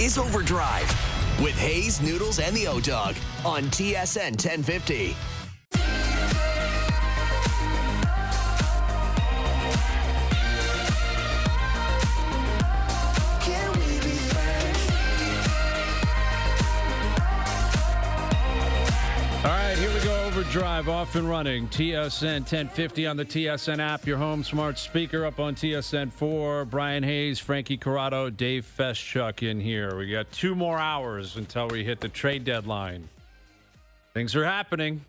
is OverDrive with Hayes, Noodles, and the O-Dog on TSN 1050. All right, here we go. OverDrive off and running. TSN 1050 on the TSN app. Your home smart speaker up on TSN 4. Brian Hayes, Frankie Corrado, Dave Feschuk in here. We got 2 more hours until we hit the trade deadline. Things are happening.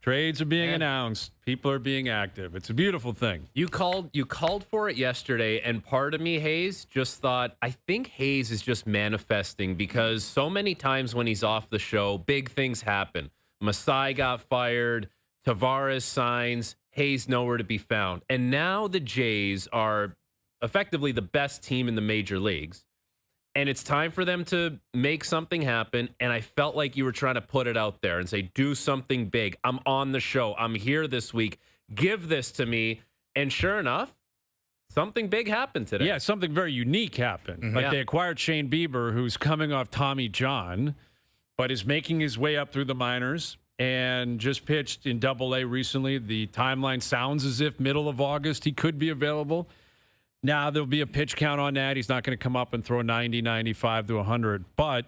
Trades are being announced. People are being active. It's a beautiful thing. You called for it yesterday, and part of me, Hayes, just thought, I think Hayes is just manifesting because so many times when he's off the show, big things happen. Masai got fired, Tavares signs, Hayes nowhere to be found. And now the Jays are effectively the best team in the major leagues. And it's time for them to make something happen. And I felt like you were trying to put it out there and say, do something big. I'm on the show. I'm here this week. Give this to me. And sure enough, something big happened today. Yeah, something very unique happened. Mm-hmm. Like they acquired Shane Bieber, who's coming off Tommy John, but is making his way up through the minors and just pitched in Double-A recently. The timeline sounds as if middle of August he could be available. Now, there'll be a pitch count on that. He's not going to come up and throw 90, 95 to 100. But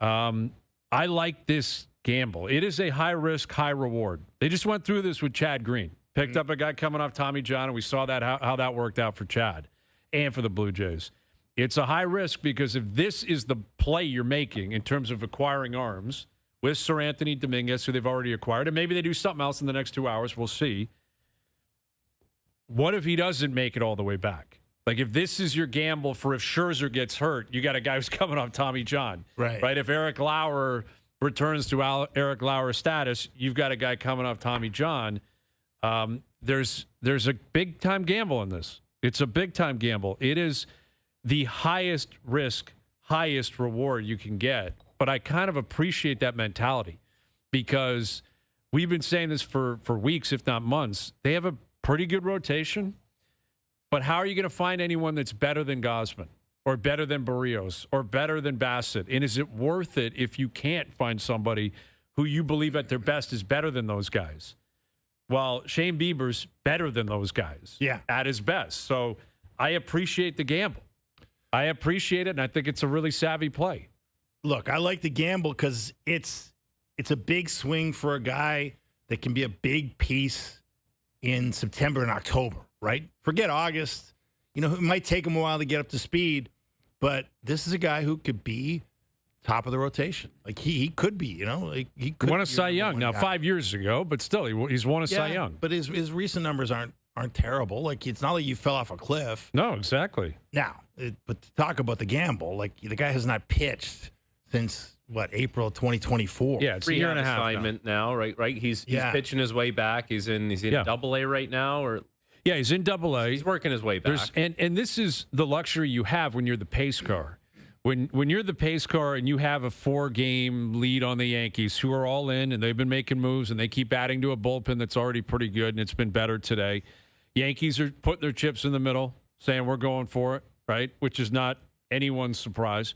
I like this gamble. It is a high-risk, high-reward. They just went through this with Chad Green. Picked up a guy coming off Tommy John, and we saw that how that worked out for Chad and for the Blue Jays. It's a high risk because if this is the play you're making in terms of acquiring arms with Sir Anthony Dominguez, who they've already acquired, and maybe they do something else in the next 2 hours, we'll see. What if he doesn't make it all the way back? Like if this is your gamble for if Scherzer gets hurt, you got a guy who's coming off Tommy John. Right? If Eric Lauer returns to Eric Lauer status, you've got a guy coming off Tommy John. There's a big-time gamble in this. It's a big-time gamble. It is the highest risk, highest reward you can get. But I kind of appreciate that mentality because we've been saying this for weeks, if not months. They have a pretty good rotation, but how are you going to find anyone that's better than Gausman or better than Barrios or better than Bassett? And is it worth it if you can't find somebody who you believe at their best is better than those guys? Well, Shane Bieber's better than those guys at his best. So I appreciate the gamble. I appreciate it, and I think it's a really savvy play. Look, I like the gamble because it's a big swing for a guy that can be a big piece in September and October, right? Forget August. You know, it might take him a while to get up to speed, but this is a guy who could be top of the rotation. Like he could be, you know. Like he could won a Cy Young now 5 years ago, but still he's won a Cy Young. But his recent numbers aren't terrible. Like it's not like you fell off a cliff. No, exactly. Now, but to talk about the gamble, like the guy has not pitched since April 2024. Yeah, it's a year and a half assignment now, right? He's pitching his way back. He's in Double-A right now, or he's in Double-A. He's working his way back. And this is the luxury you have when you're the pace car. When you're the pace car and you have a 4-game lead on the Yankees, who are all in and they've been making moves and they keep adding to a bullpen that's already pretty good and it's been better today. Yankees are putting their chips in the middle, saying we're going for it, right? Which is not anyone's surprise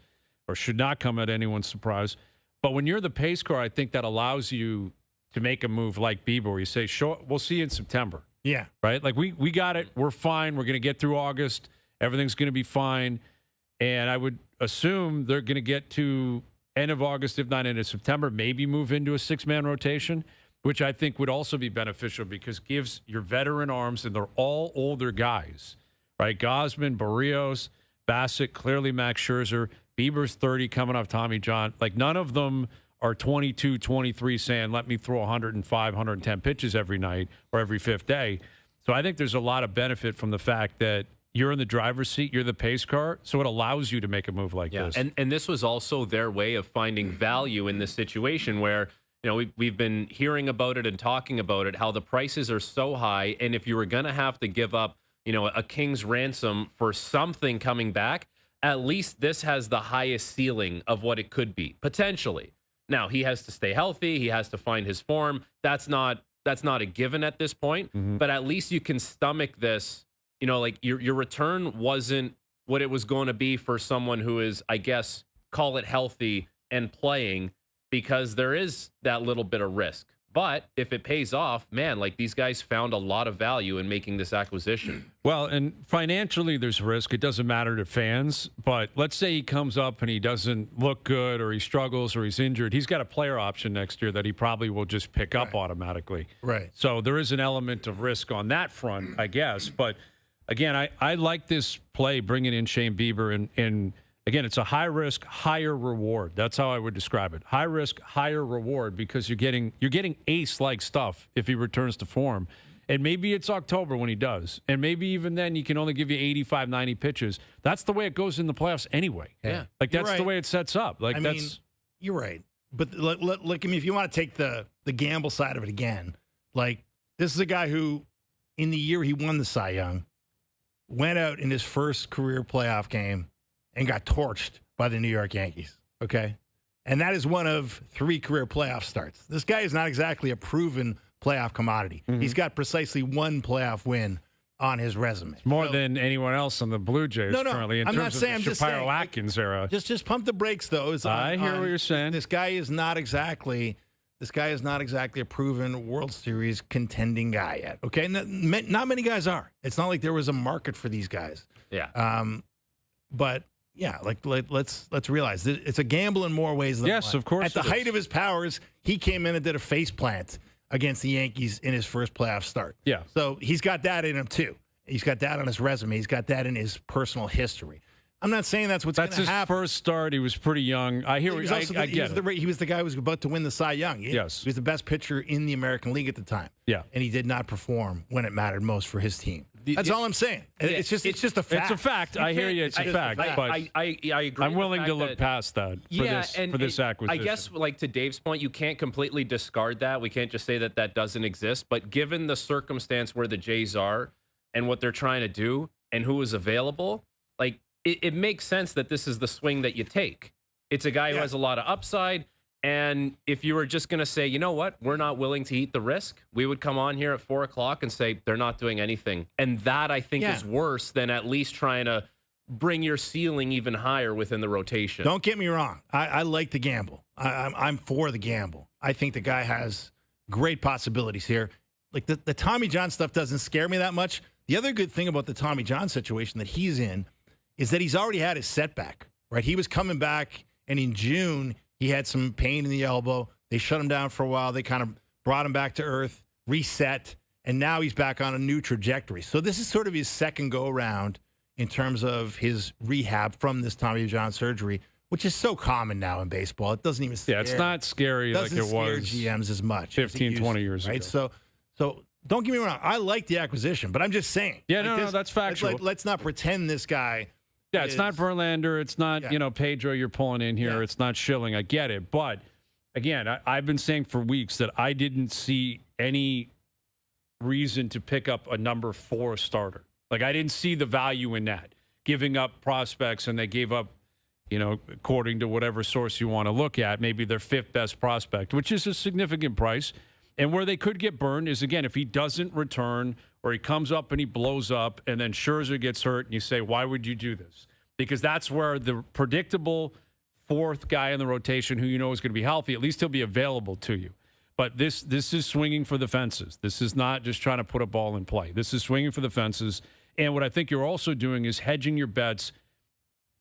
or should not come at anyone's surprise. But when you're the pace car, I think that allows you to make a move like Bieber where you say, we'll see you in September. Yeah. Right? Like we got it. We're fine. We're going to get through August. Everything's going to be fine. And I would assume they're going to get to end of August, if not end of September, maybe move into a 6-man rotation, which I think would also be beneficial because gives your veteran arms, and they're all older guys, right? Gausman, Barrios, Bassett, clearly Max Scherzer, Bieber's 30 coming off Tommy John. Like none of them are 22, 23 saying, let me throw 105, 110 pitches every night or every fifth day. So I think there's a lot of benefit from the fact that you're in the driver's seat, you're the pace car, so it allows you to make a move like this. And this was also their way of finding value in this situation where, you know, we've been hearing about it and talking about it, how the prices are so high, and if you were going to have to give up, you know, a king's ransom for something coming back, at least this has the highest ceiling of what it could be, potentially. Now, he has to stay healthy, he has to find his form. That's not a given at this point, but at least you can stomach this. You know, like your return wasn't what it was going to be for someone who is, I guess, call it healthy and playing, because there is that little bit of risk. But if it pays off, man, like these guys found a lot of value in making this acquisition. Well, and financially there's risk. It doesn't matter to fans. But let's say he comes up and he doesn't look good, or he struggles, or he's injured. He's got a player option next year that he probably will just pick up automatically. Right. So there is an element of risk on that front, I guess. But again, I like this play bringing in Shane Bieber, and again, it's a high risk, higher reward. That's how I would describe it. High risk, higher reward, because you're getting ace-like stuff if he returns to form. And maybe it's October when he does. And maybe even then you can only give you 85, 90 pitches. That's the way it goes in the playoffs anyway. Yeah. Like, that's the way it sets up. Like, I mean, you're right. But look, I mean, if you want to take the gamble side of it again, like, this is a guy who, in the year he won the Cy Young, went out in his first career playoff game and got torched by the New York Yankees, okay? And that is one of 3 career playoff starts. This guy is not exactly a proven playoff commodity. Mm-hmm. He's got precisely 1 playoff win on his resume. More than anyone else on the Blue Jays currently in I'm terms not saying, of the Shapiro-Atkins era. Just pump the brakes, though. I hear what you're saying. This guy is not exactly a proven World Series contending guy yet, okay? Not many guys are. It's not like there was a market for these guys. Yeah. But yeah, like let's realize that it's a gamble in more ways than one. Of course. At the height of his powers, he came in and did a face plant against the Yankees in his first playoff start. Yeah. So he's got that in him too. He's got that on his resume. He's got that in his personal history. I'm not saying that's what's going to happen. That's his first start. He was pretty young. I hear. I get it. He was the guy who was about to win the Cy Young. Yes. He was the best pitcher in the American League at the time. Yeah. And he did not perform when it mattered most for his team. That's all I'm saying. It's just a fact. It's a fact. I hear you. It's a fact. But I agree. I'm willing to look past that for this acquisition. I guess, like, to Dave's point, you can't completely discard that. We can't just say that doesn't exist. But given the circumstance where the Jays are and what they're trying to do and who is available, like, it makes sense that this is the swing that you take. It's a guy who has a lot of upside. And if you were just going to say, you know what, we're not willing to eat the risk, we would come on here at 4 o'clock and say they're not doing anything. And that, I think, is worse than at least trying to bring your ceiling even higher within the rotation. Don't get me wrong. I like the gamble. I'm for the gamble. I think the guy has great possibilities here. Like, the Tommy John stuff doesn't scare me that much. The other good thing about the Tommy John situation that he's in is that he's already had his setback, right? He was coming back, and in June, he had some pain in the elbow. They shut him down for a while. They kind of brought him back to earth, reset, and now he's back on a new trajectory. So this is sort of his second go-around in terms of his rehab from this Tommy John surgery, which is so common now in baseball. It doesn't even scare. Yeah, it's not scary like it was. GMs as much 15, 20 years right? ago. So don't get me wrong. I like the acquisition, but I'm just saying. Yeah, no, that's factual. Let's not pretend this guy. Yeah, it's not Verlander. It's not, Pedro you're pulling in here. Yeah. It's not Schilling. I get it. But, again, I've been saying for weeks that I didn't see any reason to pick up a number 4 starter. Like, I didn't see the value in that. Giving up prospects, and they gave up, according to whatever source you want to look at, maybe their 5th best prospect, which is a significant price. And where they could get burned is, again, if he doesn't return or he comes up and he blows up and then Scherzer gets hurt and you say, why would you do this? Because that's where the predictable 4th guy in the rotation who you know is going to be healthy, at least he'll be available to you. But this is swinging for the fences. This is not just trying to put a ball in play. This is swinging for the fences. And what I think you're also doing is hedging your bets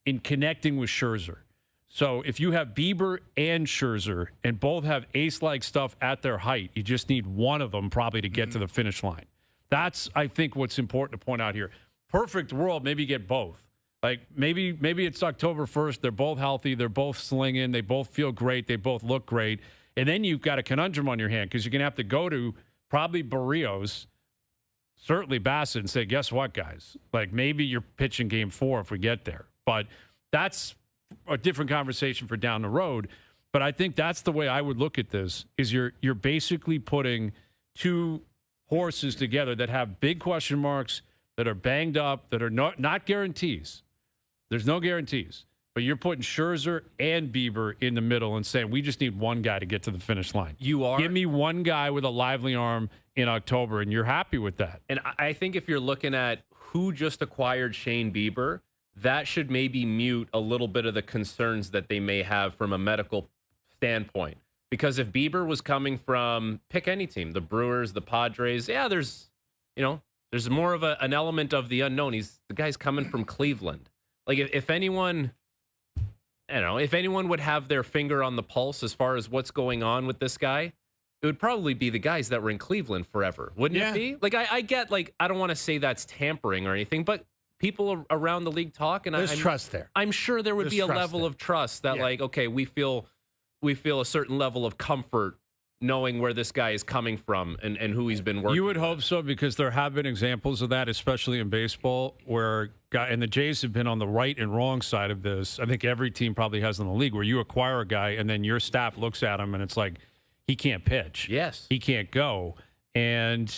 in connecting with Scherzer. So if you have Bieber and Scherzer and both have ace-like stuff at their height, you just need one of them probably to get to the finish line. That's, I think, what's important to point out here. Perfect world, maybe you get both. Like, maybe it's October 1st. They're both healthy. They're both slinging. They both feel great. They both look great. And then you've got a conundrum on your hand because you're going to have to go to probably Barrios, certainly Bassett, and say, guess what, guys? Like, maybe you're pitching game 4 if we get there. But that's a different conversation for down the road. But I think that's the way I would look at this, is you're basically putting 2 horses together that have big question marks, that are banged up, that are not guarantees. There's no guarantees. But you're putting Scherzer and Bieber in the middle and saying, we just need one guy to get to the finish line. You are. Give me one guy with a lively arm in October, and you're happy with that. And I think if you're looking at who just acquired Shane Bieber, that should maybe mute a little bit of the concerns that they may have from a medical standpoint. Because if Bieber was coming from, pick any team, the Brewers, the Padres, there's more of an element of the unknown. The guy's coming from Cleveland. Like if anyone, if anyone would have their finger on the pulse as far as what's going on with this guy, it would probably be the guys that were in Cleveland forever, wouldn't it be? Like I get, like, I don't want to say that's tampering or anything, but people around the league talk, and there's trust there. I'm sure there would be a level of trust that, like, okay, we feel a certain level of comfort knowing where this guy is coming from and who he's been working You would with. hope so, because there have been examples of that, especially in baseball, where and the Jays have been on the right and wrong side of this. I think every team probably has in the league, where you acquire a guy and then your staff looks at him and it's like, he can't pitch. Yes. He can't go. And,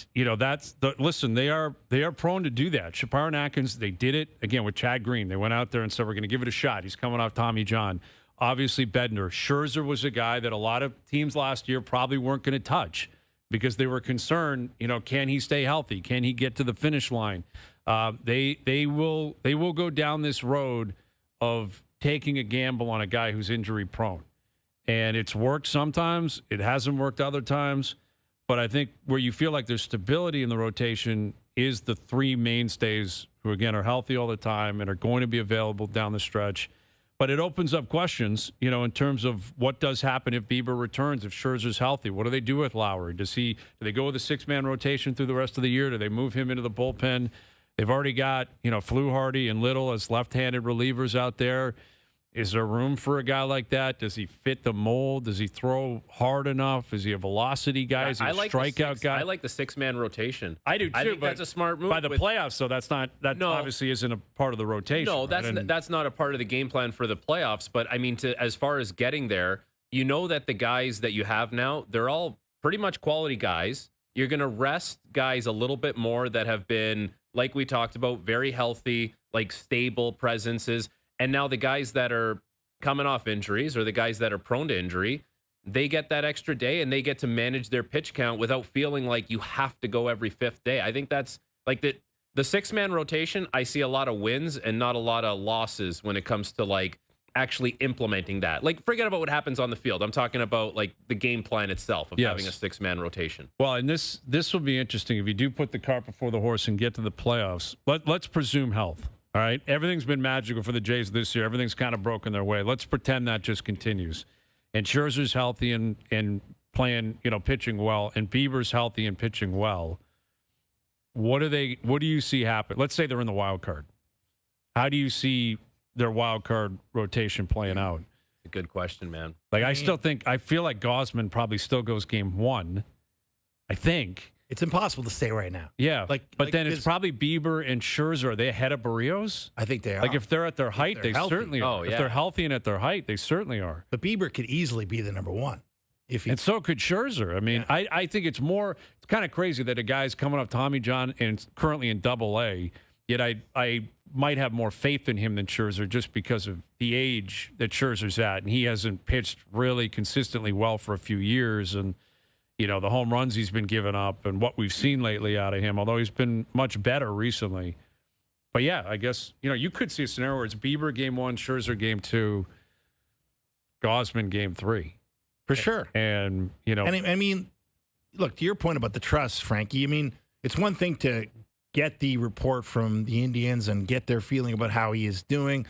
listen, they are prone to do that. Shapiro and Atkins, they did it, again, with Chad Green. They went out there and said, we're going to give it a shot. He's coming off Tommy John. Obviously, Bednar. Scherzer was a guy that a lot of teams last year probably weren't going to touch because they were concerned, can he stay healthy? Can he get to the finish line? They will go down this road of taking a gamble on a guy who's injury prone. And it's worked sometimes. It hasn't worked other times. But I think where you feel like there's stability in the rotation is the three mainstays who, again, are healthy all the time and are going to be available down the stretch. But it opens up questions, in terms of what does happen if Bieber returns, if Scherzer's healthy. What do they do with Lowry? Do they go with a six-man rotation through the rest of the year? Do they move him into the bullpen? They've already got, Fluharty and Little as left-handed relievers out there. Is there room for a guy like that? Does he fit the mold? Does he throw hard enough? Is he a velocity guy? Is he a strikeout guy? I like the six-man rotation. I do too. I think that's a smart move. By the playoffs, though, that obviously isn't a part of the rotation. No, that's not a part of the game plan for the playoffs. But I mean, as far as getting there, that the guys that you have now, they're all pretty much quality guys. You're going to rest guys a little bit more that have been, like we talked about, very healthy, like stable presences. And now the guys that are coming off injuries, or the guys that are prone to injury, they get that extra day and they get to manage their pitch count without feeling like you have to go every fifth day. I think that's like the six-man rotation. I see a lot of wins and not a lot of losses when it comes to like actually implementing that. Like, forget about what happens on the field. I'm talking about like the game plan itself of having a six-man rotation. Well, and this will be interesting if you do put the cart before the horse and get to the playoffs. Let's presume health. All right, everything's been magical for the Jays this year. Everything's kind of broken their way. Let's pretend that just continues. And Scherzer's healthy and playing, pitching well, and Bieber's healthy and pitching well. What do you see happen? Let's say they're in the wild card. How do you see their wild card rotation playing out? A good question, man. Like, I feel like Gausman probably still goes game one. I think. It's impossible to say right now. Yeah, but then it's probably Bieber and Scherzer. Are they ahead of Barrios? I think they are. Like, if they're at their height, they certainly are. If they're healthy and at their height, they certainly are. But Bieber could easily be the number one. And so could Scherzer. I mean, I think it's kind of crazy that a guy's coming off Tommy John and currently in Double-A, yet I might have more faith in him than Scherzer just because of the age that Scherzer's at. And he hasn't pitched really consistently well for a few years. And the home runs he's been giving up and what we've seen lately out of him, although he's been much better recently. But, yeah, I guess, you could see a scenario where it's Bieber game one, Scherzer game two, Gausman game three. For sure. And, And I mean, look, to your point about the trust, Frankie, I mean, it's one thing to get the report from the Indians and get their feeling about how he is doing.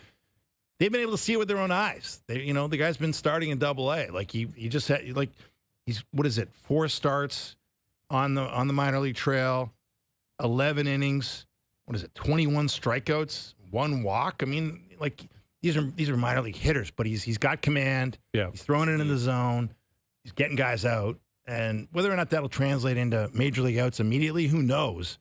They've been able to see it with their own eyes. The guy's been starting in Double-A. Like, he just had, like, he's, 4 starts on the minor league trail, 11 innings, 21 strikeouts, 1 walk. I mean, like, these are minor league hitters, but he's got command. Yeah. He's throwing it in the zone. He's getting guys out. And whether or not that'll translate into major league outs immediately, who knows?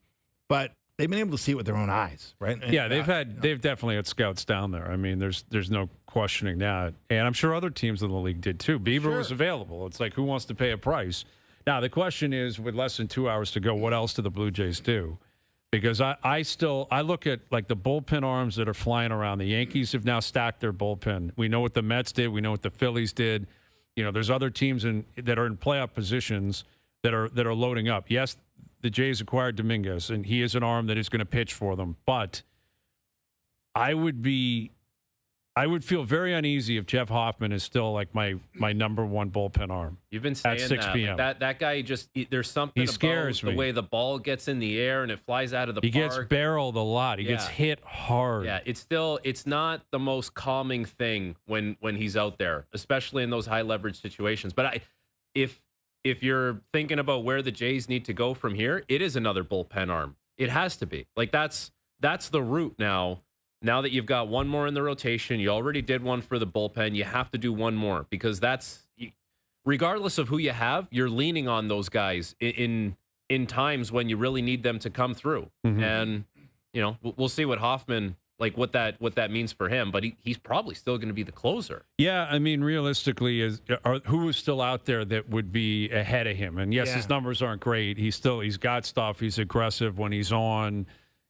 But they've been able to see it with their own eyes, right? And yeah, they've definitely had scouts down there. I mean, there's no questioning that. And I'm sure other teams in the league did too. Bieber was available. It's like, who wants to pay a price? Now, the question is, with less than 2 hours to go, what else do the Blue Jays do? Because I look at like the bullpen arms that are flying around. The Yankees have now stacked their bullpen. We know what the Mets did. We know what the Phillies did. There's other teams that are in playoff positions that are loading up. Yes, the Jays acquired Dominguez, and he is an arm that is going to pitch for them. But I would feel very uneasy if Jeff Hoffman is still like my number one bullpen arm. You've been saying at 6 p.m. Like that guy just there's something he scares about me. The way the ball gets in the air and it flies out of the He park. gets barreled a lot. He gets hit hard. Yeah, it's not the most calming thing when he's out there, especially in those high leverage situations. But if you're thinking about where the Jays need to go from here, it is another bullpen arm. It has to be. Like that's the route now. Now that you've got one more in the rotation, you already did one for the bullpen. You have to do one more because regardless of who you have, you're leaning on those guys in times when you really need them to come through. Mm-hmm. And we'll see what Hoffman what that means for him. But he's probably still going to be the closer. Yeah, I mean, realistically, who is still out there that would be ahead of him? And yes, his numbers aren't great. He's got stuff. He's aggressive when he's on.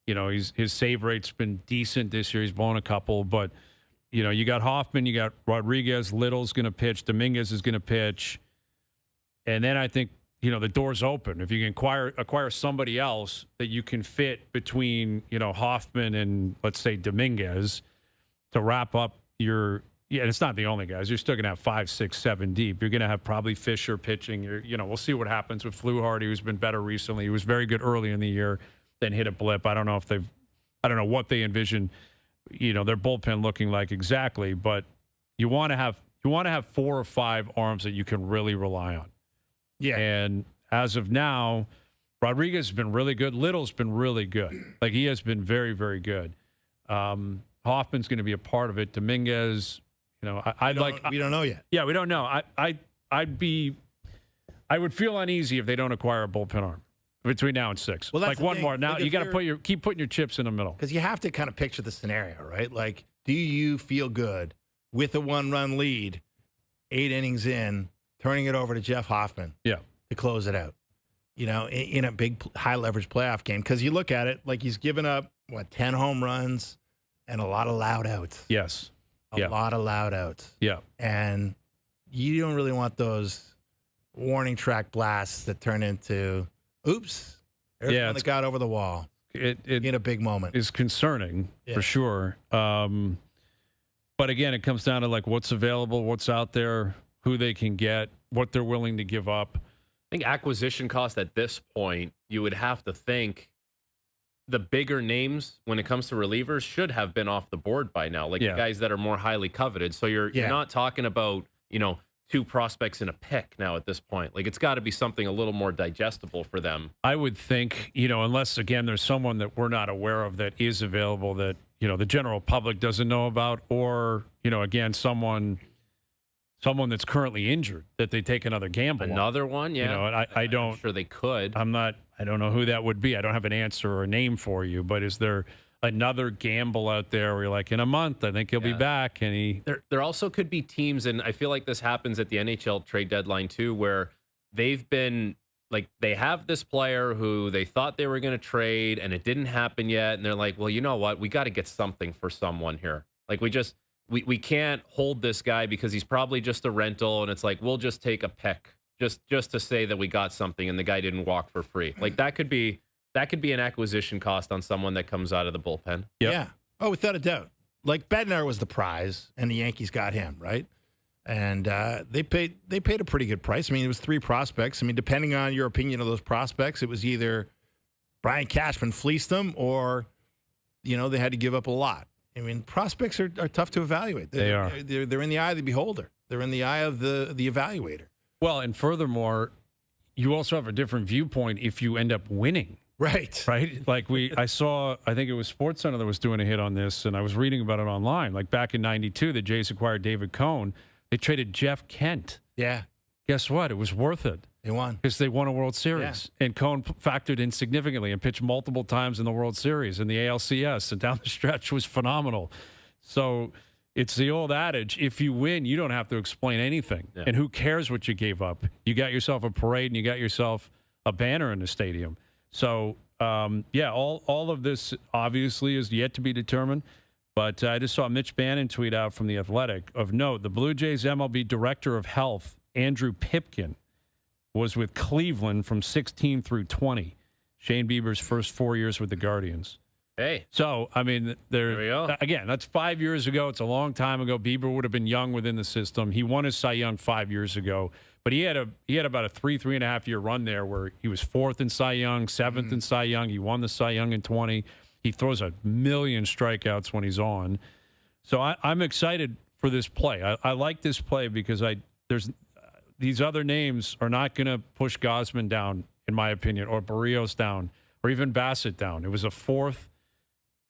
His save rate's been decent this year. He's blown a couple, but you got Hoffman, you got Rodriguez, Little's going to pitch, Dominguez is going to pitch, and then I think the door's open if you can acquire somebody else that you can fit between Hoffman and let's say Dominguez to wrap up your. Yeah, and it's not the only guys. You're still going to have 5, 6, 7 deep. You're going to have probably Fisher pitching. We'll see what happens with Fluharty, who's been better recently. He was very good early in the year. Then hit a blip. I don't know what they envision, their bullpen looking like exactly, but you want to have 4 or 5 arms that you can really rely on. Yeah. And as of now, Rodriguez has been really good. Little's been really good. Like he has been very, very good. Hoffman's going to be a part of it. Dominguez, we don't know yet. Yeah, we don't know. I would feel uneasy if they don't acquire a bullpen arm. Between now and 6. Well, that's one more. Now you got to keep putting your chips in the middle. Because you have to kind of picture the scenario, right? Like, do you feel good with a 1-run lead, 8 innings in, turning it over to Jeff Hoffman to close it out? In a big high leverage playoff game. Because you look at it, like he's given up, 10 home runs and a lot of loud outs. Yes. A lot of loud outs. Yeah. And you don't really want those warning track blasts that turn into... Oops. There's one that got over the wall in a big moment. Is concerning for sure. But again, it comes down to what's available, what's out there, who they can get, what they're willing to give up. I think acquisition cost at this point, you would have to think the bigger names when it comes to relievers should have been off the board by now, the guys that are more highly coveted. So you're not talking about, 2 prospects in a pick now at this point. It's got to be something a little more digestible for them. I would think, unless, again, there's someone that we're not aware of that is available that, the general public doesn't know about, or, again, someone that's currently injured that they take another gamble on. Another one, yeah. And I don't. I'm sure they could. I don't know who that would be. I don't have an answer or a name for you, but is there another gamble out there where you're like, in a month, I think he'll be back? And there also could be teams, and I feel like this happens at the NHL trade deadline too, where they've been they have this player who they thought they were going to trade and it didn't happen yet. And they're like, well, you know what? We got to get something for someone here. We can't hold this guy because he's probably just a rental. And it's we'll just take a pick just to say that we got something and the guy didn't walk for free. That could be an acquisition cost on someone that comes out of the bullpen. Yep. Yeah. Oh, without a doubt. Bednar was the prize, and the Yankees got him, right? And they paid a pretty good price. I mean, it was 3 prospects. I mean, depending on your opinion of those prospects, it was either Brian Cashman fleeced them or, they had to give up a lot. I mean, prospects are tough to evaluate. They are. They're in the eye of the beholder. They're in the eye of the evaluator. Well, and furthermore, you also have a different viewpoint if you end up winning. Right. I saw, I think it was SportsCenter that was doing a hit on this, and I was reading about it online. Back in '92, the Jays acquired David Cohn. They traded Jeff Kent. Yeah. Guess what? It was worth it. They won. Because they won a World Series. Yeah. And Cohn factored in significantly and pitched multiple times in the World Series and the ALCS, and down the stretch was phenomenal. So it's the old adage, if you win, you don't have to explain anything. Yeah. And who cares what you gave up? You got yourself a parade and you got yourself a banner in the stadium. So, all of this obviously is yet to be determined. But I just saw Mitch Bannon tweet out from The Athletic. Of note, the Blue Jays MLB Director of Health, Andrew Pipkin, was with Cleveland from 16 through 20. Shane Bieber's first 4 years with the Guardians. Hey. So, I mean, There we go. again, that's 5 years ago. It's a long time ago. Bieber would have been young within the system. He won his Cy Young 5 years ago, but he had about a 3.5 year run there where he was 4th in Cy Young, 7th in Cy Young. He won the Cy Young in 20. He throws a million strikeouts when he's on. So I'm excited for this play. I like this play because there's these other names are not going to push Gausman down, in my opinion, or Barrios down, or even Bassett down. It was a 4th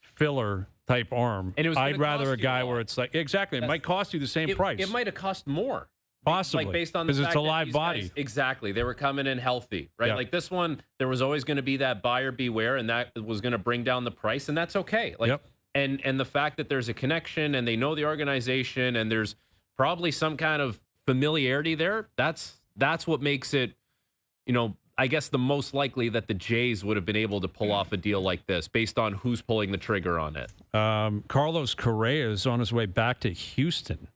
filler type arm. And I'd rather a guy where it's like, exactly, it might cost you the same price. It might have cost more. Possibly. Like based on the because fact it's a that live these body. Guys, exactly. They were coming in healthy, right? Yeah. Like this one, there was always going to be that buyer beware, and that was going to bring down the price, and that's okay. Like, and the fact that there's a connection and they know the organization and there's probably some kind of familiarity there, that's what makes it, I guess the most likely that the Jays would have been able to pull off a deal like this based on who's pulling the trigger on it. Carlos Correa is on his way back to Houston.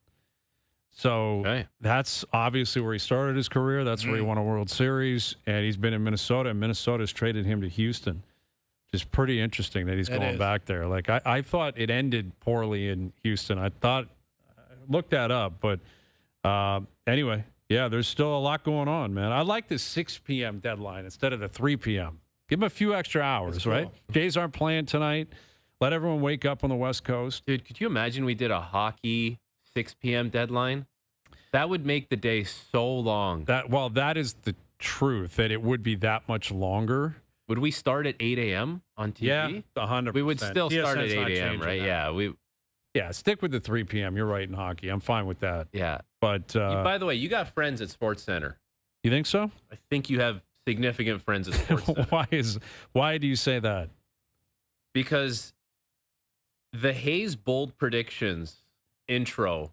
So that's obviously where he started his career. That's where he won a World Series, and he's been in Minnesota, and Minnesota's traded him to Houston. Which is pretty interesting that he's going back there. Like, I thought it ended poorly in Houston. I looked that up, but anyway, yeah, there's still a lot going on, man. I like this 6 p.m. deadline instead of the 3 p.m. Give them a few extra hours, right? Jays aren't playing tonight. Let everyone wake up on the West Coast. Dude, could you imagine we did a hockey 6 p.m. deadline? That would make the day so long. That is the truth, that it would be that much longer. Would we start at 8 a.m. on TV? Yeah, 100%. We would still start at 8 a.m., right? That. Yeah, stick with the 3 p.m. You're right in hockey. I'm fine with that. Yeah. But by the way, you got friends at SportsCenter. You think so? I think you have significant friends at SportsCenter. Why do you say that? Because the Hayes Bold Predictions intro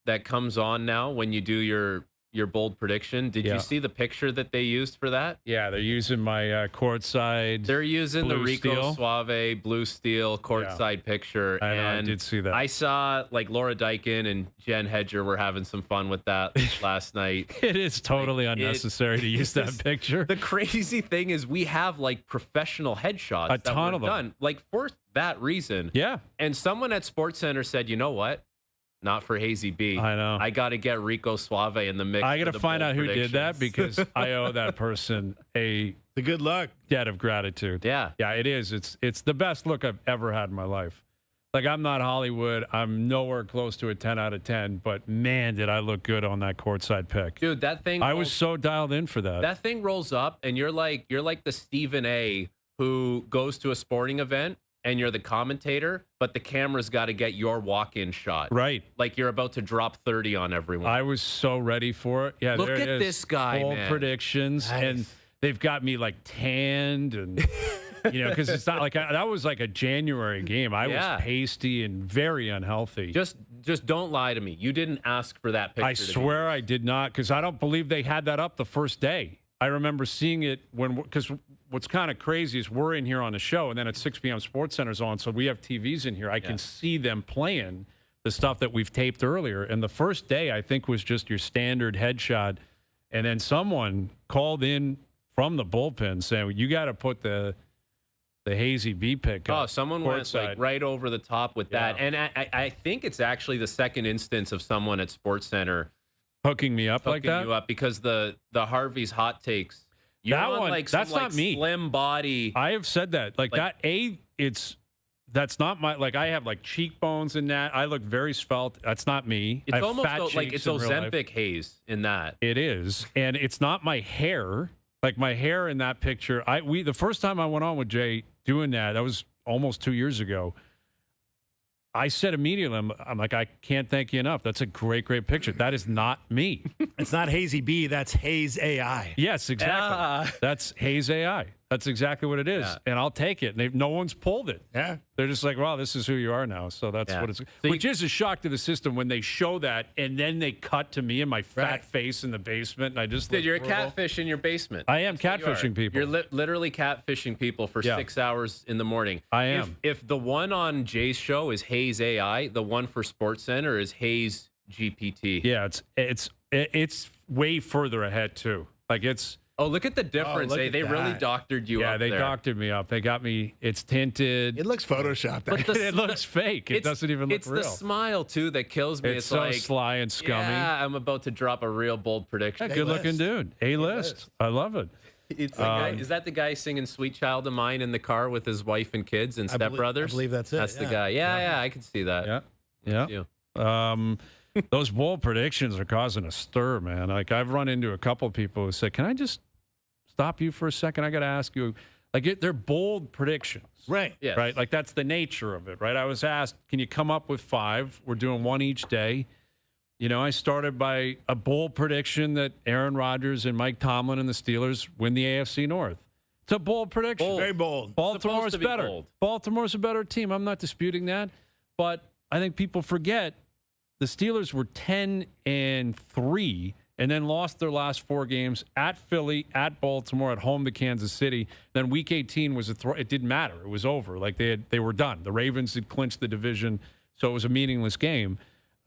that comes on now when you do your bold prediction. Did you see the picture that they used for that? Yeah, they're using my courtside. They're using the Rico steel. Suave blue steel courtside picture. I did see that. I saw like Laura Dykin and Jen Hedger were having some fun with that last night. It is totally unnecessary to use that picture. The crazy thing is we have like professional headshots. A ton of them. Done, like for that reason. Yeah. And someone at SportsCenter said, you know what? Not for Hazy B. I know. I got to get Rico Suave in the mix. I got to find out who did that because I owe that person the good luck debt of gratitude. Yeah. Yeah, it is. It's the best look I've ever had in my life. Like, I'm not Hollywood. I'm nowhere close to a 10 out of 10, but man, did I look good on that courtside pick. Dude, that thing. I was so dialed in for that. That thing rolls up and you're like the Stephen A who goes to a sporting event and you're the commentator, but the camera's got to get your walk-in shot. Right. Like you're about to drop 30 on everyone. I was so ready for it. Yeah, Look there at it is. this guy, Bold man. predictions. Nice. And they've got me like tanned and, because it's not like that was like a January game. I was pasty and very unhealthy. Just don't lie to me. You didn't ask for that picture. I swear I did not, because I don't believe they had that up the first day. I remember seeing it because what's kind of crazy is we're in here on the show, and then at 6 p.m. SportsCenter's on, so we have TVs in here. I can see them playing the stuff that we've taped earlier. And the first day, I think, was just your standard headshot. And then someone called in from the bullpen saying, you got to put the Hazy B pick up. Oh, someone went like right over the top with that. And I think it's actually the second instance of someone at SportsCenter hooking me up like that? You up because the Harvey's hot takes. That's not me. Slim body. I have said that. Like that. That's not my. Like I have like cheekbones in that. I look very svelte. That's not me. It's I have almost fat like it's Ozempic haze in that. It is, and it's not my hair. Like my hair in that picture. The first time I went on with Jay doing that was almost 2 years ago. I said immediately, I'm like, I can't thank you enough. That's a great, great picture. That is not me. It's not Hazy B. That's Hayes AI. Yes, exactly. That's Hayes AI. That's exactly what it is. Yeah. And I'll take it. And no one's pulled it. Yeah. They're just like, wow, this is who you are now. So that's what it's. Which is a shock to the system when they show that and then they cut to me and my fat face in the basement. And I just. Dude, you're a catfish in your basement. I am catfishing people. You're literally catfishing people for 6 hours in the morning. I am. If the one on Jay's show is Hayes AI, the one for SportsCenter is Hayes GPT. Yeah, it's way further ahead too. Like it's. Oh, look at the difference. look at They really that. doctored you Yeah, up they there. doctored me up. They got me. It's tinted. It looks photoshopped. But the- It looks fake. It doesn't even look It's real. the smile, too, that kills me. It's so like, sly and scummy. yeah, I'm about to drop a real bold prediction. Yeah, good-looking dude. A-list. I love it. It's the guy, is that the guy singing "Sweet Child of Mine" in the car with his wife and kids and Step Brothers? I believe that's it. That's the guy. Yeah, I can see that. Yeah. You. Those bold predictions are causing a stir, man. Like, I've run into a couple of people who say, can I just stop you for a second? I got to ask you. Like, they're bold predictions. Right. Yes. Right? Like, that's the nature of it, right? I was asked, can you come up with 5? We're doing one each day. You know, I started by a bold prediction that Aaron Rodgers and Mike Tomlin and the Steelers win the AFC North. It's a bold prediction. Bold. Very bold. Baltimore's Supposed to be better. bold. Baltimore's a better team. I'm not disputing that. But I think people forget the Steelers were 10-3 and then lost their last 4 games at Philly, at Baltimore, at home to Kansas City. Then Week 18 was it didn't matter. It was over. Like they were done. The Ravens had clinched the division, so it was a meaningless game.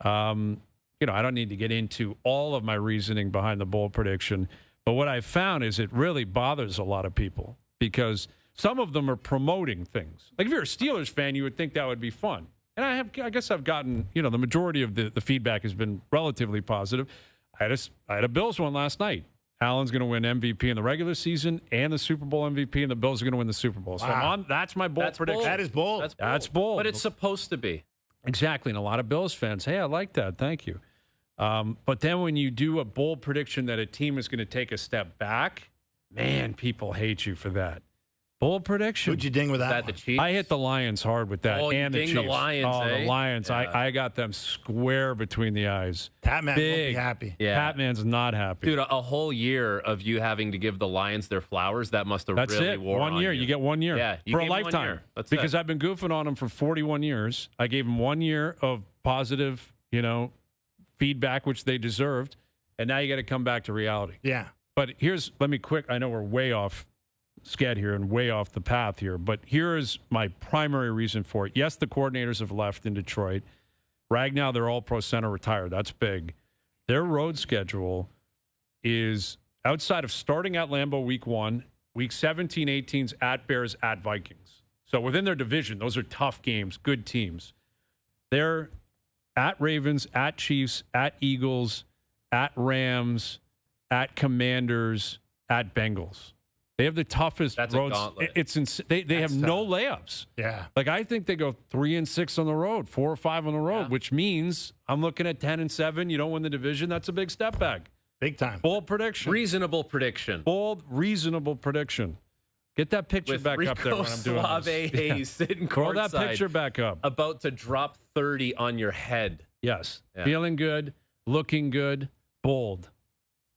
You know, I don't need to get into all of my reasoning behind the bold prediction, but what I've found is it really bothers a lot of people because some of them are promoting things. Like if you're a Steelers fan, you would think that would be fun. And I guess I've gotten, you know, the majority of the feedback has been relatively positive. I had a Bills one last night. Allen's going to win MVP in the regular season and the Super Bowl MVP, and the Bills are going to win the Super Bowl. So that's my bold prediction. bold. That is bold. That's bold. But it's supposed to be. Exactly. And a lot of Bills fans, hey, I like that. Thank you. But then when you do a bold prediction that a team is going to take a step back, man, people hate you for that. Bold prediction. Who'd you ding with Is that that the one? Chiefs? I hit the Lions hard with that. Oh, you and the dinged Chiefs. the Lions, Oh, eh? the Lions. Yeah. I got them square between the eyes. Pat Man won't be Big. happy. Yeah. Patman's not happy. Dude, a whole year of you having to give the Lions their flowers, that must have That's really it. wore 1 on year. you. You get 1 year. Yeah, you for a gave 'em 1 lifetime. year. That's because it. I've been goofing on them for 41 years. I gave them 1 year of positive, feedback, which they deserved. And now you got to come back to reality. Yeah. But I know we're way off sked here and way off the path here, but here is my primary reason for it. Yes, the coordinators have left in Detroit. Ragnow, their all-pro center, retired. That's big. Their road schedule is outside of starting at Lambeau week 1, week 17, 18's at Bears, at Vikings. So within their division, those are tough games, good teams. They're at Ravens, at Chiefs, at Eagles, at Rams, at Commanders, at Bengals. They have the toughest That's roads. a gauntlet. They have no layups. Yeah. Like I think they go 3-6 on the road, 4 or 5 on the road, Yeah. which means I'm looking at 10-7. You don't win the division. That's a big step back. Big time. Bold prediction. Reasonable prediction. Bold, reasonable prediction. Get that picture With back Rico up there when I'm doing Suave this. Hayes sitting Throw that courtside, picture back up. about to drop 30 on your head. Yes. Yeah. Feeling good, looking good, bold.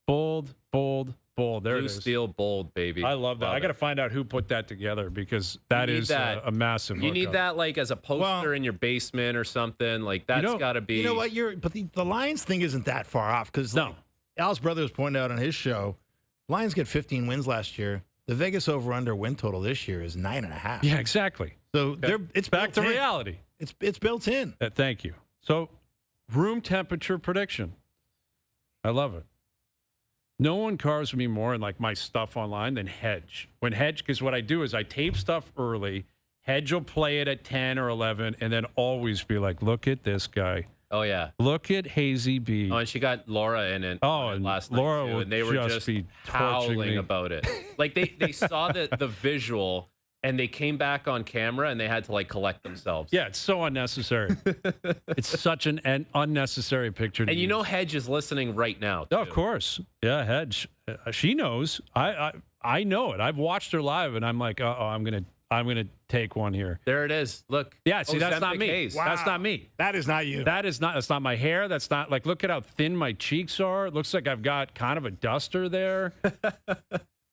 Bold, bold, bold. There Blue it is. Steel Bold, baby. I love that. I got to it. find out who put that together because that You need is that. a massive You need hookup. that like as a poster Well- in your basement or something. Like that's got to be. You know what? But the Lions thing isn't that far off because No. Al's brother was pointing out on his show, Lions get 15 wins last year. The Vegas over/under win total this year is 9.5. Yeah, exactly. So it's Back to built in. reality. It's built in. Thank you. So, room temperature prediction. I love it. No one cars me more in like my stuff online than Hedge. Because what I do is I tape stuff early. Hedge will play it at 10 or 11 and then always be like, look at this guy. Oh yeah. Look at Hazy B. Oh, and she got Laura in it. Oh, and last Laura night too, will and they were just just be torching howling me. about it. Like they saw the visual and they came back on camera and they had to like collect themselves. Yeah, it's so unnecessary. It's such an unnecessary picture. To And you know use. Hedge is listening right now. Oh, of too. course. Yeah, Hedge. She knows. I know it. I've watched her live, and I'm like, I'm gonna take one here. There it is. Look. Yeah, see, that's not Ozempic me. Haze. That's not me. That is not you. That's not my hair. That's not like. Look at how thin my cheeks are. It looks like I've got kind of a duster there.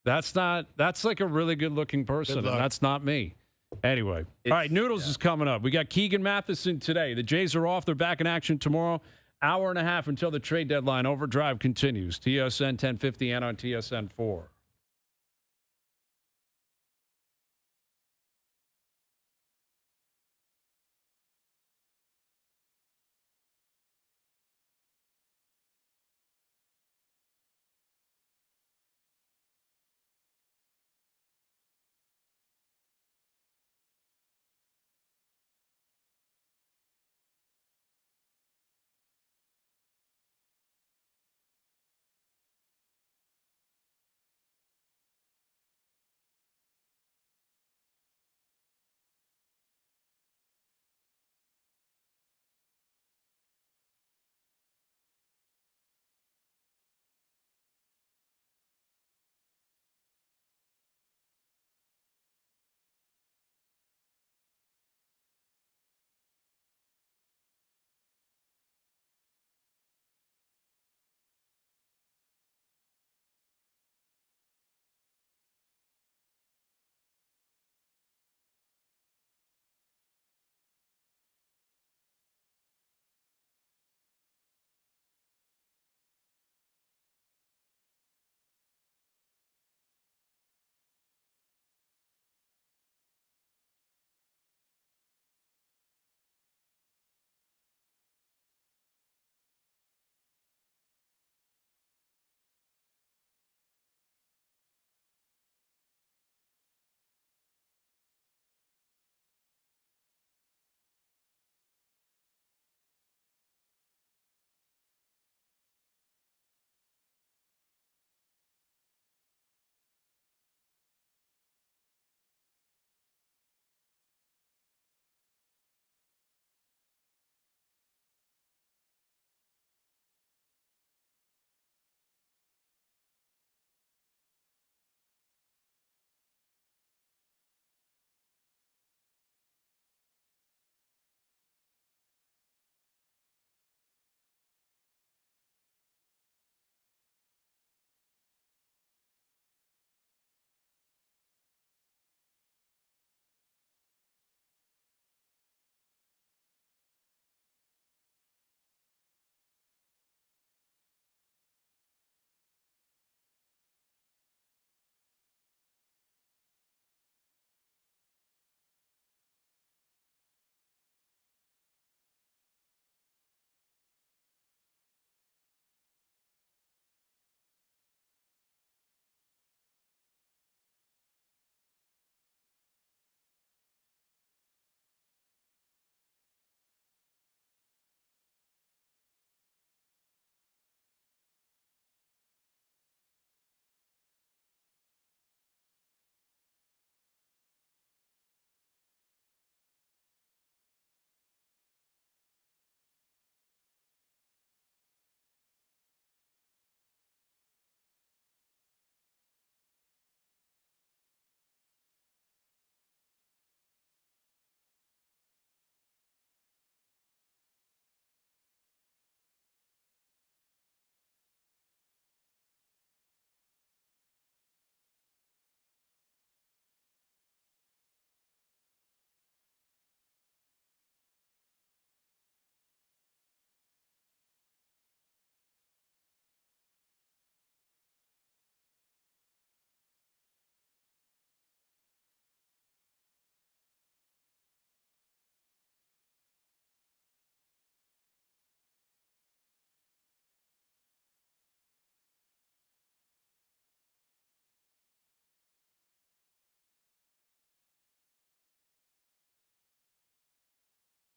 That's like a really good looking person, Good and luck. that's not me. Anyway, all right, Noodles is coming up. We got Keegan Matheson today. The Jays are off. They're back in action tomorrow. Hour and a half until the trade deadline. OverDrive continues. TSN 1050 and on TSN 4.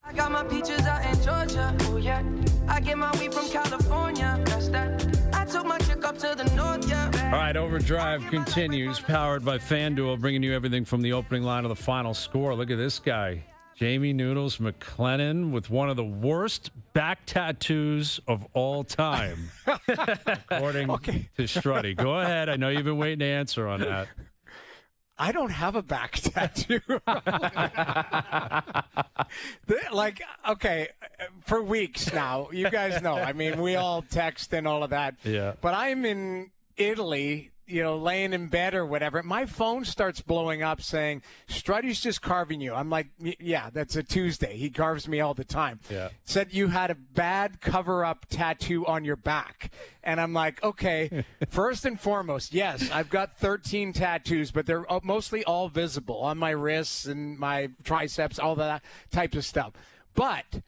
I got my peaches out in Georgia. Oh yeah. I get my weed from California. That's that. I took my chick up to the north, yeah. All right, OverDrive continues, powered by FanDuel, bringing you everything from the opening line to the final score. Look at this guy, Jamie Noodles McLennan, with one of the worst back tattoos of all time, according to Strutty. Go ahead. I know you've been waiting to answer on that. I don't have a back tattoo. For weeks now, you guys know. I mean, we all text and all of that. Yeah. But I'm in Italy, laying in bed or whatever. My phone starts blowing up saying, Strutty's just carving you. I'm like, yeah, that's a Tuesday. He carves me all the time. Yeah. Said you had a bad cover-up tattoo on your back. And I'm like, okay, first and foremost, yes, I've got 13 tattoos, but they're mostly all visible on my wrists and my triceps, all that types of stuff. But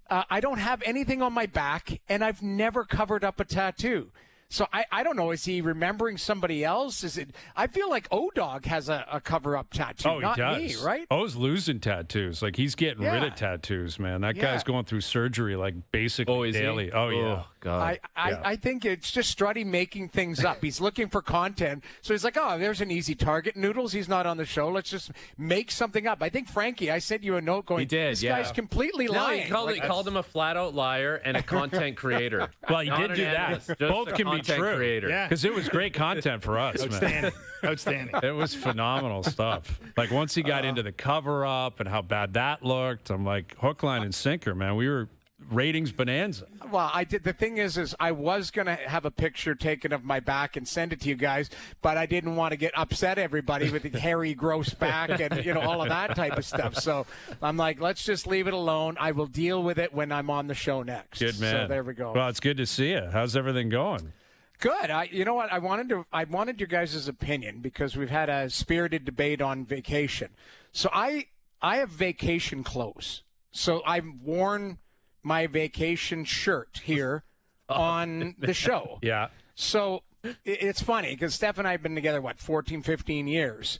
I don't have anything on my back, and I've never covered up a tattoo. So I don't know. Is he remembering somebody else? Is it? I feel like O-Dog has a cover-up tattoo. Oh, not he does. Me, right? O's losing tattoos. Like, he's getting rid of tattoos, man. That guy's going through surgery, like, basically daily. Oh, yeah. Oh, God. I think it's just Strutty making things up. He's looking for content. So he's like, oh, there's an easy target. Noodles, he's not on the show. Let's just make something up. I think, Frankie, I sent you a note going, he did, this guy's completely lying. He called him a flat-out liar and a content creator. Well, he did do that. Both can be true. Because it was great content for us, Outstanding. man. Outstanding. It was phenomenal stuff. Like, once he got into the cover-up and how bad that looked, I'm like, hook, line, and sinker, man. We were ratings bonanza. Well, I did. The thing is I was going to have a picture taken of my back and send it to you guys, but I didn't want to get upset everybody with the hairy, gross back and, all of that type of stuff. So I'm like, let's just leave it alone. I will deal with it when I'm on the show next. Good, man. So there we go. Well, it's good to see you. How's everything going? Good. You know what? I wanted your guys' opinion because we've had a spirited debate on vacation. So I have vacation clothes. So I've worn my vacation shirt here on the show. Yeah. So it's funny because Steph and I have been together, 14, 15 years.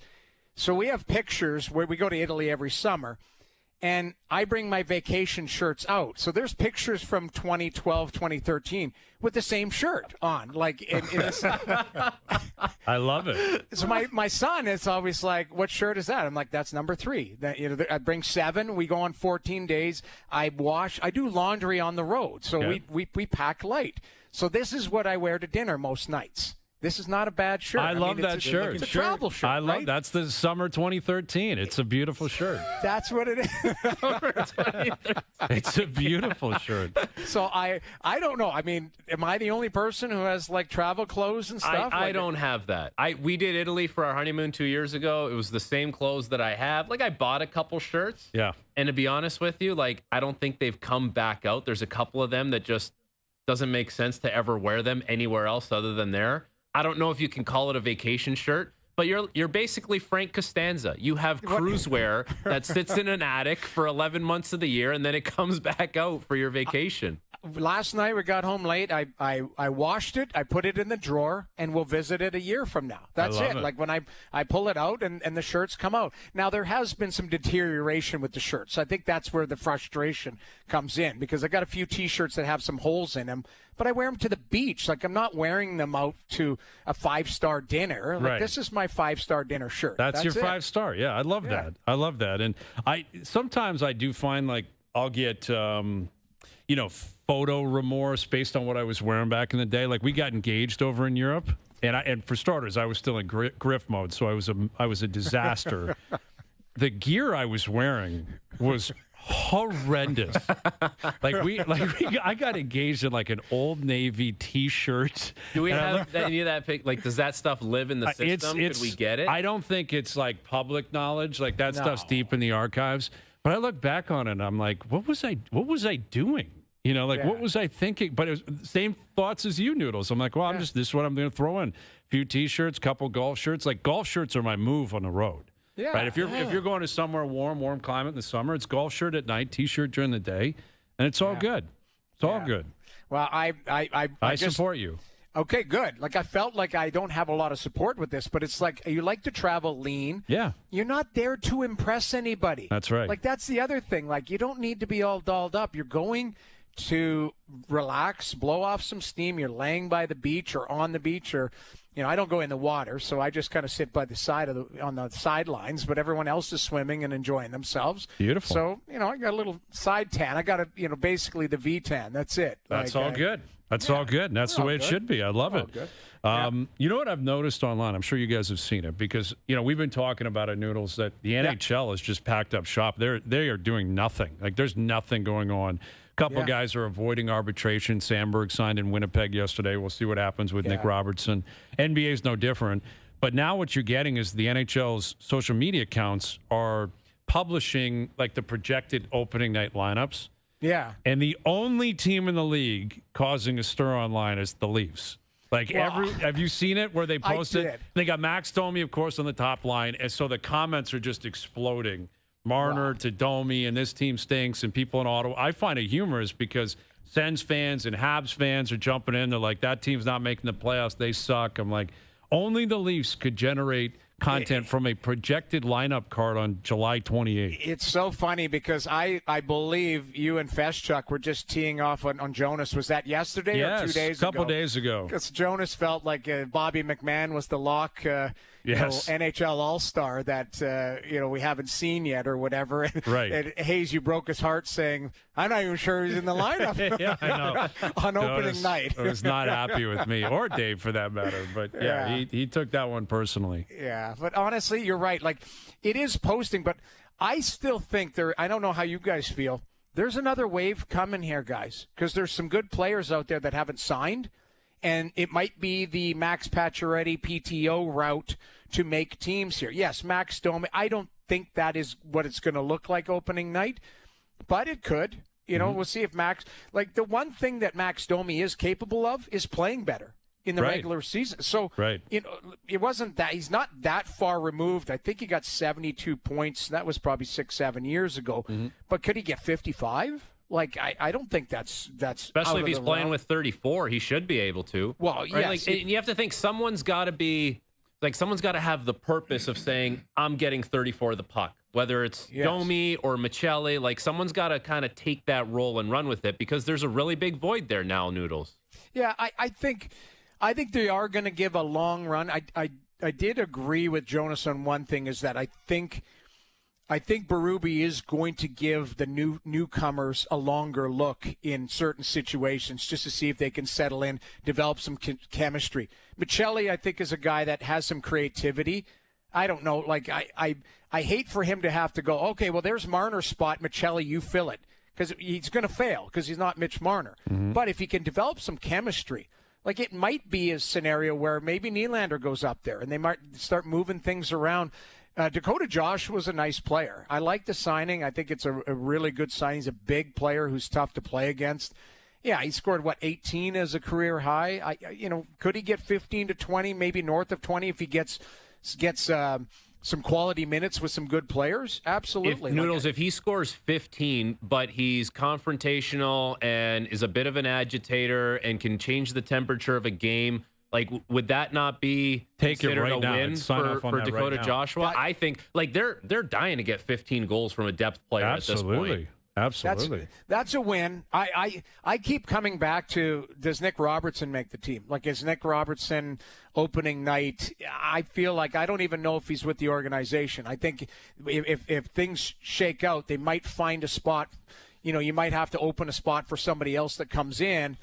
So we have pictures where we go to Italy every summer. And I bring my vacation shirts out. So there's pictures from 2012, 2013 with the same shirt on. Like, I love it. So my son is always like, what shirt is that? I'm like, that's number 3. That, I bring 7. We go on 14 days. I do laundry on the road. So we pack light. So this is what I wear to dinner most nights. This is not a bad shirt. I love that shirt. It's a travel shirt. I love that's the summer 2013. It's a beautiful shirt. That's what it is. It's a beautiful shirt. So I don't know. I mean, am I the only person who has like travel clothes and stuff? I don't have that. We did Italy for our honeymoon 2 years ago. It was the same clothes that I have. Like, I bought a couple shirts. Yeah. And to be honest with you, like, I don't think they've come back out. There's a couple of them that just doesn't make sense to ever wear them anywhere else other than there. I don't know if you can call it a vacation shirt, but you're basically Frank Costanza. You have cruise wear that sits in an attic for 11 months of the year, and then it comes back out for your vacation. Last night we got home late. I washed it. I put it in the drawer, and we'll visit it a year from now. That's it. Like, when I pull it out and the shirts come out. Now, there has been some deterioration with the shirts. I think that's where the frustration comes in, because I got a few T-shirts that have some holes in them, but I wear them to the beach. Like, I'm not wearing them out to a 5-star dinner. Like, This is my 5-star dinner shirt. That's your 5-star. Yeah, I love that. I love that. And sometimes I do find, like, I'll get photo remorse based on what I was wearing back in the day. Like, we got engaged over in Europe, and for starters, I was still in grift mode, so I was a disaster. The gear I was wearing was horrendous. I got engaged in like an Old Navy T-shirt. Do we have any of that pic? Like, does that stuff live in the system? Could we get it? I don't think it's like public knowledge. Like, that stuff's deep in the archives. But I look back on it and I'm like, what was I doing? What was I thinking? But it was the same thoughts as you, Noodles. I'm like, well, this is what I'm going to throw in. A few T-shirts, couple golf shirts. Like, golf shirts are my move on the road. Yeah. Right. If you're going to somewhere warm climate in the summer, it's golf shirt at night, T-shirt during the day, and it's all good. It's all good. Well, I support you. Okay, good. Like, I felt like I don't have a lot of support with this, but it's like you like to travel lean. Yeah. You're not there to impress anybody. That's right. Like, that's the other thing. Like, you don't need to be all dolled up. You're going to relax, blow off some steam. You're laying by the beach or on the beach, or, I don't go in the water, so I just kind of sit by the side on the sidelines, but everyone else is swimming and enjoying themselves. Beautiful. So, I got a little side tan. I got basically the V tan. That's it. That's all good. That's all good. And that's the way it should be. I love it. Good. You know what I've noticed online? I'm sure you guys have seen it because, we've been talking about it, Noodles, that the NHL has just packed up shop. They are doing nothing. Like, there's nothing going on. A couple of guys are avoiding arbitration. Sandberg signed in Winnipeg yesterday. We'll see what happens with Nick Robertson. NBA is no different. But now what you're getting is the NHL's social media accounts are publishing, like, the projected opening night lineups. Yeah. And the only team in the league causing a stir online is the Leafs. Like, have you seen it where they posted? I did. They got Max Domi, of course, on the top line. And so the comments are just exploding. Marner to Domi, and this team stinks, and people in Ottawa. I find it humorous because Sens fans and Habs fans are jumping in. They're like, that team's not making the playoffs. They suck. I'm like, only the Leafs could generate content from a projected lineup card on July 28th. It's so funny because I believe you and Feschuk were just teeing off on Jonas. Was that yesterday or 2 days ago? A couple days ago. Because Jonas felt like Bobby McMahon was the lock NHL All-Star that we haven't seen yet or whatever. Right. And Hayes, you broke his heart saying, I'm not even sure he's in the lineup. Yeah, I know. on opening night. I was not happy with me, or Dave for that matter. But he took that one personally. Yeah, but honestly, you're right. Like, it is posting, but I still think I don't know how you guys feel. There's another wave coming here, guys, because there's some good players out there that haven't signed, and it might be the Max Pacioretty PTO route to make teams here. Yes, Max Domi. I don't think that is what it's going to look like opening night, but it could. We'll see if Max, like, the one thing that Max Domi is capable of is playing better in the regular season. So, it wasn't that he's not that far removed. I think he got 72 points. That was probably 6-7 years ago. Mm-hmm. But could he get 55? Like, I don't think that's especially if he's playing with 34, he should be able to. Well, yes. Like, you have to think someone's got to have the purpose of saying, I'm getting 34 of the puck. Whether it's Domi or Michelli, like, someone's got to kind of take that role and run with it because there's a really big void there now, Noodles. Yeah, I think they are going to give a long run. I did agree with Jonas on one thing, is that I think Berube is going to give the newcomers a longer look in certain situations just to see if they can settle in, develop some chemistry. Michelli, I think, is a guy that has some creativity. I don't know. Like, I hate for him to have to go, okay, well, there's Marner's spot. Michelli, you fill it. Because he's going to fail because he's not Mitch Marner. Mm-hmm. But if he can develop some chemistry, like, it might be a scenario where maybe Nylander goes up there and they might start moving things around. Dakota Josh was a nice player. I like the signing. I think it's a really good signing. He's a big player who's tough to play against. Yeah, he scored, 18 as a career high? Could he get 15 to 20, maybe north of 20 if he gets some quality minutes with some good players? Absolutely. If he scores 15, but he's confrontational and is a bit of an agitator and can change the temperature of a game, like, would that not be considered a win for Dakota Joshua? I think, like, they're dying to get 15 goals from a depth player at this point. Absolutely. That's a win. I keep coming back to, does Nick Robertson make the team? Like, is Nick Robertson opening night? I feel like I don't even know if he's with the organization. I think if things shake out, they might find a spot. You might have to open a spot for somebody else that comes in.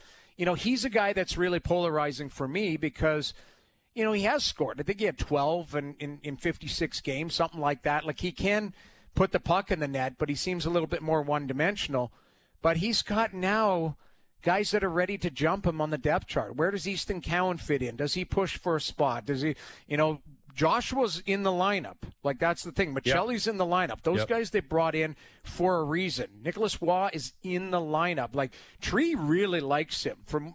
He's a guy that's really polarizing for me because, he has scored. I think he had 12 in 56 games, something like that. Like, he can put the puck in the net, but he seems a little bit more one-dimensional. But he's got now guys that are ready to jump him on the depth chart. Where does Easton Cowan fit in? Does he push for a spot? Does he, Joshua's in the lineup. Like, that's the thing. Michelli's in the lineup. Those guys they brought in for a reason. Nicholas Waugh is in the lineup. Like, Tree really likes him. From,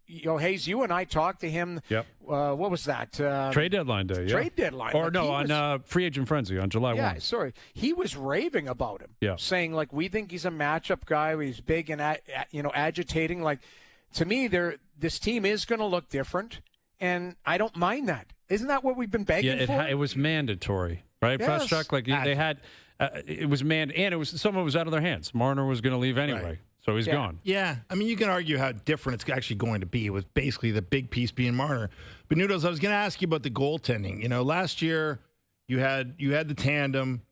Hayes, you and I talked to him. Yep. What was that? Trade deadline day. Yeah. Trade deadline. Or on Free Agent Frenzy on July 1. Yeah, sorry. He was raving about him. Yeah. Saying, like, we think he's a matchup guy. He's big and, agitating. Like, to me, this team is going to look different, and I don't mind that. Isn't that what we've been begging for? It was mandatory, right, Yes. Chuck? Like they had, it was and it was some of it was out of their hands. Marner was going to leave anyway, Right. so he's gone. Yeah, I mean, you can argue how different it's actually going to be with basically the big piece being Marner. But Noodles, I was going to ask you about the goaltending. You know, last year you had the tandem.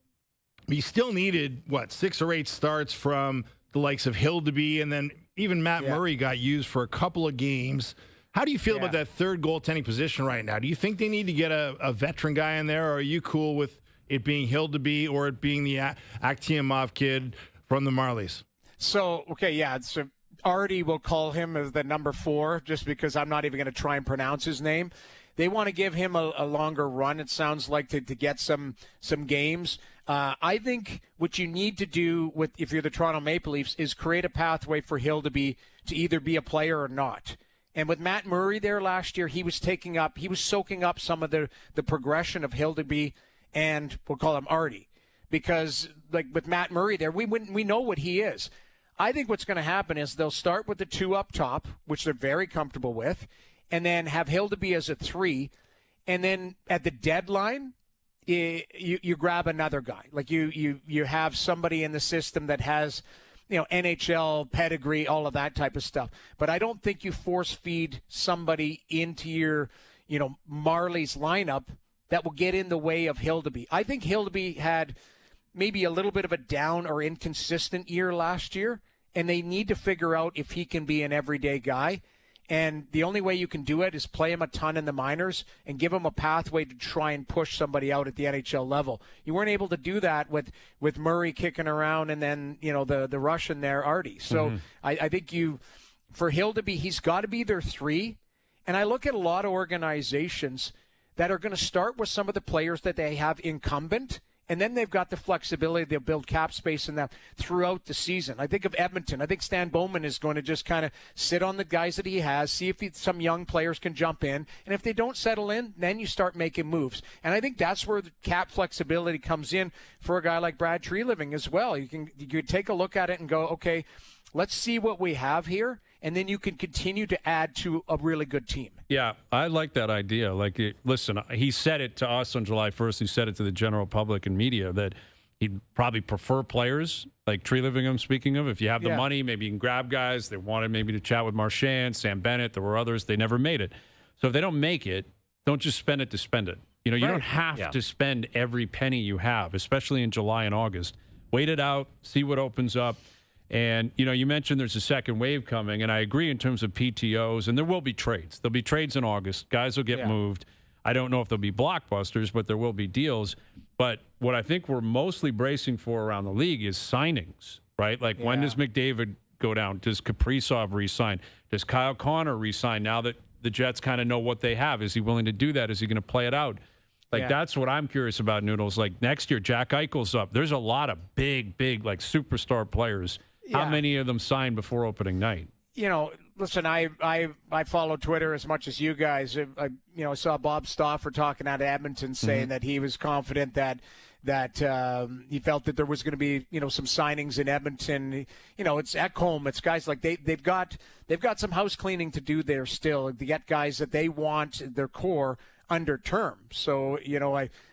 But you still needed, 6 or 8 starts from the likes of Hildeby, and then even Matt Murray got used for a couple of games. How do you feel about that third goaltending position right now? Do you think they need to get a veteran guy in there, or are you cool with it being Hildeby or it being the Akhtiamov kid from the Marlies? So, so Artie will call him as the number 4, just because I'm not even going to try and pronounce his name. They want to give him a longer run, it sounds like, to get some games. I think what you need to do if you're the Toronto Maple Leafs is create a pathway for Hildeby to either be a player or not. And with Matt Murray there last year, he was soaking up some of the progression of Hildeby and we'll call him Artie. Because like with Matt Murray there, we know what he is. I think what's going to happen is they'll start with the 2 up top, which they're very comfortable with, and then have Hildeby as a 3. And then at the deadline, you grab another guy. Like you have somebody in the system that has, NHL pedigree, all of that type of stuff. But I don't think you force feed somebody into your, Marley's lineup that will get in the way of Hildeby. I think Hildeby had maybe a little bit of a down or inconsistent year last year, and they need to figure out if he can be an everyday guy. And the only way you can do it is play him a ton in the minors and give him a pathway to try and push somebody out at the NHL level. You weren't able to do that with Murray kicking around and then, the Russian there, Artie. So I think for Hildeby, he's got to be their 3. And I look at a lot of organizations that are going to start with some of the players that they have incumbent, and then they've got the flexibility. They'll build cap space in that throughout the season. I think of Edmonton. I think Stan Bowman is going to just kind of sit on the guys that he has, see if some young players can jump in. And if they don't settle in, then you start making moves. And I think that's where the cap flexibility comes in for a guy like Brad Treliving as well. You can take a look at it and go, okay, let's see what we have here. And then you can continue to add to a really good team. Yeah, I like that idea. Listen, he said it to us on July 1st. He said it to the general public and media that he'd probably prefer players like Treliving, I'm speaking of. If you have the money, maybe you can grab guys. They wanted maybe to chat with Marchand, Sam Bennett. There were others. They never made it. So if they don't make it, don't just spend it to spend it. You don't have to spend every penny you have, especially in July and August. Wait it out, see what opens up. And, you mentioned there's a second wave coming, and I agree in terms of PTOs, and there will be trades. There'll be trades in August. Guys will get moved. I don't know if there'll be blockbusters, but there will be deals. But what I think we're mostly bracing for around the league is signings, right? When does McDavid go down? Does Kaprizov re-sign? Does Kyle Connor re-sign now that the Jets kind of know what they have? Is he willing to do that? Is he going to play it out? That's what I'm curious about, Noodles. Next year, Jack Eichel's up. There's a lot of big, superstar players. How many of them signed before opening night? Listen, I follow Twitter as much as you guys. I saw Bob Stauffer talking out of Edmonton saying that he was confident that he felt that there was going to be some signings in Edmonton. It's Ekholm. It's guys like they've got some house cleaning to do there still to get guys that they want their core under term. So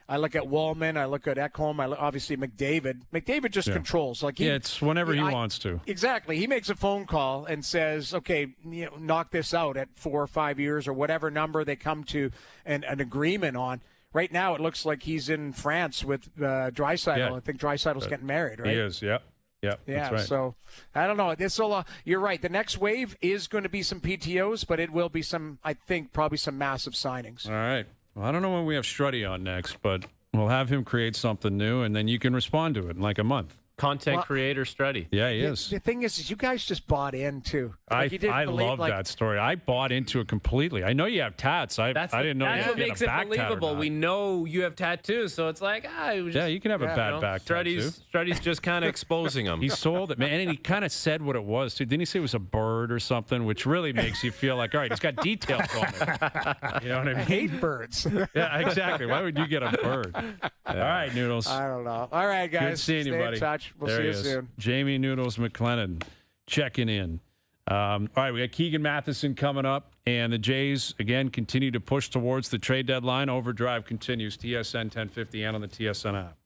I look at Wallman, I look at Ekholm, obviously McDavid. McDavid just controls. It's whenever he wants to. Exactly. He makes a phone call and says, okay, knock this out at 4 or 5 years or whatever number they come to an agreement on. Right now it looks like he's in France with Draisaitl. Yeah. I think Draisaitl's getting married, right? He is, yeah. Yeah, that's right. So I don't know. You're right. The next wave is going to be some PTOs, but it will be probably some massive signings. All right. Well, I don't know when we have Struddy on next, but we'll have him create something new, and then you can respond to it in a month. Content creator Struddy. Yeah, he is. The thing is you guys just bought in, too. I love that story. I bought into it completely. I know you have tats. I didn't know you had a back tat. That's what makes it believable. We know you have tattoos, so it's like, you can have a bad back tattoo. Struddy's just kind of exposing them. He sold it, man, and he kind of said what it was, too. Didn't he say it was a bird or something, which really makes you feel like, all right, he's got details on it. You know what I mean? I hate birds. Yeah, exactly. Why would you get a bird? All right, Noodles. I don't know. All right, guys. Good seeing you, buddy. Stay in touch. We'll see you soon. Jamie Noodles McLennan checking in. All right, we got Keegan Matheson coming up, and the Jays, again, continue to push towards the trade deadline. OverDrive continues, TSN 1050 and on the TSN app.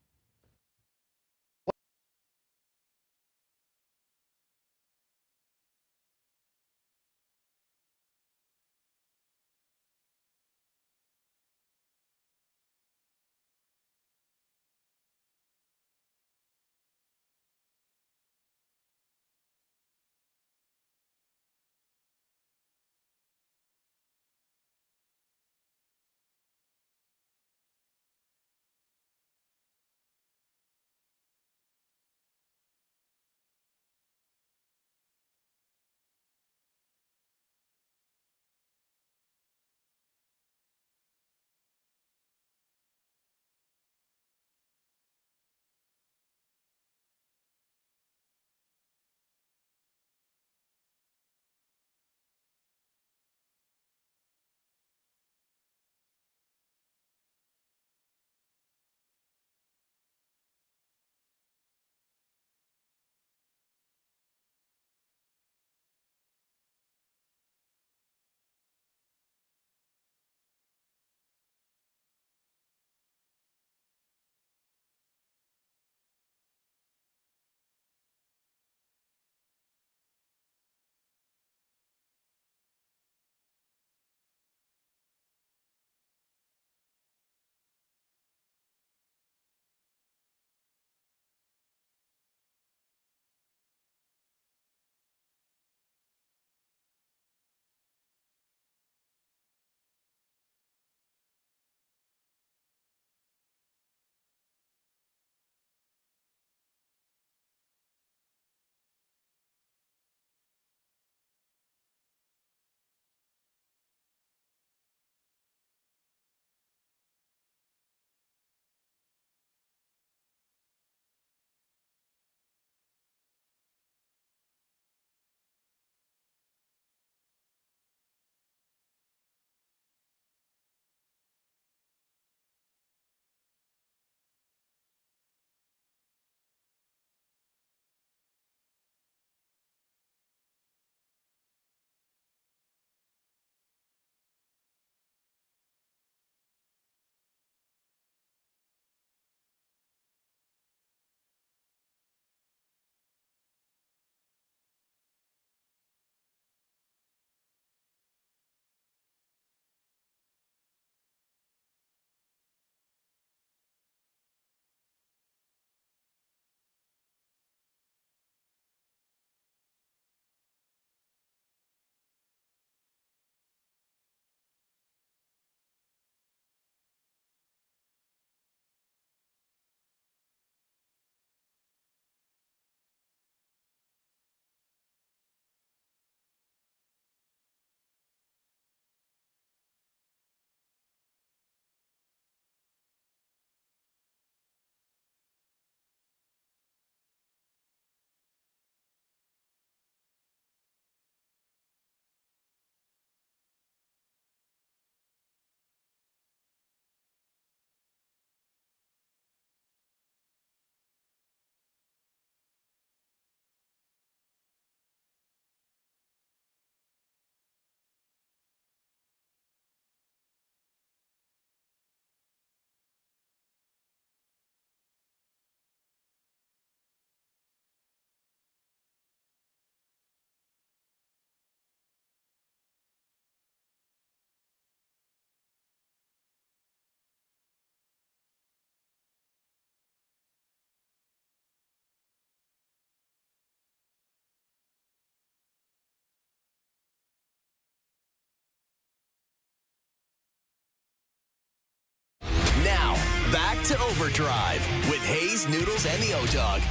Now, back to OverDrive with Hayes, Noodles, and the O-Dog.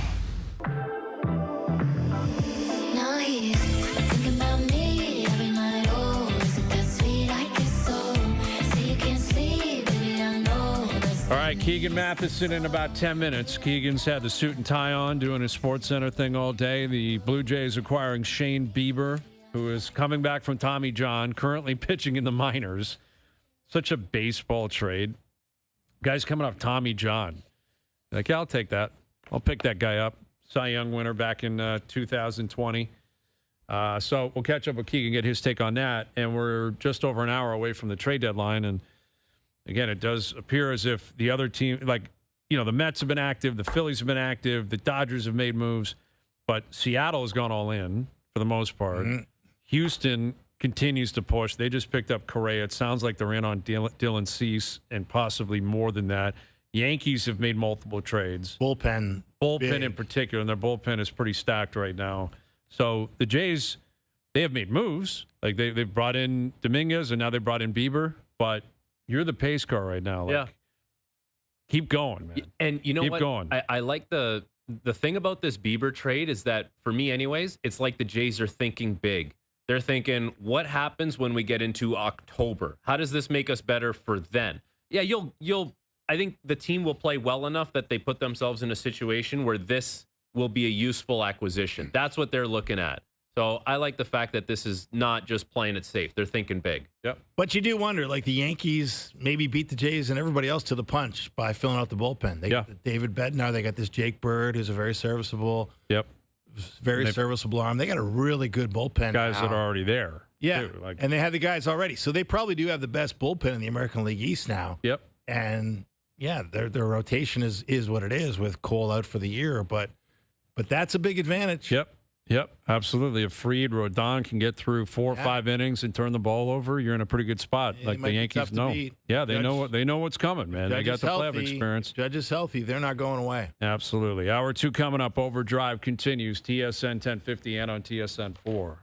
Now he's thinking about me every night. Oh, is it that sweet? I guess so. Say you can't sleep, baby, I know. All right, Keegan Matheson in about 10 minutes. Keegan's had the suit and tie on, doing his Sports Center thing all day. The Blue Jays acquiring Shane Bieber, who is coming back from Tommy John, currently pitching in the minors. Such a baseball trade. Guy's coming off Tommy John. Like, yeah, I'll take that. I'll pick that guy up. Cy Young winner back in 2020. So we'll catch up with Keegan, get his take on that. And we're just over an hour away from the trade deadline. And again, it does appear as if the other team, the Mets have been active, the Phillies have been active, the Dodgers have made moves, but Seattle has gone all in for the most part. Mm-hmm. Houston continues to push. They just picked up Correa. It sounds like they're in on Dylan Cease and possibly more than that. Yankees have made multiple trades. Bullpen big. In particular, and their bullpen is pretty stacked right now. So the Jays, they have made moves. Like they've brought in Dominguez, and now they brought in Bieber. But you're the pace car right now. Yeah. Keep going, man. And you know keep what? Going. I like the thing about this Bieber trade is that, for me anyways, it's like the Jays are thinking big. They're thinking, what happens when we get into October? How does this make us better for then? Yeah, I think the team will play well enough that they put themselves in a situation where this will be a useful acquisition. That's what they're looking at. So I like the fact that this is not just playing it safe. They're thinking big. Yep. But you do wonder, like the Yankees maybe beat the Jays and everybody else to the punch by filling out the bullpen. They got David Bednar. They got this Jake Bird, who's a very serviceable, serviceable arm. They got a really good bullpen. Guys that are already there. Yeah, too. and they had the guys already. So they probably do have the best bullpen in the American League East now. Yep. And yeah, their rotation is what it is with Cole out for the year, but that's a big advantage. Yep, absolutely. If Fried, Rodon can get through 4 or 5 innings and turn the ball over, you're in a pretty good spot. Yeah, like the Yankees know. Yeah, they know what's coming, man. They got the playoff experience. Judge is healthy. They're not going away. Absolutely. Hour 2 coming up. Overdrive continues. TSN 1050 and on TSN 4.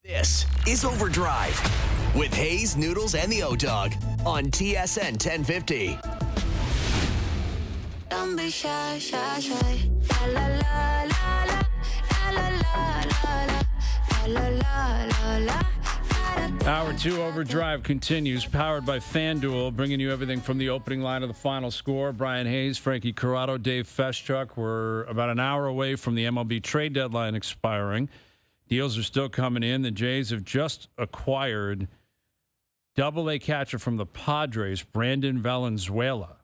This is OverDrive with Hayes, Noodles, and the O-Dog on TSN 1050. Don't be shy, shy, shy. La la la la la. La la la la la. La la la la. Hour 2 OverDrive continues, powered by FanDuel, bringing you everything from the opening line of the final score. Brian Hayes, Frankie Corrado, Dave Feschuk. We're about an hour away from the MLB trade deadline expiring. Deals are still coming in. The Jays have just acquired Double-A catcher from the Padres, Brandon Valenzuela,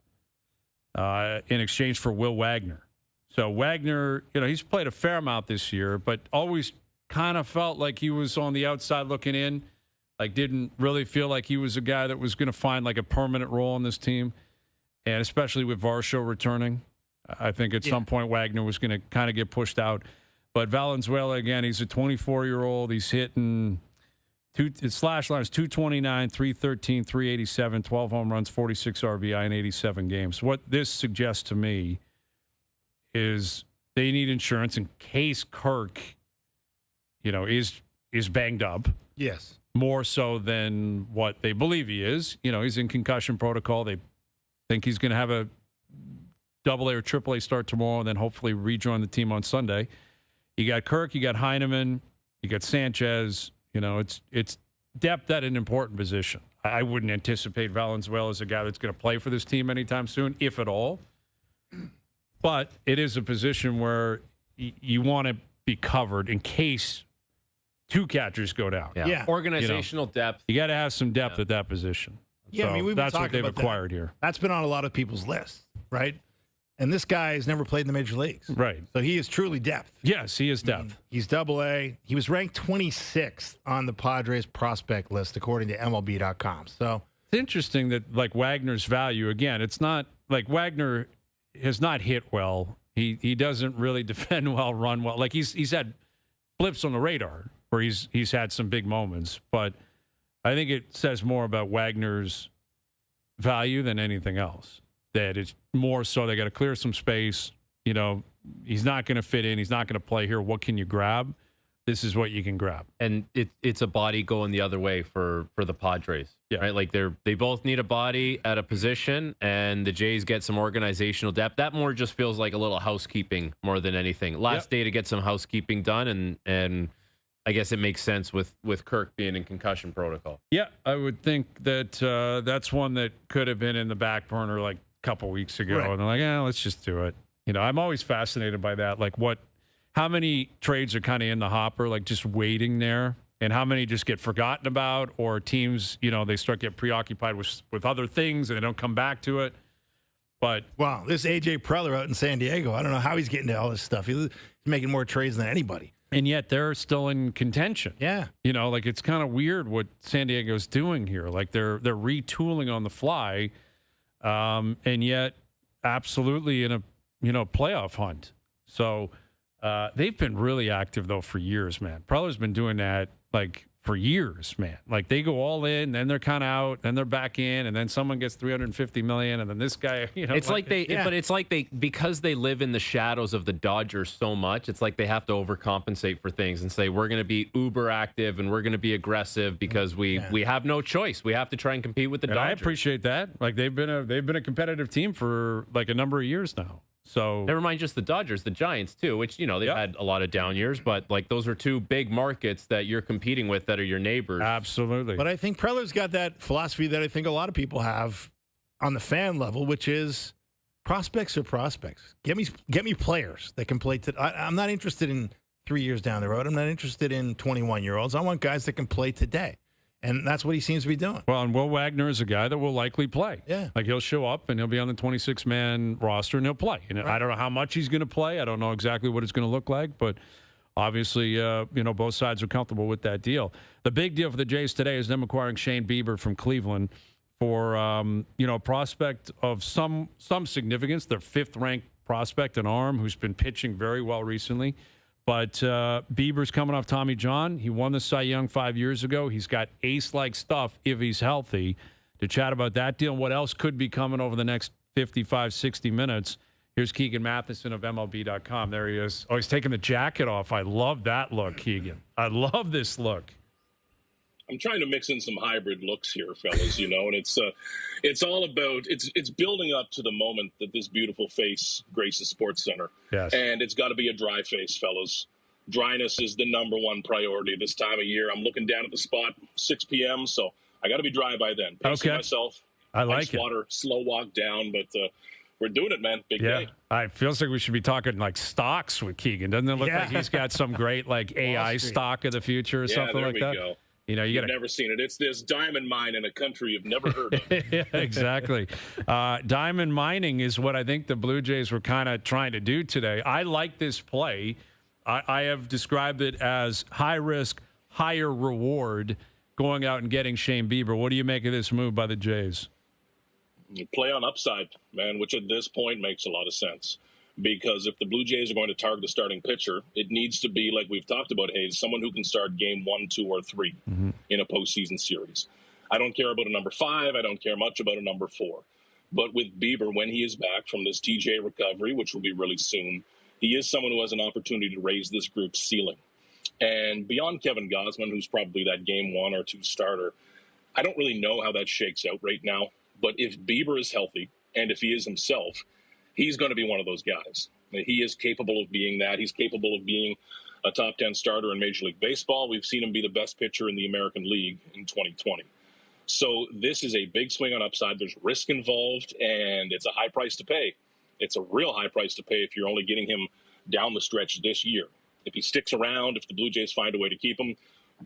in exchange for Will Wagner. So Wagner, he's played a fair amount this year, but always kind of felt like he was on the outside looking in. Like, didn't really feel like he was a guy that was going to find like a permanent role on this team. And especially with Varsho returning, I think at some point Wagner was going to kind of get pushed out. But Valenzuela, again, he's a 24-year-old. He's hitting his slash line is 229, 313, 387, 12 home runs, 46 RBI in 87 games. What this suggests to me is they need insurance in case Kirk, is banged up. Yes. More so than what they believe he is. He's in concussion protocol. They think he's going to have a Double-A or Triple-A start tomorrow and then hopefully rejoin the team on Sunday. You got Kirk, you got Heineman, you got Sanchez. It's depth at an important position. I wouldn't anticipate Valenzuela as a guy that's going to play for this team anytime soon, if at all. But it is a position where you want to be covered in case two catchers go down. Yeah. Organizational depth. You got to have some depth at that position. Yeah, so we've been that's what talking they've about acquired here. That's been on a lot of people's lists, right? And this guy has never played in the major leagues. Right. So he is truly depth. Yes, he is depth. He's Double-A. He was ranked 26th on the Padres prospect list, according to MLB.com. So it's interesting that, like, Wagner's value, again, it's not like Wagner has not hit well. He doesn't really defend well, run well. Like, he's had blips on the radar where he's had some big moments. But I think it says more about Wagner's value than anything else. That it's more so they got to clear some space. He's not going to fit in. He's not going to play here. What can you grab? This is what you can grab. And it's a body going the other way for the Padres. Yeah. Right? Like they both need a body at a position, and the Jays get some organizational depth. That more just feels like a little housekeeping more than anything. Last day to get some housekeeping done, and I guess it makes sense with Kirk being in concussion protocol. Yeah, I would think that that's one that could have been in the back burner like couple weeks ago, right. And they're like, let's just do it. I'm always fascinated by that. Like, how many trades are kind of in the hopper, like just waiting there, and how many just get forgotten about, or teams, they start get preoccupied with other things and they don't come back to it. But wow, this AJ Preller out in San Diego, I don't know how he's getting to all this stuff. He's making more trades than anybody. And yet they're still in contention. Yeah. Like, it's kind of weird what San Diego's doing here. Like, they're retooling on the fly. And yet absolutely in a, playoff hunt. So they've been really active, though, for years, man. Preller's been doing that, like, for years, man. Like, they go all in, then they're kind of out, then they're back in, and then someone gets $350 million, and then this guy, It's but it's like they, because they live in the shadows of the Dodgers so much, it's like they have to overcompensate for things and say, we're going to be uber active and we're going to be aggressive because we have no choice. We have to try and compete with the Dodgers. I appreciate that. Like, they've been a competitive team for like a number of years now. So never mind just the Dodgers, the Giants too, which they've had a lot of down years, but like those are two big markets that you're competing with that are your neighbors. Absolutely. But I think Preller's got that philosophy that I think a lot of people have on the fan level, which is prospects are prospects. Get me players that can play. I'm not interested in 3 years down the road. I'm not interested in 21-year-olds. I want guys that can play today. And that's what he seems to be doing. Well, and Will Wagner is a guy that will likely play. Yeah. Like, he'll show up and he'll be on the 26-man roster and he'll play. Right. I don't know how much he's going to play. I don't know exactly what it's going to look like, but obviously, both sides are comfortable with that deal. The big deal for the Jays today is them acquiring Shane Bieber from Cleveland for, a prospect of some significance, their fifth-ranked prospect, an arm who's been pitching very well recently. But Bieber's coming off Tommy John. He won the Cy Young 5 years ago. He's got ace-like stuff if he's healthy. To chat about that deal and what else could be coming over the next 55, 60 minutes, here's Keegan Matheson of MLB.com. There he is. Oh, he's taking the jacket off. I love that look, Keegan. I love this look. I'm trying to mix in some hybrid looks here, fellas, and it's all about it's building up to the moment that this beautiful face graces Sports Center. Yes. And it's got to be a dry face, fellas. Dryness is the number one priority this time of year. I'm looking down at the spot, 6 p.m., so I got to be dry by then. Pacing myself. I like it. Water, slow walk down, but we're doing it, man. Big day. It feels like we should be talking like stocks with Keegan. Doesn't it look like he's got some great like AI stock of the future or something like that? Go. You've never seen it. It's this diamond mine in a country you've never heard of. Yeah, exactly. Diamond mining is what I think the Blue Jays were kind of trying to do today. I like this play. I have described it as high risk, higher reward going out and getting Shane Bieber. What do you make of this move by the Jays? You play on upside, man, which at this point makes a lot of sense. Because if the Blue Jays are going to target a starting pitcher, it needs to be, like we've talked about, Hayes, someone who can start game 1, 2, or 3 in a postseason series. I don't care about a number 5. I don't care much about a number 4. But with Bieber, when he is back from this TJ recovery, which will be really soon, he is someone who has an opportunity to raise this group's ceiling. And beyond Kevin Gausman, who's probably that game 1 or 2 starter, I don't really know how that shakes out right now. But if Bieber is healthy, and if he is himself, he's going to be one of those guys. He is capable of being that. He's capable of being a top 10 starter in Major League Baseball. We've seen him be the best pitcher in the American League in 2020. So this is a big swing on upside. There's risk involved, and it's a high price to pay. It's a real high price to pay if you're only getting him down the stretch this year. If he sticks around, if the Blue Jays find a way to keep him,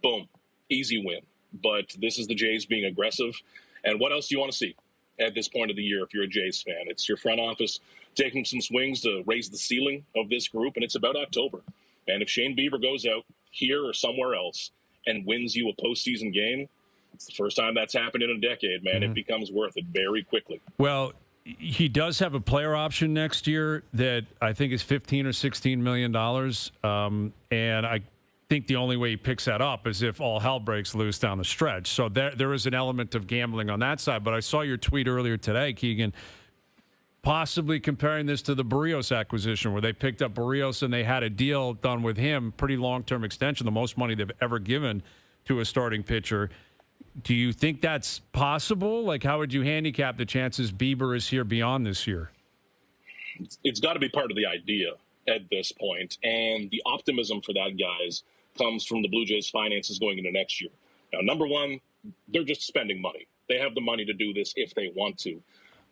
boom, easy win. But this is the Jays being aggressive. And what else do you want to see at this point of the year if you're a Jays fan? It's your front office taking some swings to raise the ceiling of this group, and it's about October. And if Shane Bieber goes out here or somewhere else and wins you a postseason game, it's the first time that's happened in a decade, man. It becomes worth it very quickly. Well, he does have a player option next year that I think is $15 or $16 million. And I think the only way he picks that up is if all hell breaks loose down the stretch. So there is an element of gambling on that side. But I saw your tweet earlier today, Keegan, possibly comparing this to the Barrios acquisition where they picked up Barrios and they had a deal done with him, pretty long-term extension, the most money they've ever given to a starting pitcher. Do you think that's possible? Like, how would you handicap the chances Bieber is here beyond this year? It's got to be part of the idea at this point. And the optimism for that, guys, comes from the Blue Jays' finances going into next year. Now, number one, they're just spending money. They have the money to do this if they want to.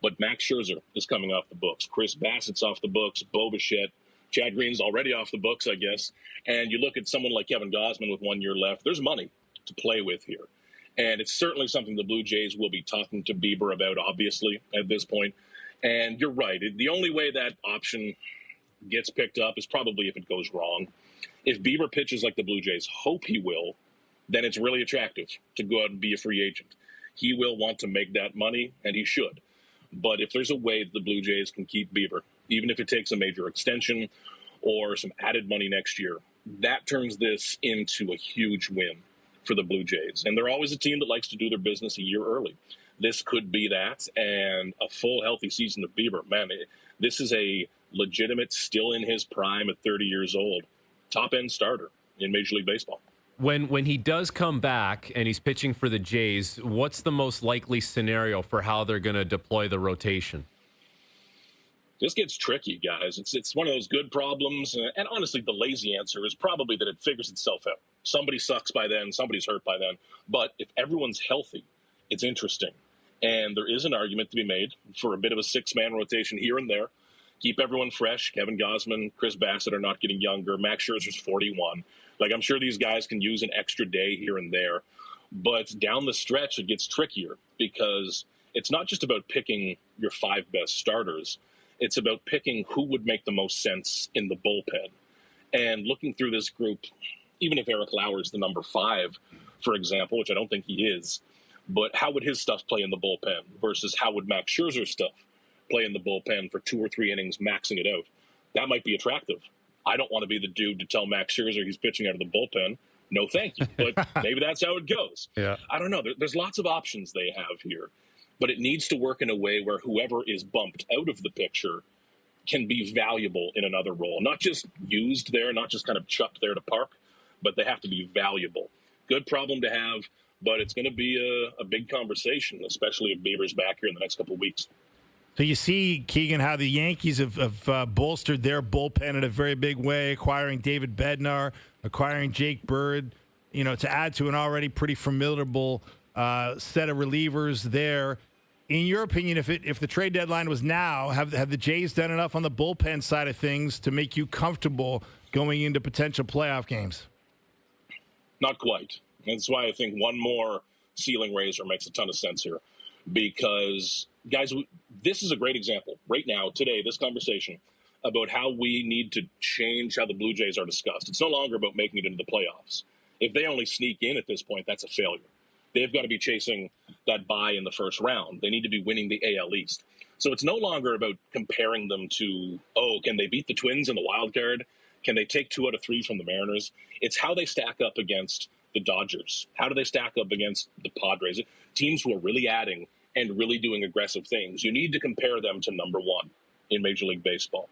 But Max Scherzer is coming off the books. Chris Bassett's off the books. Bo Bichette. Chad Green's already off the books, I guess. And you look at someone like Kevin Gausman with 1 year left. There's money to play with here. And it's certainly something the Blue Jays will be talking to Bieber about, obviously, at this point. And you're right. The only way that option gets picked up is probably if it goes wrong. If Bieber pitches like the Blue Jays hope he will, then it's really attractive to go out and be a free agent. He will want to make that money, and he should. But if there's a way that the Blue Jays can keep Bieber, even if it takes a major extension or some added money next year, that turns this into a huge win for the Blue Jays. And they're always a team that likes to do their business a year early. This could be that, and a full, healthy season of Bieber. Man, this is a legitimate, still in his prime at 30 years old, top-end starter in Major League Baseball. When he does come back and he's pitching for the Jays, what's the most likely scenario for how they're going to deploy the rotation? This gets tricky, guys. It's one of those good problems. And honestly, the lazy answer is probably that it figures itself out. Somebody sucks by then. Somebody's hurt by then. But if everyone's healthy, it's interesting. And there is an argument to be made for a bit of a six-man rotation here and there. Keep everyone fresh. Kevin Gausman, Chris Bassett are not getting younger. Max Scherzer's 41. Like, I'm sure these guys can use an extra day here and there. But down the stretch, it gets trickier because it's not just about picking your 5 best starters. It's about picking who would make the most sense in the bullpen. And looking through this group, even if Eric Lauer is the number 5, for example, which I don't think he is, but how would his stuff play in the bullpen versus how would Max Scherzer's stuff play in the bullpen for 2 or 3 innings, maxing it out? That might be attractive. I don't want to be the dude to tell Max Scherzer he's pitching out of the bullpen. No, thank you. But maybe that's how it goes. Yeah. I don't know. There's lots of options they have here. But it needs to work in a way where whoever is bumped out of the picture can be valuable in another role. Not just used there, not just kind of chucked there to park, but they have to be valuable. Good problem to have, but it's going to be a big conversation, especially if Bieber's back here in the next couple of weeks. So you see, Keegan, how the Yankees have bolstered their bullpen in a very big way, acquiring David Bednar, acquiring Jake Bird, to add to an already pretty formidable set of relievers there. In your opinion, if the trade deadline was now, have the Jays done enough on the bullpen side of things to make you comfortable going into potential playoff games? Not quite. That's why I think one more ceiling raiser makes a ton of sense here. Because, guys, this is a great example right now, today, this conversation about how we need to change how the Blue Jays are discussed. It's no longer about making it into the playoffs. If they only sneak in at this point, that's a failure. They've got to be chasing that bye in the first round. They need to be winning the AL East. So it's no longer about comparing them to, can they beat the Twins in the wild card? Can they take 2 out of 3 from the Mariners? It's how they stack up against the Dodgers. How do they stack up against the Padres? Teams who are really adding and really doing aggressive things. You need to compare them to number 1 in Major League Baseball.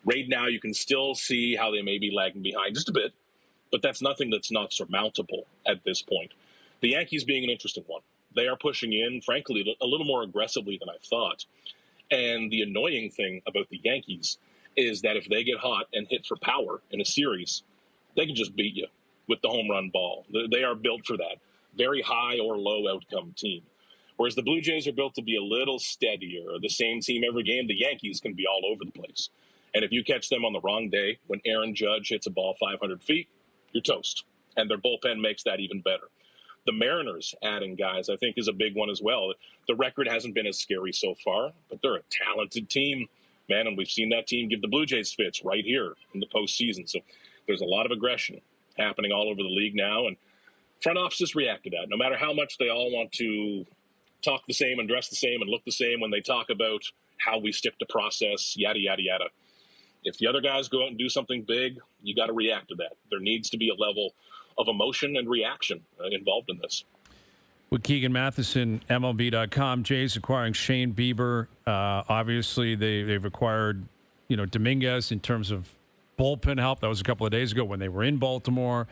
Right now, you can still see how they may be lagging behind just a bit, but that's nothing that's not surmountable at this point. The Yankees being an interesting one. They are pushing in, frankly, a little more aggressively than I thought. And the annoying thing about the Yankees is that if they get hot and hit for power in a series, they can just beat you with the home run ball. They are built for that. Very high or low outcome team. Whereas the Blue Jays are built to be a little steadier, the same team every game. The Yankees can be all over the place. And if you catch them on the wrong day, when Aaron Judge hits a ball 500 feet, you're toast. And their bullpen makes that even better. The Mariners adding guys, I think, is a big one as well. The record hasn't been as scary so far, but they're a talented team, man, and we've seen that team give the Blue Jays fits right here in the postseason. So there's a lot of aggression happening all over the league now, and front offices react to that. No matter how much they all want to talk the same and dress the same and look the same when they talk about how we stick to process, yada, yada, yada. If the other guys go out and do something big, you got to react to that. There needs to be a level of emotion and reaction involved in this. With Keegan Matheson, MLB.com, Jays acquiring Shane Bieber. Obviously, they've acquired, Dominguez in terms of bullpen help. That was a couple of days ago when they were in Baltimore.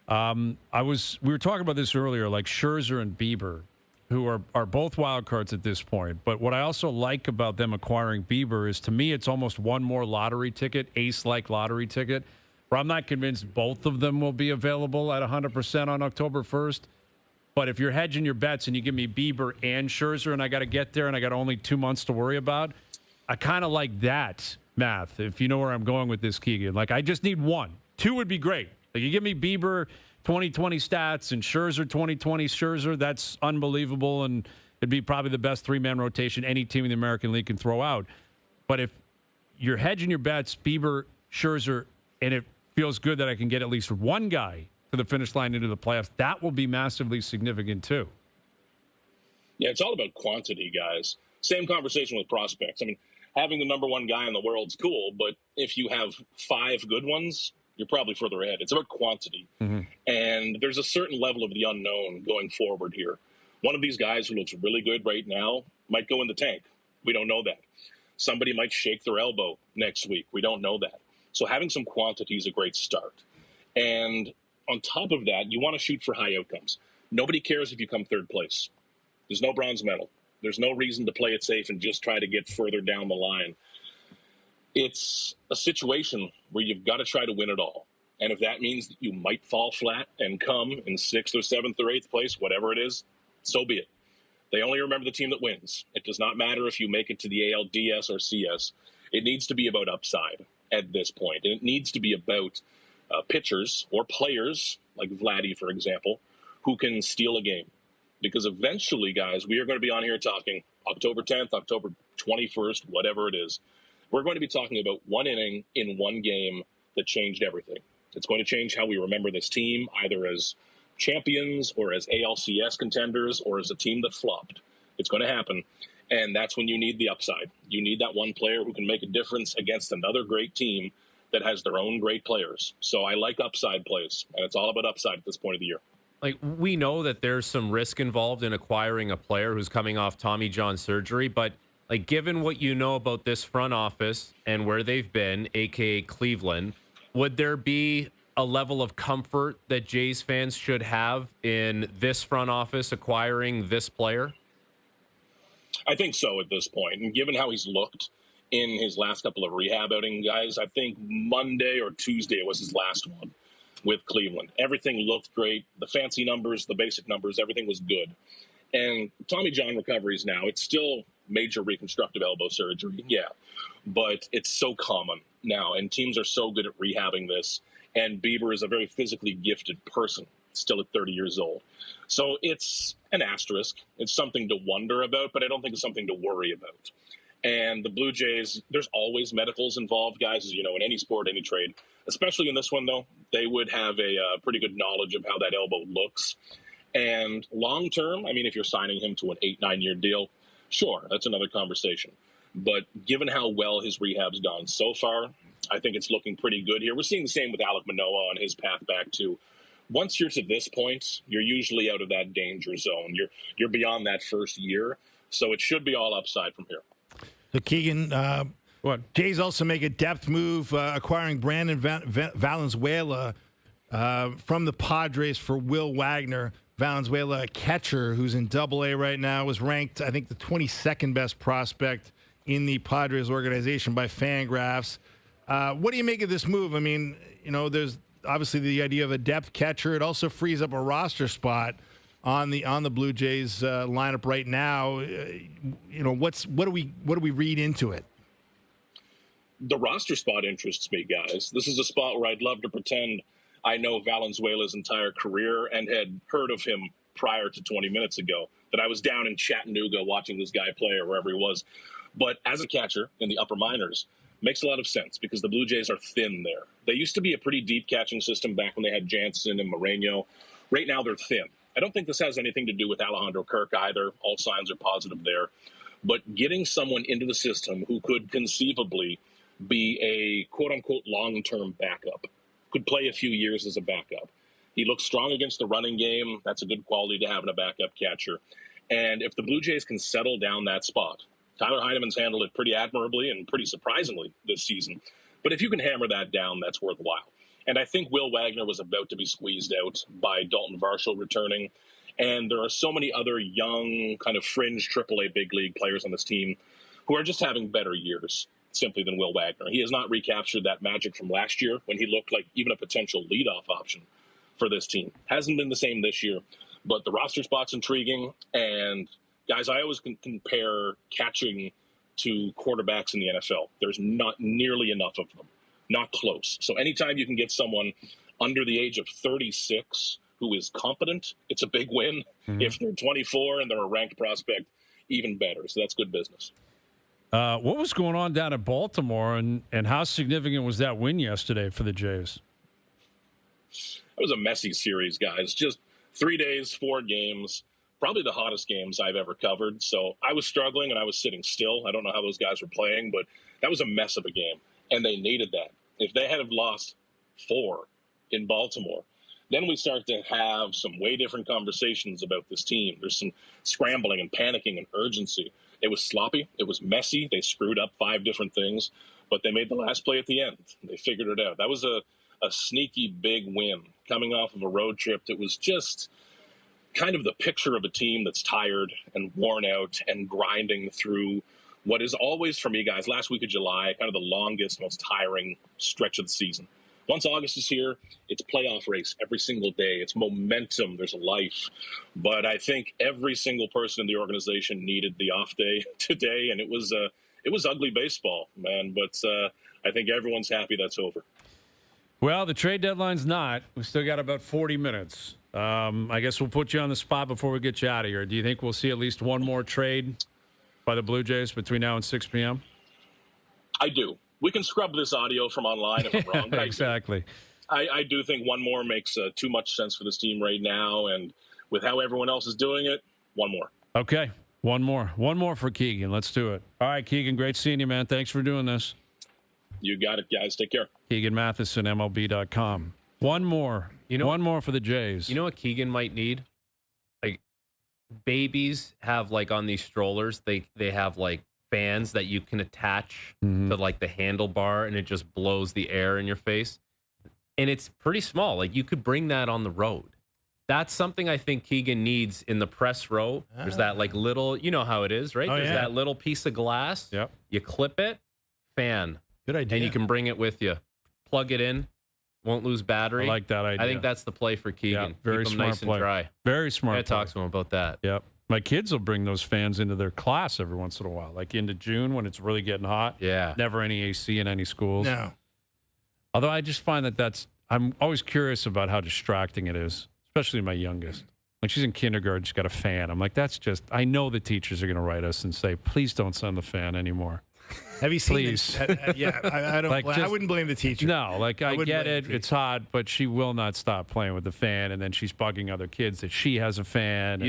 We were talking about this earlier, like Scherzer and Bieber, who are both wild cards at this point. But what I also like about them acquiring Bieber is, to me, it's almost one more lottery ticket, ace-like lottery ticket, where I'm not convinced both of them will be available at 100% on October 1st. But if you're hedging your bets and you give me Bieber and Scherzer and I got to get there and I got only 2 months to worry about, I kind of like that math, if you know where I'm going with this, Keegan. Like, I just need 1. 2 would be great. Like, you give me Bieber 2020 stats and Scherzer 2020 Scherzer, that's unbelievable, and it'd be probably the best 3-man rotation any team in the American League can throw out. But if you're hedging your bets, Bieber, Scherzer, and it feels good that I can get at least one guy to the finish line into the playoffs, that will be massively significant too. Yeah, it's all about quantity, guys. Same conversation with prospects. I mean, having the number 1 guy in the world's cool, but if you have 5 good ones, you're probably further ahead. It's about quantity. Mm-hmm. And there's a certain level of the unknown going forward here. One of these guys who looks really good right now might go in the tank. We don't know that. Somebody might shake their elbow next week. We don't know that. So having some quantity is a great start. And on top of that, you want to shoot for high outcomes. Nobody cares if you come 3rd place. There's no bronze medal. There's no reason to play it safe and just try to get further down the line. It's a situation where you've got to try to win it all. And if that means that you might fall flat and come in 6th or 7th or 8th place, whatever it is, so be it. They only remember the team that wins. It does not matter if you make it to the ALDS or CS. It needs to be about upside at this point. And it needs to be about pitchers or players, like Vladdy, for example, who can steal a game. Because eventually, guys, we are going to be on here talking October 10th, October 21st, whatever it is. We're going to be talking about one inning in one game that changed everything. It's going to change how we remember this team, either as champions or as ALCS contenders or as a team that flopped. It's going to happen. And that's when you need the upside. You need that one player who can make a difference against another great team that has their own great players. So I like upside plays, and it's all about upside at this point of the year. Like, we know that there's some risk involved in acquiring a player who's coming off Tommy John surgery, but like, given what you know about this front office and where they've been, aka Cleveland, would there be a level of comfort that Jays fans should have in this front office acquiring this player? I think so at this point. And given how he's looked in his last couple of rehab outing, guys, I think Monday or Tuesday was his last one with Cleveland. Everything looked great. The fancy numbers, the basic numbers, everything was good. And Tommy John recoveries now, it's still major reconstructive elbow surgery, yeah. But it's so common now, and teams are so good at rehabbing this. And Bieber is a very physically gifted person, still at 30 years old. So it's an asterisk. It's something to wonder about, but I don't think it's something to worry about. And the Blue Jays, there's always medicals involved, guys, as you know, in any sport, any trade. Especially in this one, though, they would have a pretty good knowledge of how that elbow looks. And long term, I mean, if you're signing him to an 8-9 year deal, sure, that's another conversation. But given how well his rehab's gone so far, I think it's looking pretty good here. We're seeing the same with Alek Manoah on his path back too. Once you're to this point, you're usually out of that danger zone. You're beyond that first year, so it should be all upside from here. So Keegan, What? Jays also make a depth move, acquiring Brandon Valenzuela from the Padres for Will Wagner. Valenzuela, a catcher who's in Double-A right now, was ranked, I think, the 22nd best prospect in the Padres organization by Fangraphs. What do you make of this move? I mean, you know, there's obviously the idea of a depth catcher. It also frees up a roster spot on the Blue Jays lineup right now. You know, what do we read into it? The roster spot interests me, guys. This is a spot where I'd love to pretend I know Valenzuela's entire career and had heard of him prior to 20 minutes ago, that I was down in Chattanooga watching this guy play or wherever he was. But as a catcher in the upper minors, makes a lot of sense because the Blue Jays are thin there. They used to be a pretty deep catching system back when they had Jansen and Moreno. Right now they're thin. I don't think this has anything to do with Alejandro Kirk either. All signs are positive there. But getting someone into the system who could conceivably be a quote-unquote long-term backup, could play a few years as a backup. He looks strong against the running game. That's a good quality to have in a backup catcher. And if the Blue Jays can settle down that spot, Tyler Heineman's handled it pretty admirably and pretty surprisingly this season. But if you can hammer that down, that's worthwhile. And I think Will Wagner was about to be squeezed out by Dalton Varsho returning. And there are so many other young, kind of fringe AAA big league players on this team who are just having better years simply than Will Wagner. He has not recaptured that magic from last year when he looked like even a potential leadoff option for this team. Hasn't been the same this year, but the roster spot's intriguing. And guys, I always can compare catching to quarterbacks in the NFL. There's not nearly enough of them, not close. So anytime you can get someone under the age of 36 who is competent, it's a big win. Mm-hmm. If they're 24 and they're a ranked prospect, even better. So that's good business. What was going on down at Baltimore, and how significant was that win yesterday for the Jays? It was a messy series, guys. Just 3 days, 4 games, probably the hottest games I've ever covered. So I was struggling and I was sitting still. I don't know how those guys were playing, but that was a mess of a game, and they needed that. If they had lost 4 in Baltimore, then we start to have some way different conversations about this team. There's some scrambling and panicking and urgency. It was sloppy. It was messy. They screwed up 5 different things, but they made the last play at the end. They figured it out. That was a sneaky big win coming off of a road trip that was just kind of the picture of a team that's tired and worn out and grinding through what is always, for me, guys, last week of July, kind of the longest, most tiring stretch of the season. Once August is here, it's playoff race every single day. It's momentum. There's life. But I think every single person in the organization needed the off day today, and it was ugly baseball, man. But I think everyone's happy that's over. Well, the trade deadline's not. We've still got about 40 minutes. I guess we'll put you on the spot before we get you out of here. Do you think we'll see at least one more trade by the Blue Jays between now and 6 p.m.? I do. We can scrub this audio from online if I'm wrong. But exactly. I do think one more makes too much sense for this team right now. And with how everyone else is doing it, one more. Okay. One more. One more for Keegan. Let's do it. All right, Keegan, great seeing you, man. Thanks for doing this. You got it, guys. Take care. Keegan Matheson, MLB.com. One more. One more for the Jays. You know what Keegan might need? Like, babies have, like, on these strollers, they have, like, fans that you can attach to, like, the handlebar, and it just blows the air in your face. and it's pretty small. Like you could bring that on the road. That's something I think Keegan needs in the press row. There's that like little, you know how it is, right? There's that little piece of glass. Yep. You clip it, fan. Good idea. And you can bring it with you. Plug it in. Won't lose battery. I like that idea. I think that's the play for Keegan. Yeah, very Keep him smart nice play. and dry. Very smart. I talk to him about that. Yep. My kids will bring those fans into their class every once in a while, like into June when it's really getting hot. Yeah. Never any AC in any schools. No. Although I just find I'm always curious about how distracting it is, especially my youngest. Like she's in kindergarten, she's got a fan. I'm like, I know the teachers are going to write us and say, please don't send the fan anymore. Have you seen Please. Yeah, I don't. Like, I wouldn't blame the teacher. No, like I wouldn't get blame it. the teacher. It's hot, but she will not stop playing with the fan. And then she's bugging other kids that she has a fan.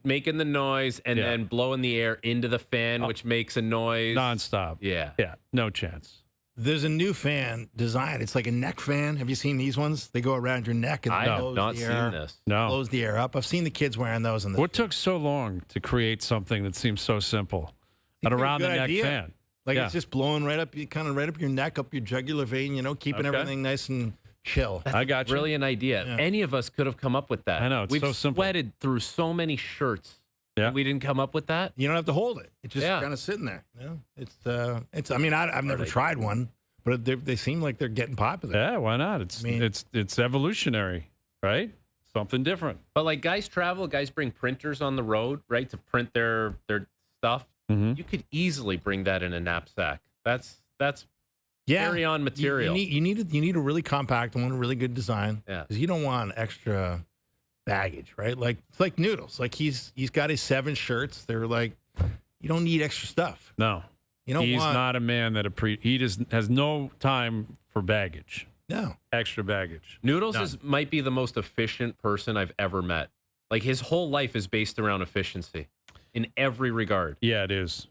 Making the noise and then blowing the air into the fan, which makes a noise. Nonstop. Yeah. Yeah. No chance. There's a new fan design. It's like a neck fan. Have you seen these ones? They go around your neck and I have not seen this. No. blows the air up. I've seen the kids wearing those. What took so long to create something that seems so simple? An around the neck fan. Like it's just blowing right up your neck, up your jugular vein, keeping everything nice and chill. I got you. Brilliant idea. Yeah. Any of us could have come up with that. I know, it's We've so simple. sweated through so many shirts. Yeah. We didn't come up with that. You don't have to hold it. It's just kind of sitting there. It's. I mean, I've never tried one, but they seem like they're getting popular. Yeah, why not? It's evolutionary, right? Something different. But like guys bring printers on the road, right, to print their stuff. Mm-hmm. You could easily bring that in a knapsack. That's Yeah, carry-on material. You need a really compact one, a really good design. Yeah. Because you don't want extra baggage, right? Like it's like Noodles. Like he's got his 7 shirts. They're like, you don't need extra stuff. No. He's not a man that he just has no time for baggage. No. Extra baggage. Noodles might be the most efficient person I've ever met. Like his whole life is based around efficiency in every regard. Yeah, it is.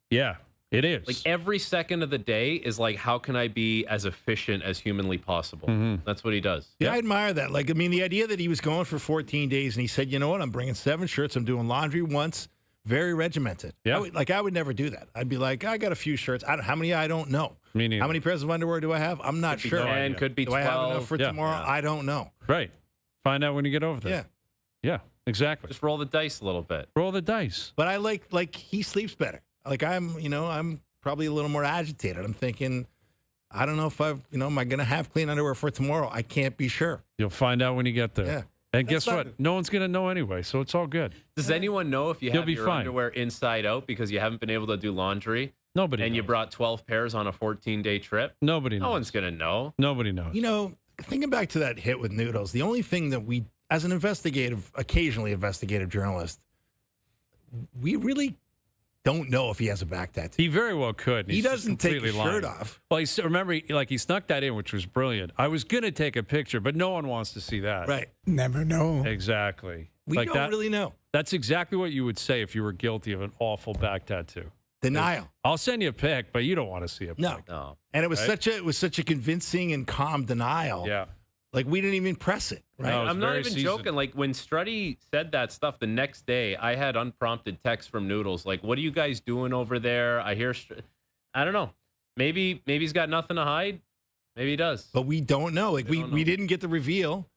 Yeah, it is. Like every second of the day is like, how can I be as efficient as humanly possible? Mm-hmm. That's what he does. Yeah, I admire that. Like, I mean, the idea that he was going for 14 days and he said, you know what, I'm bringing 7 shirts. I'm doing laundry once. Very regimented. Yeah. I would never do that. I'd be like, I got a few shirts. How many? I don't know. Me neither. How many pairs of underwear do I have? I'm not sure. 10, could be Do 12. I have enough for tomorrow? I don't know. Right. Find out when you get over there. Yeah. Yeah, exactly. Just roll the dice a little bit. Roll the dice. But I like he sleeps better. Like I'm probably a little more agitated. I'm thinking, I don't know if am I going to have clean underwear for tomorrow? I can't be sure. You'll find out when you get there. Yeah. And guess what? No one's going to know anyway, so it's all good. Does anyone know if you You'll have be your fine. underwear inside out because you haven't been able to do laundry? Nobody And knows. you brought 12 pairs on a 14-day trip? Nobody knows. No one's going to know. Nobody knows. Thinking back to that hit with Noodles, the only thing that we, as an occasionally investigative journalist, we really don't know if he has a back tattoo. He very well could. He He's just doesn't take completely his shirt lying. off. Well, remember, he snuck that in, which was brilliant. I was going to take a picture, but no one wants to see that. Right. Never know. Exactly. We don't really know. That's exactly what you would say if you were guilty of an awful back tattoo. Denial. I'll send you a pic, but you don't want to see a pic. No. And it was such a convincing and calm denial. Yeah. Like we didn't even press it. Right. No, it was I'm not very even seasoned. joking. Like when Strutty said that stuff the next day, I had unprompted texts from Noodles. Like, what are you guys doing over there? I hear, I don't know. Maybe he's got nothing to hide. Maybe he does. But we don't know. Like we didn't get the reveal.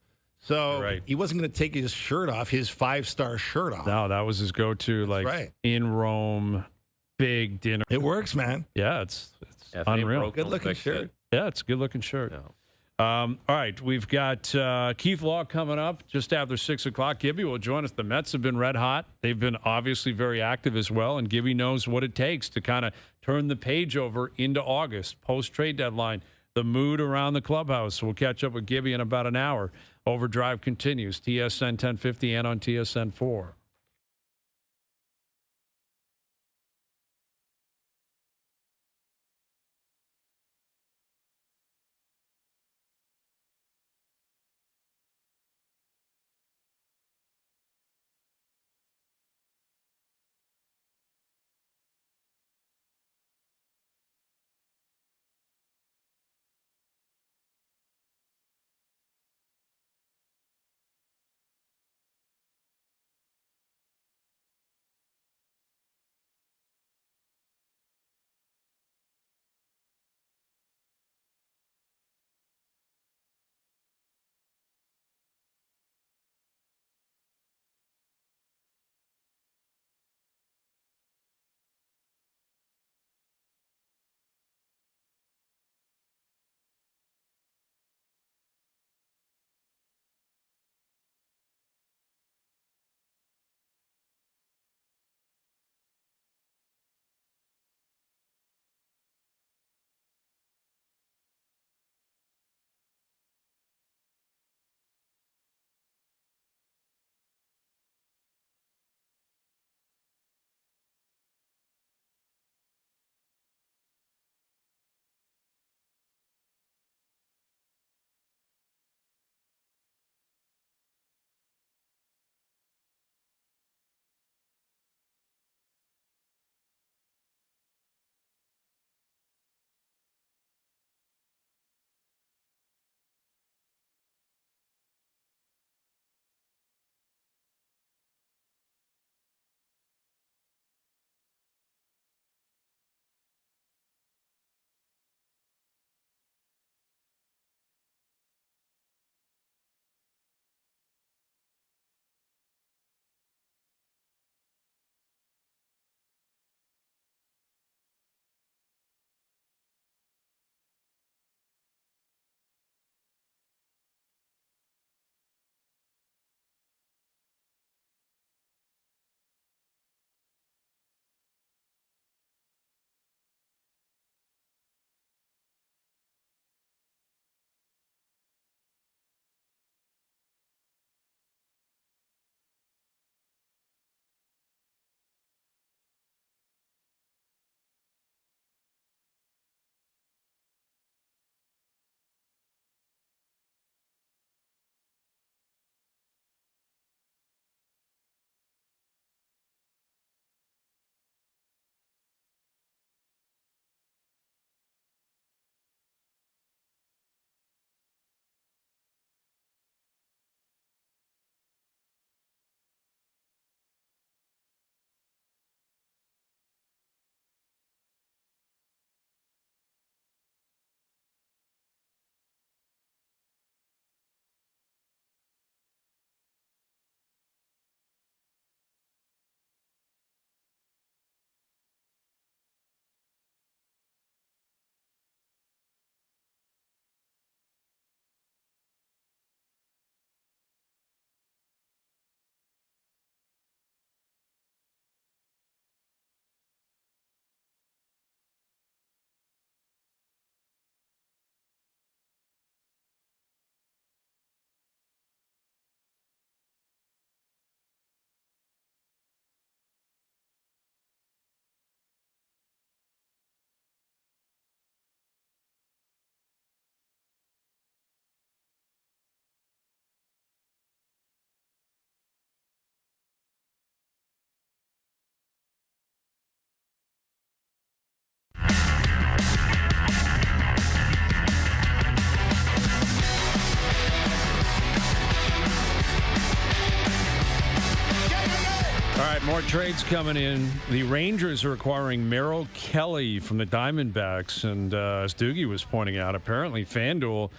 So Right. he wasn't going to take his shirt off, his 5-star shirt off. No, that was his go-to, like right. in Rome, big dinner. It works, man. Yeah, it's if they unreal. broke, Good don't looking fix shirt. it. Yeah, it's a good-looking shirt. Yeah. All right, we've got Keith Law coming up just after 6 o'clock. Gibby will join us. The Mets have been red hot. They've been obviously very active as well, and Gibby knows what it takes to kind of turn the page over into August, post-trade deadline, the mood around the clubhouse. We'll catch up with Gibby in about an hour. OverDrive continues, TSN 1050 and on TSN 4. More trades coming in. The Rangers are acquiring Merrill Kelly from the Diamondbacks. And as Doogie was pointing out, apparently FanDuel,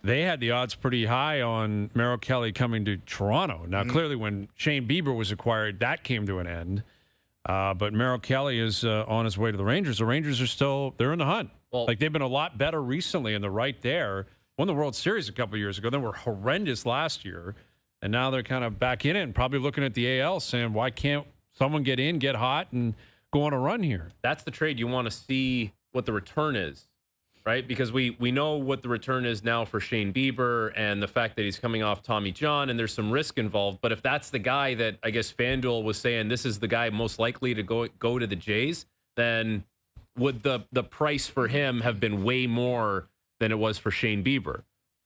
they had the odds pretty high on Merrill Kelly coming to Toronto. Now, clearly when Shane Bieber was acquired, that came to an end. But Merrill Kelly is on his way to the Rangers. The Rangers are still, they're in the hunt. Well, like they've been a lot better recently, and they're right there. Won the World Series a couple of years ago. They were horrendous last year. And now they're kind of back in it and probably looking at the AL saying, why can't someone get in, get hot, and go on a run here? That's the trade. You want to see what the return is, right? Because we know what the return is now for Shane Bieber and the fact that he's coming off Tommy John, and there's some risk involved. But if that's the guy that I guess FanDuel was saying this is the guy most likely to go to the Jays, then would the price for him have been way more than it was for Shane Bieber?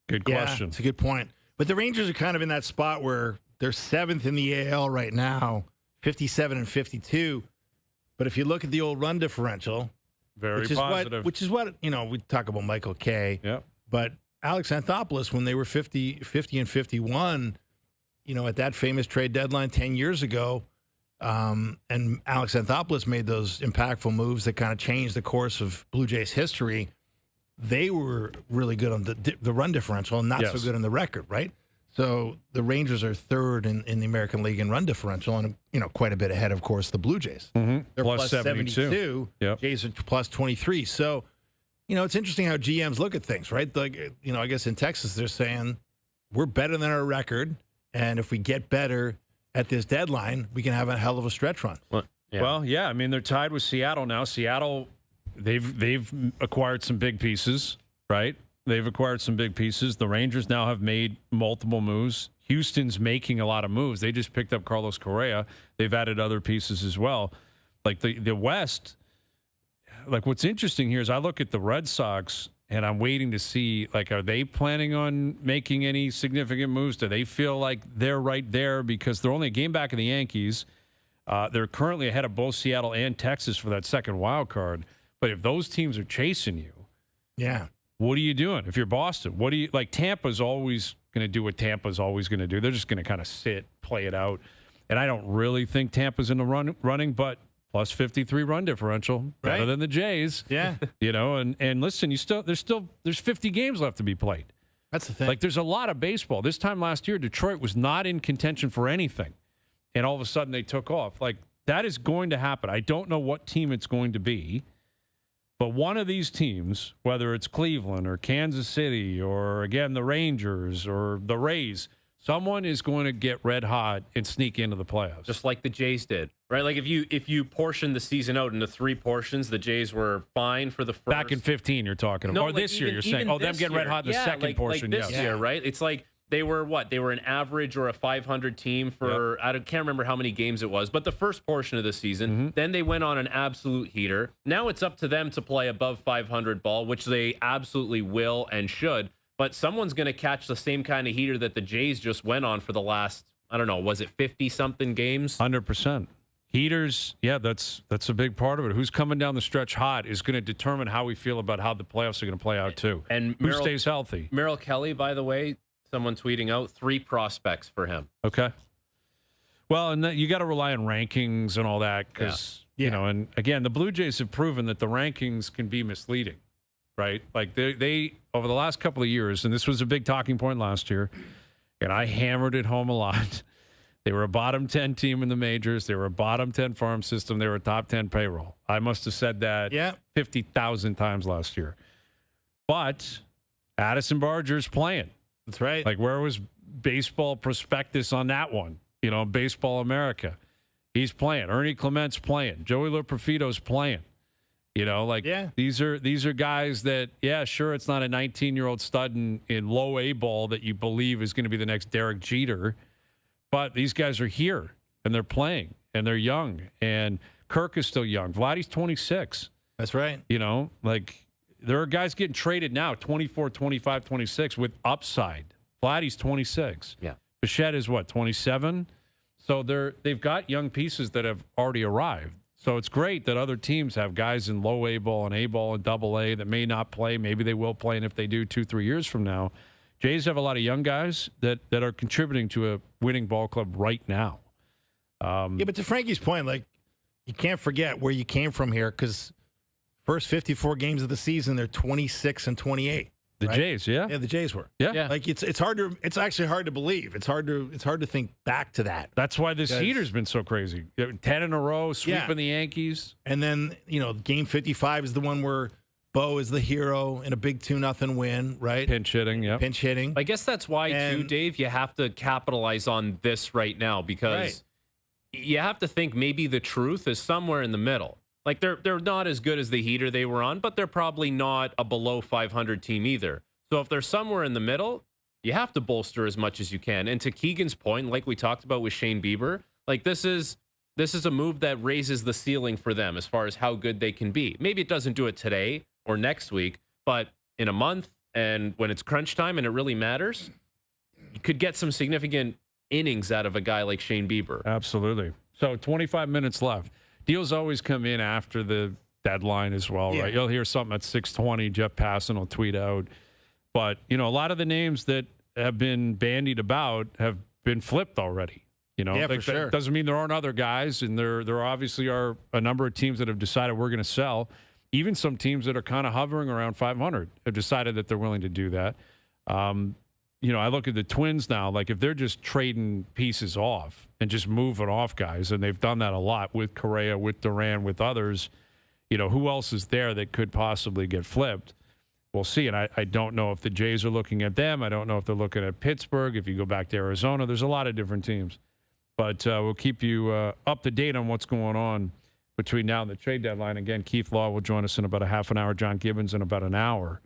Good question. It's a good point. But the Rangers are kind of in that spot where they're 7th in the AL right now, 57 and 52. But if you look at the old run differential, Very positive. Which is what, we talk about Michael Kay. Yep. But Alex Anthopoulos, when they were 50 and 51, at that famous trade deadline 10 years ago, and Alex Anthopoulos made those impactful moves that kind of changed the course of Blue Jays history. They were really good on the run differential and not so good on the record, right? So the Rangers are 3rd in the American League in run differential, and quite a bit ahead, of course, the Blue Jays. Mm-hmm. They're plus 72. Yep. Jays are plus 23. So, it's interesting how GMs look at things, right? Like, I guess in Texas they're saying we're better than our record, and if we get better at this deadline, we can have a hell of a stretch run. Well, I mean, they're tied with Seattle now. Seattle. They've acquired some big pieces, right? They've acquired some big pieces. The Rangers now have made multiple moves. Houston's making a lot of moves. They just picked up Carlos Correa. They've added other pieces as well. Like the West, like what's interesting here is I look at the Red Sox and I'm waiting to see, like, are they planning on making any significant moves? Do they feel like they're right there because they're only a game back of the Yankees? They're currently ahead of both Seattle and Texas for that second wild card. But if those teams are chasing you, what are you doing? If you're Boston, what do you like? Tampa's always going to do what Tampa's always going to do. They're just going to kind of sit, play it out. And I don't really think Tampa's in the running, but plus 53 run differential, better than the Jays. Yeah, and listen, there's 50 games left to be played. That's the thing. Like there's a lot of baseball. This time last year, Detroit was not in contention for anything, and all of a sudden they took off. Like that is going to happen. I don't know what team it's going to be. But one of these teams, whether it's Cleveland or Kansas City or, again, the Rangers or the Rays, someone is going to get red hot and sneak into the playoffs. Just like the Jays did, right? Like if you portion the season out into 3 portions, the Jays were fine for the first. Back in 15 you're talking about. No, or like this year you're saying. Oh, them getting red hot in the second portion. Like this year, right? It's like they were what? They were an average or a 500 team for, I can't remember how many games it was, but the first portion of the season. Then they went on an absolute heater. Now it's up to them to play above 500 ball, which they absolutely will and should. But someone's going to catch the same kind of heater that the Jays just went on for the last, I don't know, was it 50-something games? 100%. Heaters, that's a big part of it. Who's coming down the stretch hot is going to determine how we feel about how the playoffs are going to play out, too. And who stays healthy? Merrill Kelly, by the way, someone tweeting out 3 prospects for him. Okay. Well, and you got to rely on rankings and all that because, and again, the Blue Jays have proven that the rankings can be misleading, right? Like they over the last couple of years, and this was a big talking point last year, and I hammered it home a lot. They were a bottom 10 team in the majors. They were a bottom 10 farm system. They were a top 10 payroll. I must have said that 50,000 times last year. But Addison Barger's playing. That's right. Like, where was Baseball Prospectus on that one? Baseball America. He's playing. Ernie Clement's playing. Joey Loperfito's playing. These are guys that, sure, it's not a 19-year-old stud in low A ball that you believe is going to be the next Derek Jeter, but these guys are here, and they're playing, and they're young, and Kirk is still young. Vladdy's 26. That's right. There are guys getting traded now, 24, 25, 26, with upside. Vladdy's 26. Yeah. Bichette is, 27? So they've got young pieces that have already arrived. So it's great that other teams have guys in low A ball and A ball and double A that may not play. Maybe they will play, and if they do 2-3 years from now. Jays have a lot of young guys that are contributing to a winning ball club right now. But to Frankie's point, like, you can't forget where you came from here, because first 54 games of the season, they're 26 and 28. The right? Jays, yeah. Yeah, the Jays were. Yeah. Like, it's actually hard to believe. It's hard to think back to that. That's why this heater's been so crazy. 10 in a row, sweeping the Yankees. And then, game 55 is the one where Bo is the hero in a big 2-0 win, right? Pinch hitting, yeah. Pinch hitting. I guess that's why, too, Dave, you have to capitalize on this right now, because you have to think maybe the truth is somewhere in the middle. Like, they're not as good as the heater they were on, but they're probably not a below 500 team either. So if they're somewhere in the middle, you have to bolster as much as you can. And to Keegan's point, like we talked about with Shane Bieber, like, this is a move that raises the ceiling for them as far as how good they can be. Maybe it doesn't do it today or next week, but in a month, and when it's crunch time and it really matters, you could get some significant innings out of a guy like Shane Bieber. Absolutely. So 25 minutes left. Deals always come in after the deadline as well, right? You'll hear something at 6:20. Jeff Passan will tweet out. But, a lot of the names that have been bandied about have been flipped already. For sure. That doesn't mean there aren't other guys, and there obviously are a number of teams that have decided we're going to sell. Even some teams that are kind of hovering around 500 have decided that they're willing to do that. I look at the Twins now, like, if they're just trading pieces off and just moving off guys, and they've done that a lot with Correa, with Duran, with others, who else is there that could possibly get flipped? We'll see. And I don't know if the Jays are looking at them. I don't know if they're looking at Pittsburgh. If you go back to Arizona, there's a lot of different teams. But we'll keep you up to date on what's going on between now and the trade deadline. Again, Keith Law will join us in about a half an hour. John Gibbons in about an hour.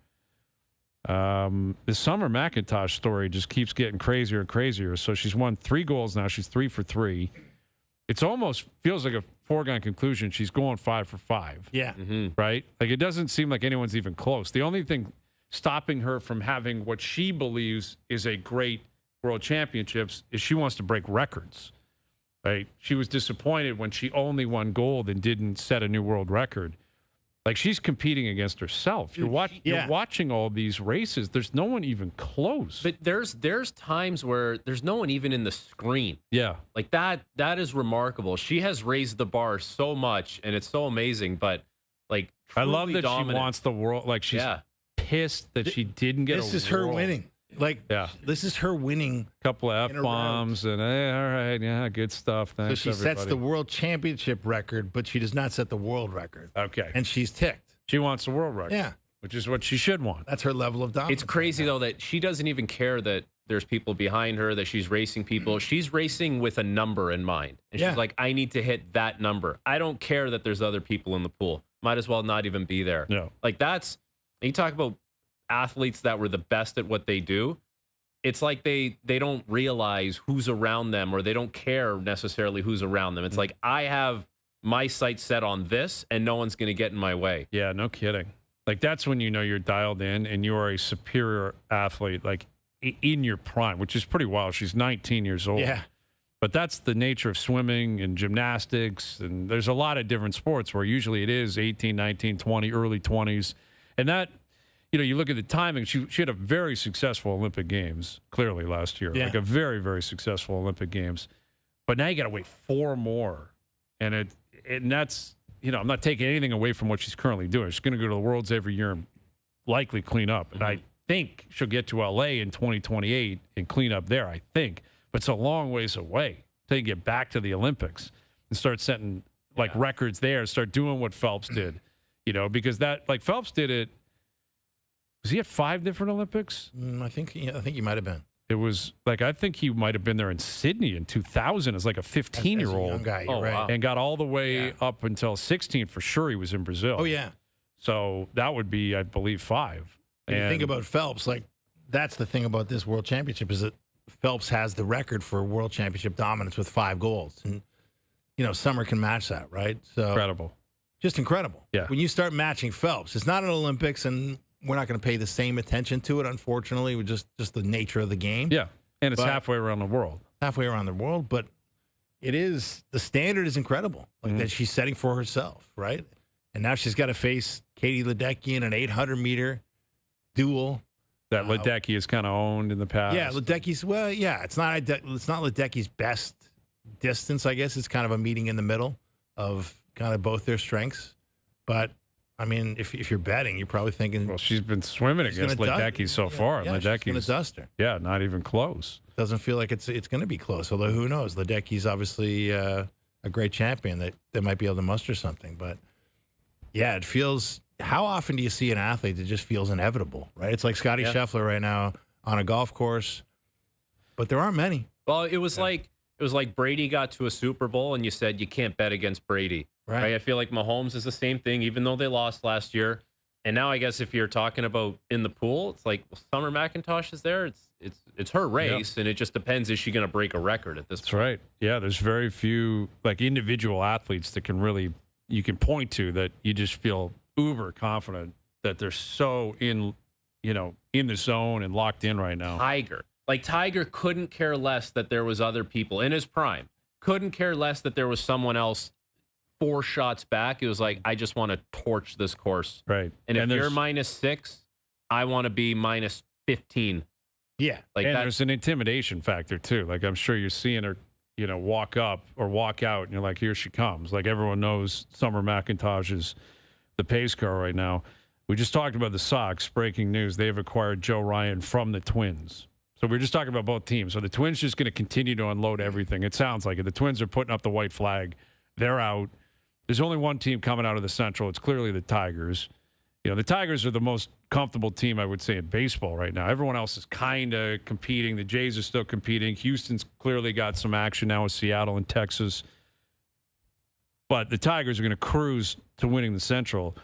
The Summer McIntosh story just keeps getting crazier and crazier. So she's won 3 goals now. She's 3 for 3. It's almost feels like a foregone conclusion. She's going 5 for 5. Yeah. Right? Like, it doesn't seem like anyone's even close. The only thing stopping her from having what she believes is a great World Championships is she wants to break records. Right? She was disappointed when she only won gold and didn't set a new world record. Like, she's competing against herself. You're watching all these races. There's no one even close. But there's times where there's no one even in the screen. Yeah. Like, that is remarkable. She has raised the bar so much, and it's so amazing. But, like, I love that dominant. she wants the world. Like, she's pissed that she didn't get This is her winning. Like, this is her winning. Couple of F-bombs and, hey, all right, yeah, good stuff. Thanks, so she sets the world championship record, but she does not set the world record. Okay. And she's ticked. She wants the world record. Yeah. Which is what she should want. That's her level of dominance. It's crazy, though, that she doesn't even care that there's people behind her, that she's racing people. She's racing with a number in mind. And she's like, I need to hit that number. I don't care that there's other people in the pool. Might as well not even be there. No. Like, you talk about athletes that were the best at what they do. It's like they don't realize who's around them, or they don't care necessarily who's around them. It's like, I have my sights set on this, and no one's going to get in my way. Yeah, no kidding. Like, that's when you know you're dialed in and you are a superior athlete, like, in your prime, which is pretty wild. She's 19 years old. Yeah. But that's the nature of swimming and gymnastics, and there's a lot of different sports where usually it is 18, 19, 20, early 20s. And that, you look at the timing. She had a very successful Olympic Games, clearly, last year. Yeah. Like, a very, very successful Olympic Games. But now you got to wait 4 more. And that's, I'm not taking anything away from what she's currently doing. She's going to go to the Worlds every year and likely clean up. And I think she'll get to L.A. in 2028 and clean up there, I think. But it's a long ways away until you get back to the Olympics and start setting, records there, start doing what Phelps did. Because Phelps did it. Was he at 5 different Olympics? I think he might have been. It was I think he might have been there in Sydney in 2000 as a 15-year-old. Young guy, you're right. Wow. And got all the way up until 16 for sure. He was in Brazil. Oh, yeah. So that would be, I believe, 5. And you think about Phelps, that's the thing about this World Championship is that Phelps has the record for World Championship dominance with 5 goals. And, Summer can match that, right? So incredible. Just incredible. Yeah. When you start matching Phelps, it's not an Olympics, and we're not going to pay the same attention to it, unfortunately, with just the nature of the game. Yeah, and it's halfway around the world. Halfway around the world, but the standard is incredible, that she's setting for herself, right? And now she's got to face Katie Ledecky in an 800-meter duel. That Ledecky is kind of owned in the past. Yeah, Ledecky's, it's not Ledecky's best distance, I guess. It's kind of a meeting in the middle of kind of both their strengths. But, I mean, if you're betting, you're probably thinking. Well, she's been swimming against Ledecky so far. Yeah, she's going to dust her. Yeah, not even close. Doesn't feel like it's going to be close, although who knows? Ledecky's obviously a great champion that might be able to muster something. But, yeah, it feels – how often do you see an athlete that just feels inevitable, right? It's like Scotty Scheffler right now on a golf course, but there aren't many. Well, it was like Brady got to a Super Bowl and you said you can't bet against Brady. Right. I feel like Mahomes is the same thing, even though they lost last year. And now I guess if you're talking about in the pool, it's like Summer McIntosh is there. It's her race, and it just depends, is she going to break a record at this point? That's right. Yeah, there's very few like individual athletes that you can point to that you just feel uber confident that they're so in the zone and locked in right now. Tiger couldn't care less that there was other people in his prime. Couldn't care less that there was someone else 4 shots back. It was like, I just want to torch this course. Right. And if you're -6, I want to be -15. Yeah. There's an intimidation factor too. Like, I'm sure you're seeing her, walk up or walk out and you're like, here she comes. Like, everyone knows Summer McIntosh is the pace car right now. We just talked about the Sox. Breaking news. They've acquired Joe Ryan from the Twins. So we're just talking about both teams. So the Twins just going to continue to unload everything. It sounds like it. The Twins are putting up the white flag. They're out. There's only one team coming out of the Central. It's clearly the Tigers. The Tigers are the most comfortable team, I would say, in baseball right now. Everyone else is kind of competing. The Jays are still competing. Houston's clearly got some action now with Seattle and Texas. But the Tigers are going to cruise to winning the Central.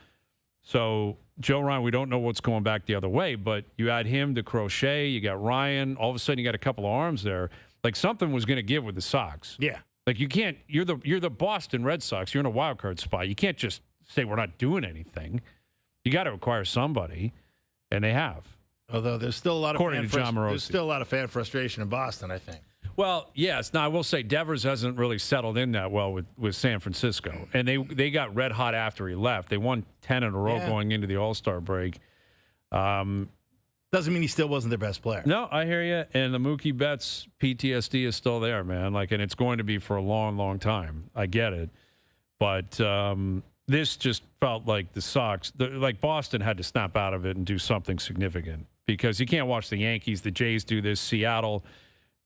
So Joe Ryan, we don't know what's going back the other way, but you add him to Crochet, you got Ryan, all of a sudden you got a couple of arms there. Like, something was going to give with the Sox. Yeah. Like, you can't, you're the Boston Red Sox. You're in a wild card spot. You can't just say we're not doing anything. You got to acquire somebody, and they have. Although there's still a lot of there's still a lot of fan frustration in Boston, I think. Well, yes. Now, I will say Devers hasn't really settled in that well with San Francisco. And they got red hot after he left. They won 10 in a row going into the All-Star break. Doesn't mean he still wasn't their best player. No, I hear you. And the Mookie Betts PTSD is still there, man. And it's going to be for a long, long time. I get it. But this just felt like the Sox, like Boston had to snap out of it and do something significant. Because you can't watch the Yankees, the Jays do this, Seattle,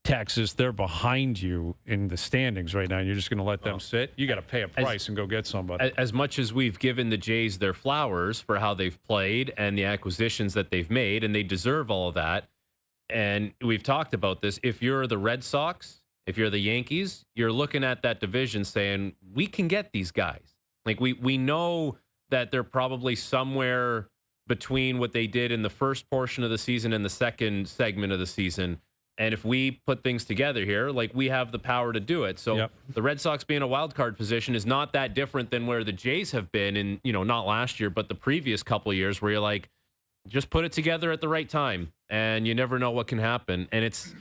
Texas, they're behind you in the standings right now, and you're just going to let them sit? You got to pay a price and go get somebody. As much as we've given the Jays their flowers for how they've played and the acquisitions that they've made, and they deserve all of that, and we've talked about this, if you're the Red Sox, if you're the Yankees, you're looking at that division saying, we can get these guys. Like, we know that they're probably somewhere between what they did in the first portion of the season and the second segment of the season. And if we put things together here, like, we have the power to do it. So the Red Sox being a wild card position is not that different than where the Jays have been in, not last year, but the previous couple of years, where you're like, just put it together at the right time and you never know what can happen. And it's,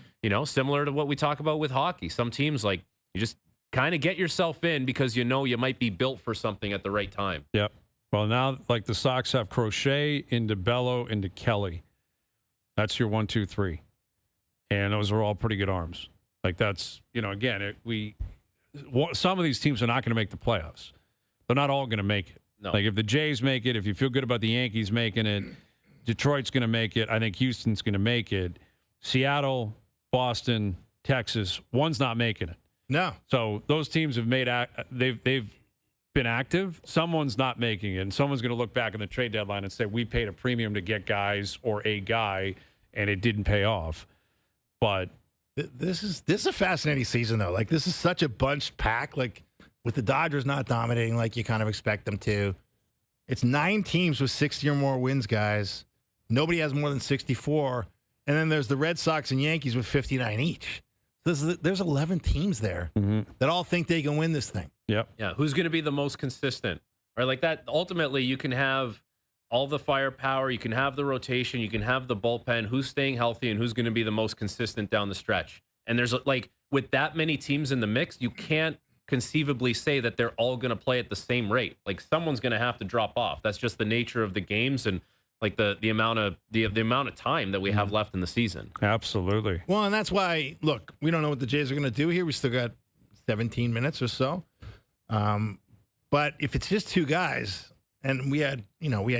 similar to what we talk about with hockey. Some teams, like, you just kind of get yourself in because you might be built for something at the right time. Yep. Well, now, like, the Sox have Crochet into Bello into Kelly. That's your 1, 2, 3. And those are all pretty good arms. Like, that's, again, some of these teams are not going to make the playoffs. They're not all going to make it. No. Like, if the Jays make it, if you feel good about the Yankees making it, Detroit's going to make it. I think Houston's going to make it. Seattle, Boston, Texas, one's not making it. No. So those teams have they've been active. Someone's not making it, and someone's going to look back on the trade deadline and say, we paid a premium to get guys or a guy, and it didn't pay off. But this is a fascinating season, though. Like, this is such a bunched pack. Like, with the Dodgers not dominating like you kind of expect them to, it's 9 teams with 60 or more wins, guys. Nobody has more than 64. And then there's the Red Sox and Yankees with 59 each. There's 11 teams there that all think they can win this thing. Yep. Yeah. Who's going to be the most consistent? Right? Like that. Ultimately, you can have all the firepower, you can have the rotation, you can have the bullpen, who's staying healthy and who's going to be the most consistent down the stretch. And there's, like, with that many teams in the mix, you can't conceivably say that they're all going to play at the same rate. Like, someone's going to have to drop off. That's just the nature of the games and, like, the amount of time that we have left in the season. Absolutely. Well, and that's why, look, we don't know what the Jays are going to do here. We still got 17 minutes or so. But if it's just two guys, and we had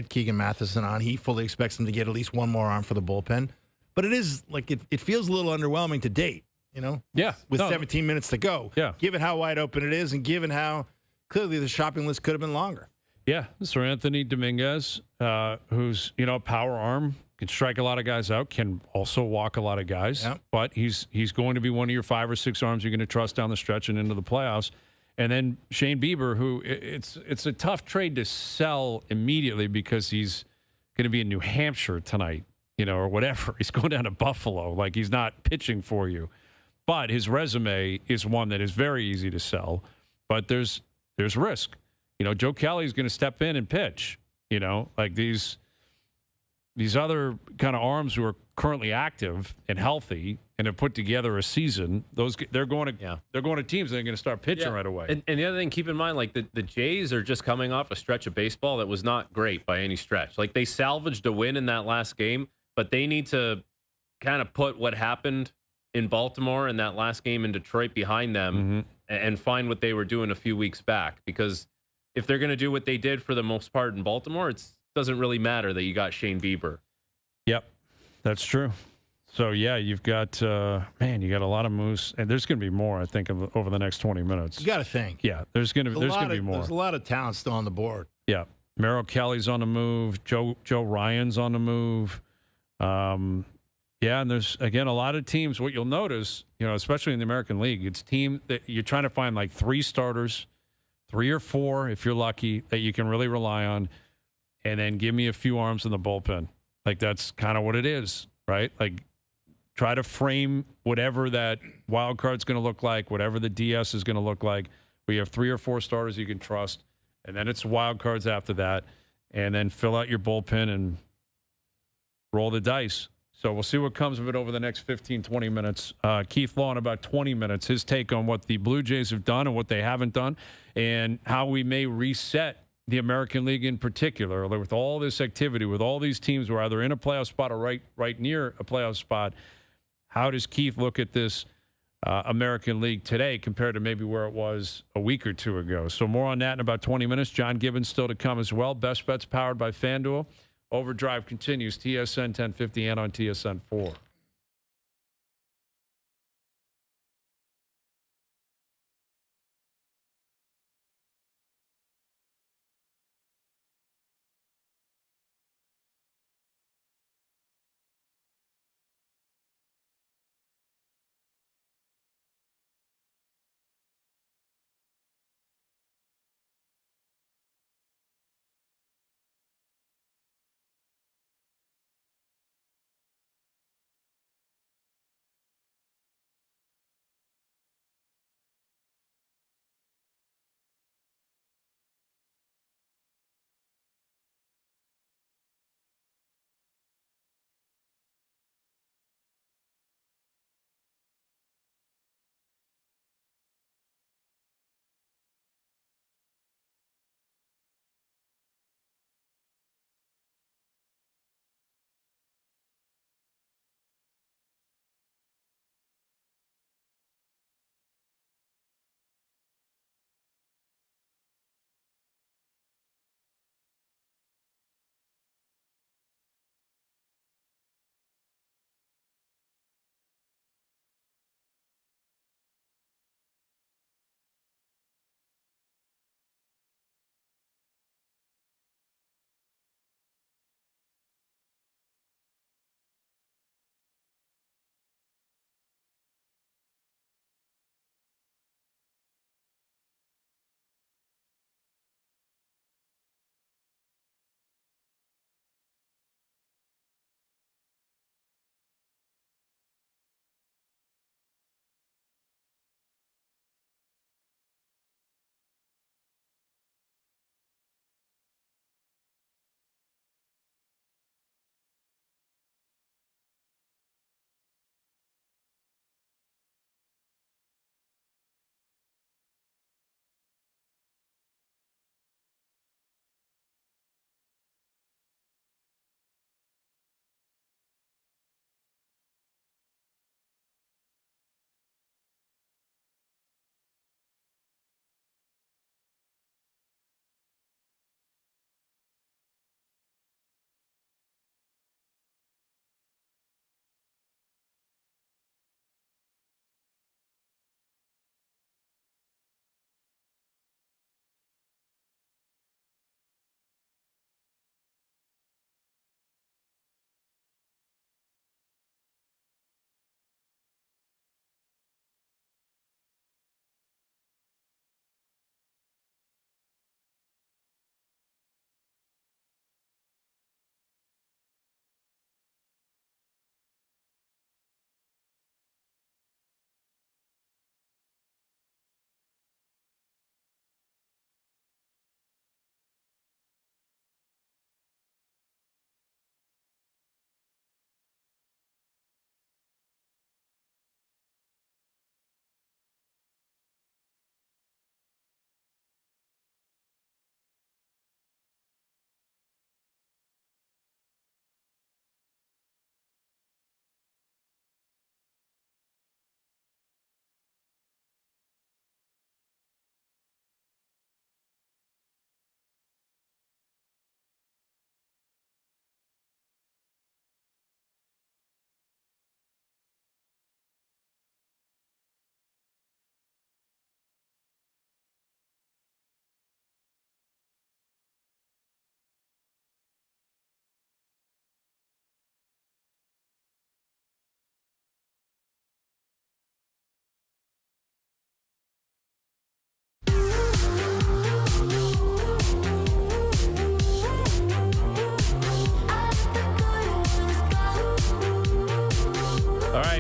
Keegan Matheson on, he fully expects them to get at least one more arm for the bullpen. But it is like it feels a little underwhelming to date, Yeah. with 17 minutes to go. Yeah. Given how wide open it is and given how clearly the shopping list could have been longer. Yeah. Sir Anthony Dominguez, who's, a power arm, can strike a lot of guys out, can also walk a lot of guys. Yep. But he's going to be one of your 5 or 6 arms you're going to trust down the stretch and into the playoffs. And then Shane Bieber, who it's a tough trade to sell immediately because he's going to be in New Hampshire tonight, or whatever. He's going down to Buffalo. Like, he's not pitching for you. But his resume is one that is very easy to sell. But there's risk. Joe Kelly's going to step in and pitch. Like these other kind of arms who are currently active and healthy and have put together a season. They're going to teams that are going to start pitching right away. And the other thing, keep in mind, like the Jays are just coming off a stretch of baseball that was not great by any stretch. Like, they salvaged a win in that last game, but they need to kind of put what happened in Baltimore and that last game in Detroit behind them and find what they were doing a few weeks back. Because if they're going to do what they did for the most part in Baltimore, it doesn't really matter that you got Shane Bieber. Yep, that's true. So, yeah, you've got, you got a lot of moves. And there's going to be more, I think, over the next 20 minutes. You got to think. Yeah, there's going to be more. There's a lot of talent still on the board. Yeah. Merrill Kelly's on the move. Joe Ryan's on the move. And there's, again, a lot of teams. What you'll notice, especially in the American League, it's team that you're trying to find like 3 starters, 3 or 4, if you're lucky, that you can really rely on, and then give me a few arms in the bullpen. Like, that's kind of what it is, right? Like, try to frame whatever that wild card's going to look like, whatever the DS is going to look like. We have 3 or 4 starters you can trust, and then it's wild cards after that, and then fill out your bullpen and roll the dice. So we'll see what comes of it over the next 15, 20 minutes. Keith Law in about 20 minutes, his take on what the Blue Jays have done and what they haven't done, and how we may reset the American League in particular, with all this activity, with all these teams who are either in a playoff spot or right near a playoff spot. How does Keith look at this American League today compared to maybe where it was a week or 2 ago? So more on that in about 20 minutes. John Gibbons still to come as well. Best Bets powered by FanDuel. OverDrive continues, TSN 1050 and on TSN 4.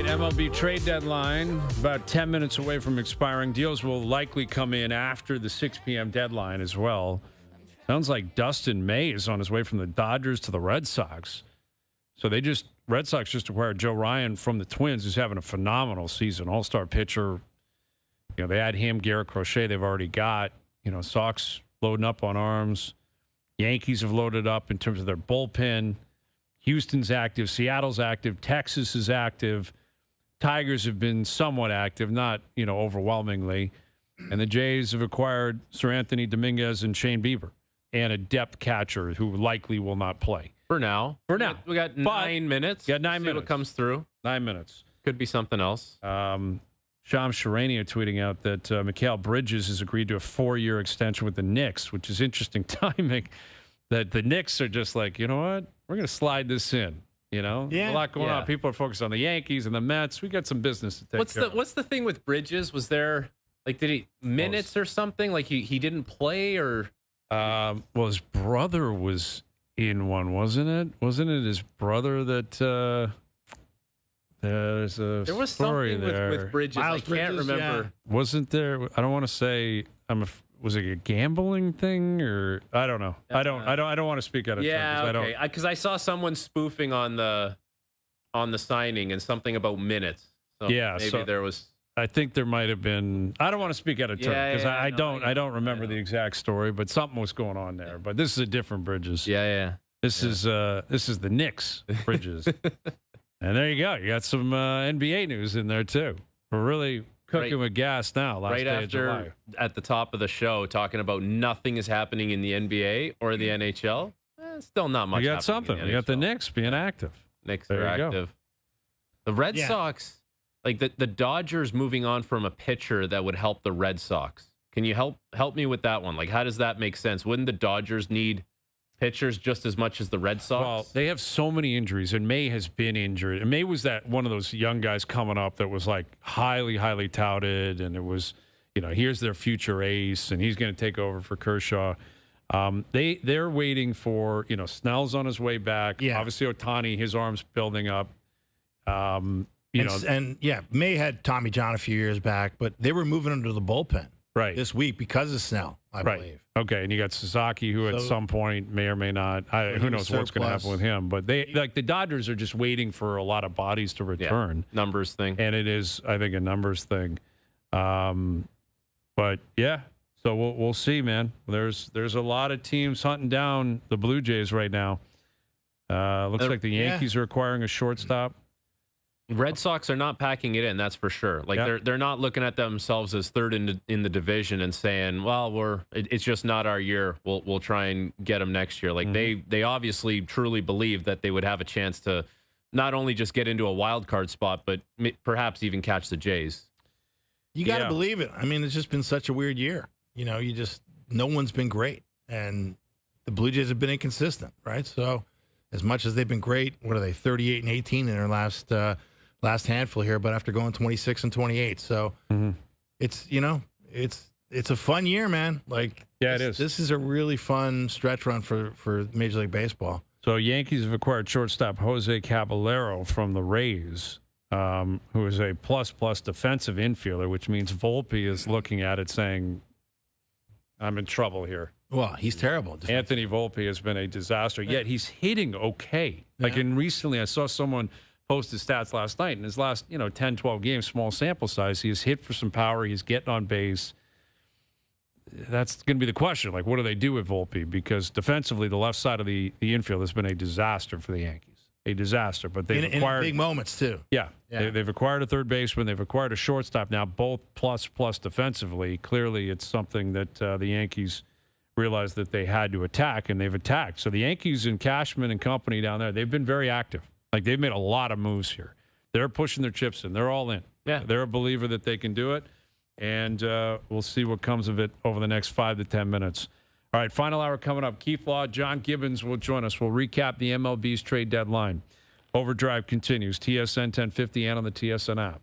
MLB trade deadline about 10 minutes away from expiring. Deals will likely come in after the 6 p.m. deadline as well. Sounds like Dustin May is on his way from the Dodgers to the Red Sox. So Red Sox just acquired Joe Ryan from the Twins, who's having a phenomenal season. All-star pitcher. You know, they had him, Garrett Crochet they've already got. You know, Sox loading up on arms. Yankees have loaded up in terms of their bullpen. Houston's active. Seattle's active. Texas is active. Tigers have been somewhat active, not, overwhelmingly. And the Jays have acquired Sir Anthony Dominguez and Shane Bieber and a depth catcher who likely will not play. For now. We got 9 minutes. Got 9 minutes. What comes through. 9 minutes. Could be something else. Shams Charania tweeting out that Mikal Bridges has agreed to a 4-year extension with the Knicks, which is interesting timing. That the Knicks are just like, you know what? We're going to slide this in. A lot going on. People are focused on the Yankees and the Mets. We got some business to take care of. What's the thing with Bridges? Was there, did he minutes or something? Like he didn't play or? Well, his brother was in one, wasn't it? Wasn't it his brother that? There was something there. with Bridges. Miles I can't Bridges, remember. yeah. Wasn't there? I don't want to say. Was it a gambling thing or I don't know. I don't want to speak out of turn. Okay. Because I saw someone spoofing on the signing and something about minutes. So maybe there was. I think there might have been. I don't want to speak out of turn because I don't remember the exact story, but something was going on there. But this is a different Bridges. Yeah. This is the Knicks Bridges. And there you go. You got some NBA news in there too. We're really cooking with gas now. Last right day after of July. At the top of the show, talking about nothing is happening in the NBA or the NHL. Still not much. You got something. You got the Knicks being active. Knicks are active. The Red Sox, like the Dodgers moving on from a pitcher that would help the Red Sox. Can you help me with that one? Like, how does that make sense? Wouldn't the Dodgers need pitchers just as much as the Red Sox? Well, they have so many injuries, and May has been injured. And May was that one of those young guys coming up that was like highly, highly touted, and it was, here's their future ace, and he's going to take over for Kershaw. They're waiting for, Snell's on his way back. Yeah. Obviously, Ohtani, his arm's building up. May had Tommy John a few years back, but they were moving him to the bullpen this week because of Snell, I believe. Okay, and you got Sasaki, who at some point may or may not. Who knows what's going to happen with him? But the Dodgers are just waiting for a lot of bodies to return. Yeah, numbers thing, and it is, I think, a numbers thing. But yeah, so we'll see, man. There's a lot of teams hunting down the Blue Jays right now. Looks like the Yankees are acquiring a shortstop. Red Sox are not packing it in, that's for sure. Like they're not looking at themselves as third in the division and saying, "Well, it's just not our year. We'll try and get them next year." Like they obviously truly believe that they would have a chance to not only just get into a wild card spot, but perhaps even catch the Jays. You got to believe it. I mean, it's just been such a weird year. No one's been great, and the Blue Jays have been inconsistent, right? So, as much as they've been great, what are they, 38 and 18 in their last handful here, but after going 26 and 28. So it's a fun year, man. It is. This is a really fun stretch run for Major League Baseball. So Yankees have acquired shortstop Jose Caballero from the Rays, who is a plus defensive infielder, which means Volpe is looking at it saying, I'm in trouble here. Well, he's terrible. Anthony Volpe has been a disaster, yet he's hitting okay. Recently I saw someone post his stats last night. In his last, 10, 12 games, small sample size, he has hit for some power. He's getting on base. That's going to be the question. Like, what do they do with Volpe? Because defensively, the left side of the infield has been a disaster for the Yankees. A disaster. But they've acquired... in big moments, too. Yeah. They've acquired a third baseman. They've acquired a shortstop now, both plus defensively. Clearly, it's something that the Yankees realized that they had to attack, and they've attacked. So the Yankees and Cashman and company down there, they've been very active. Like, they've made a lot of moves here. They're pushing their chips in. They're all in. Yeah. They're a believer that they can do it, and we'll see what comes of it over the next 5 to 10 minutes. All right, final hour coming up. Keith Law, John Gibbons will join us. We'll recap the MLB's trade deadline. OverDrive continues. TSN 1050 and on the TSN app.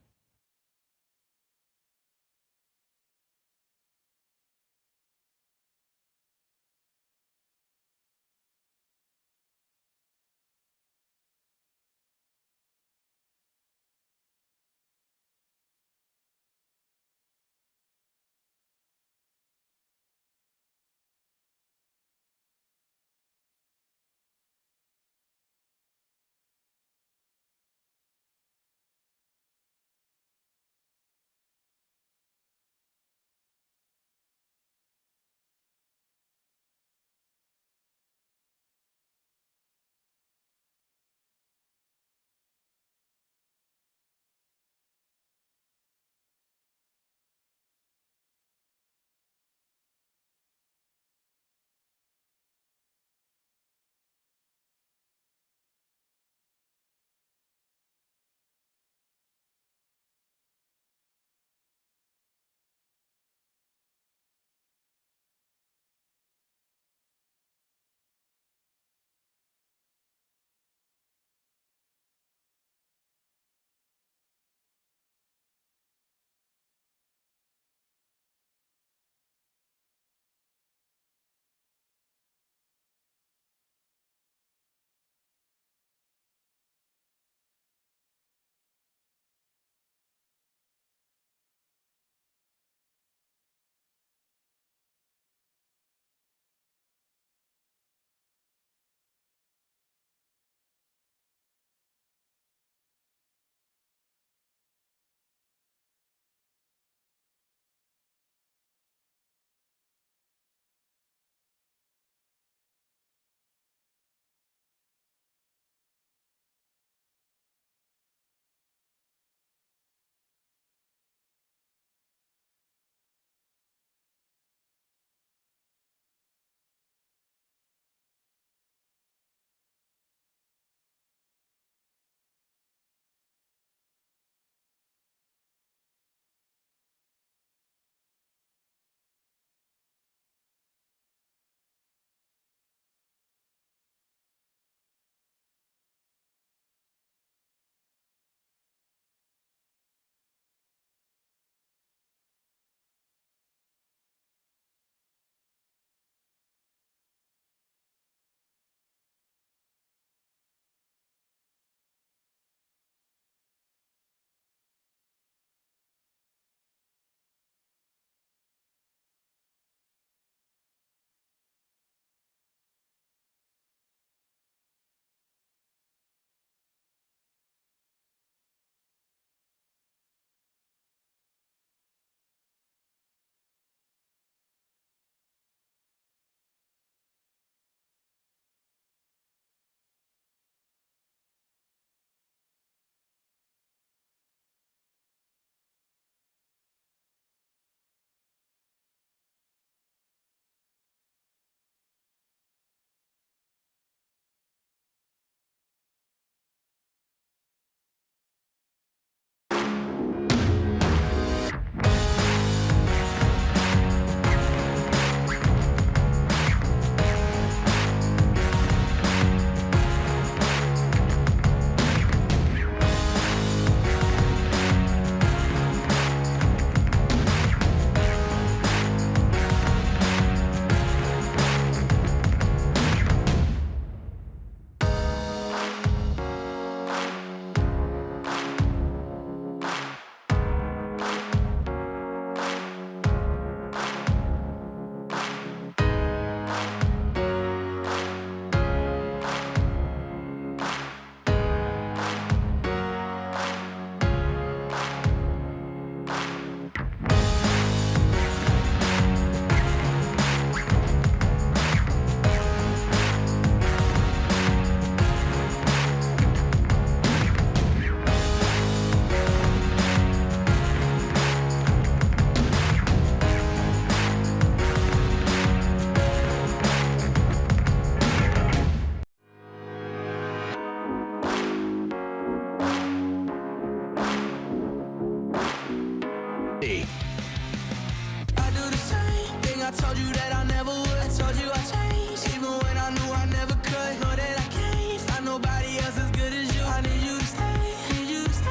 told you that I never would. I told you I changed, even when I knew I never could. Know that I can't find nobody else as good as you. I need you to stay, need you to stay.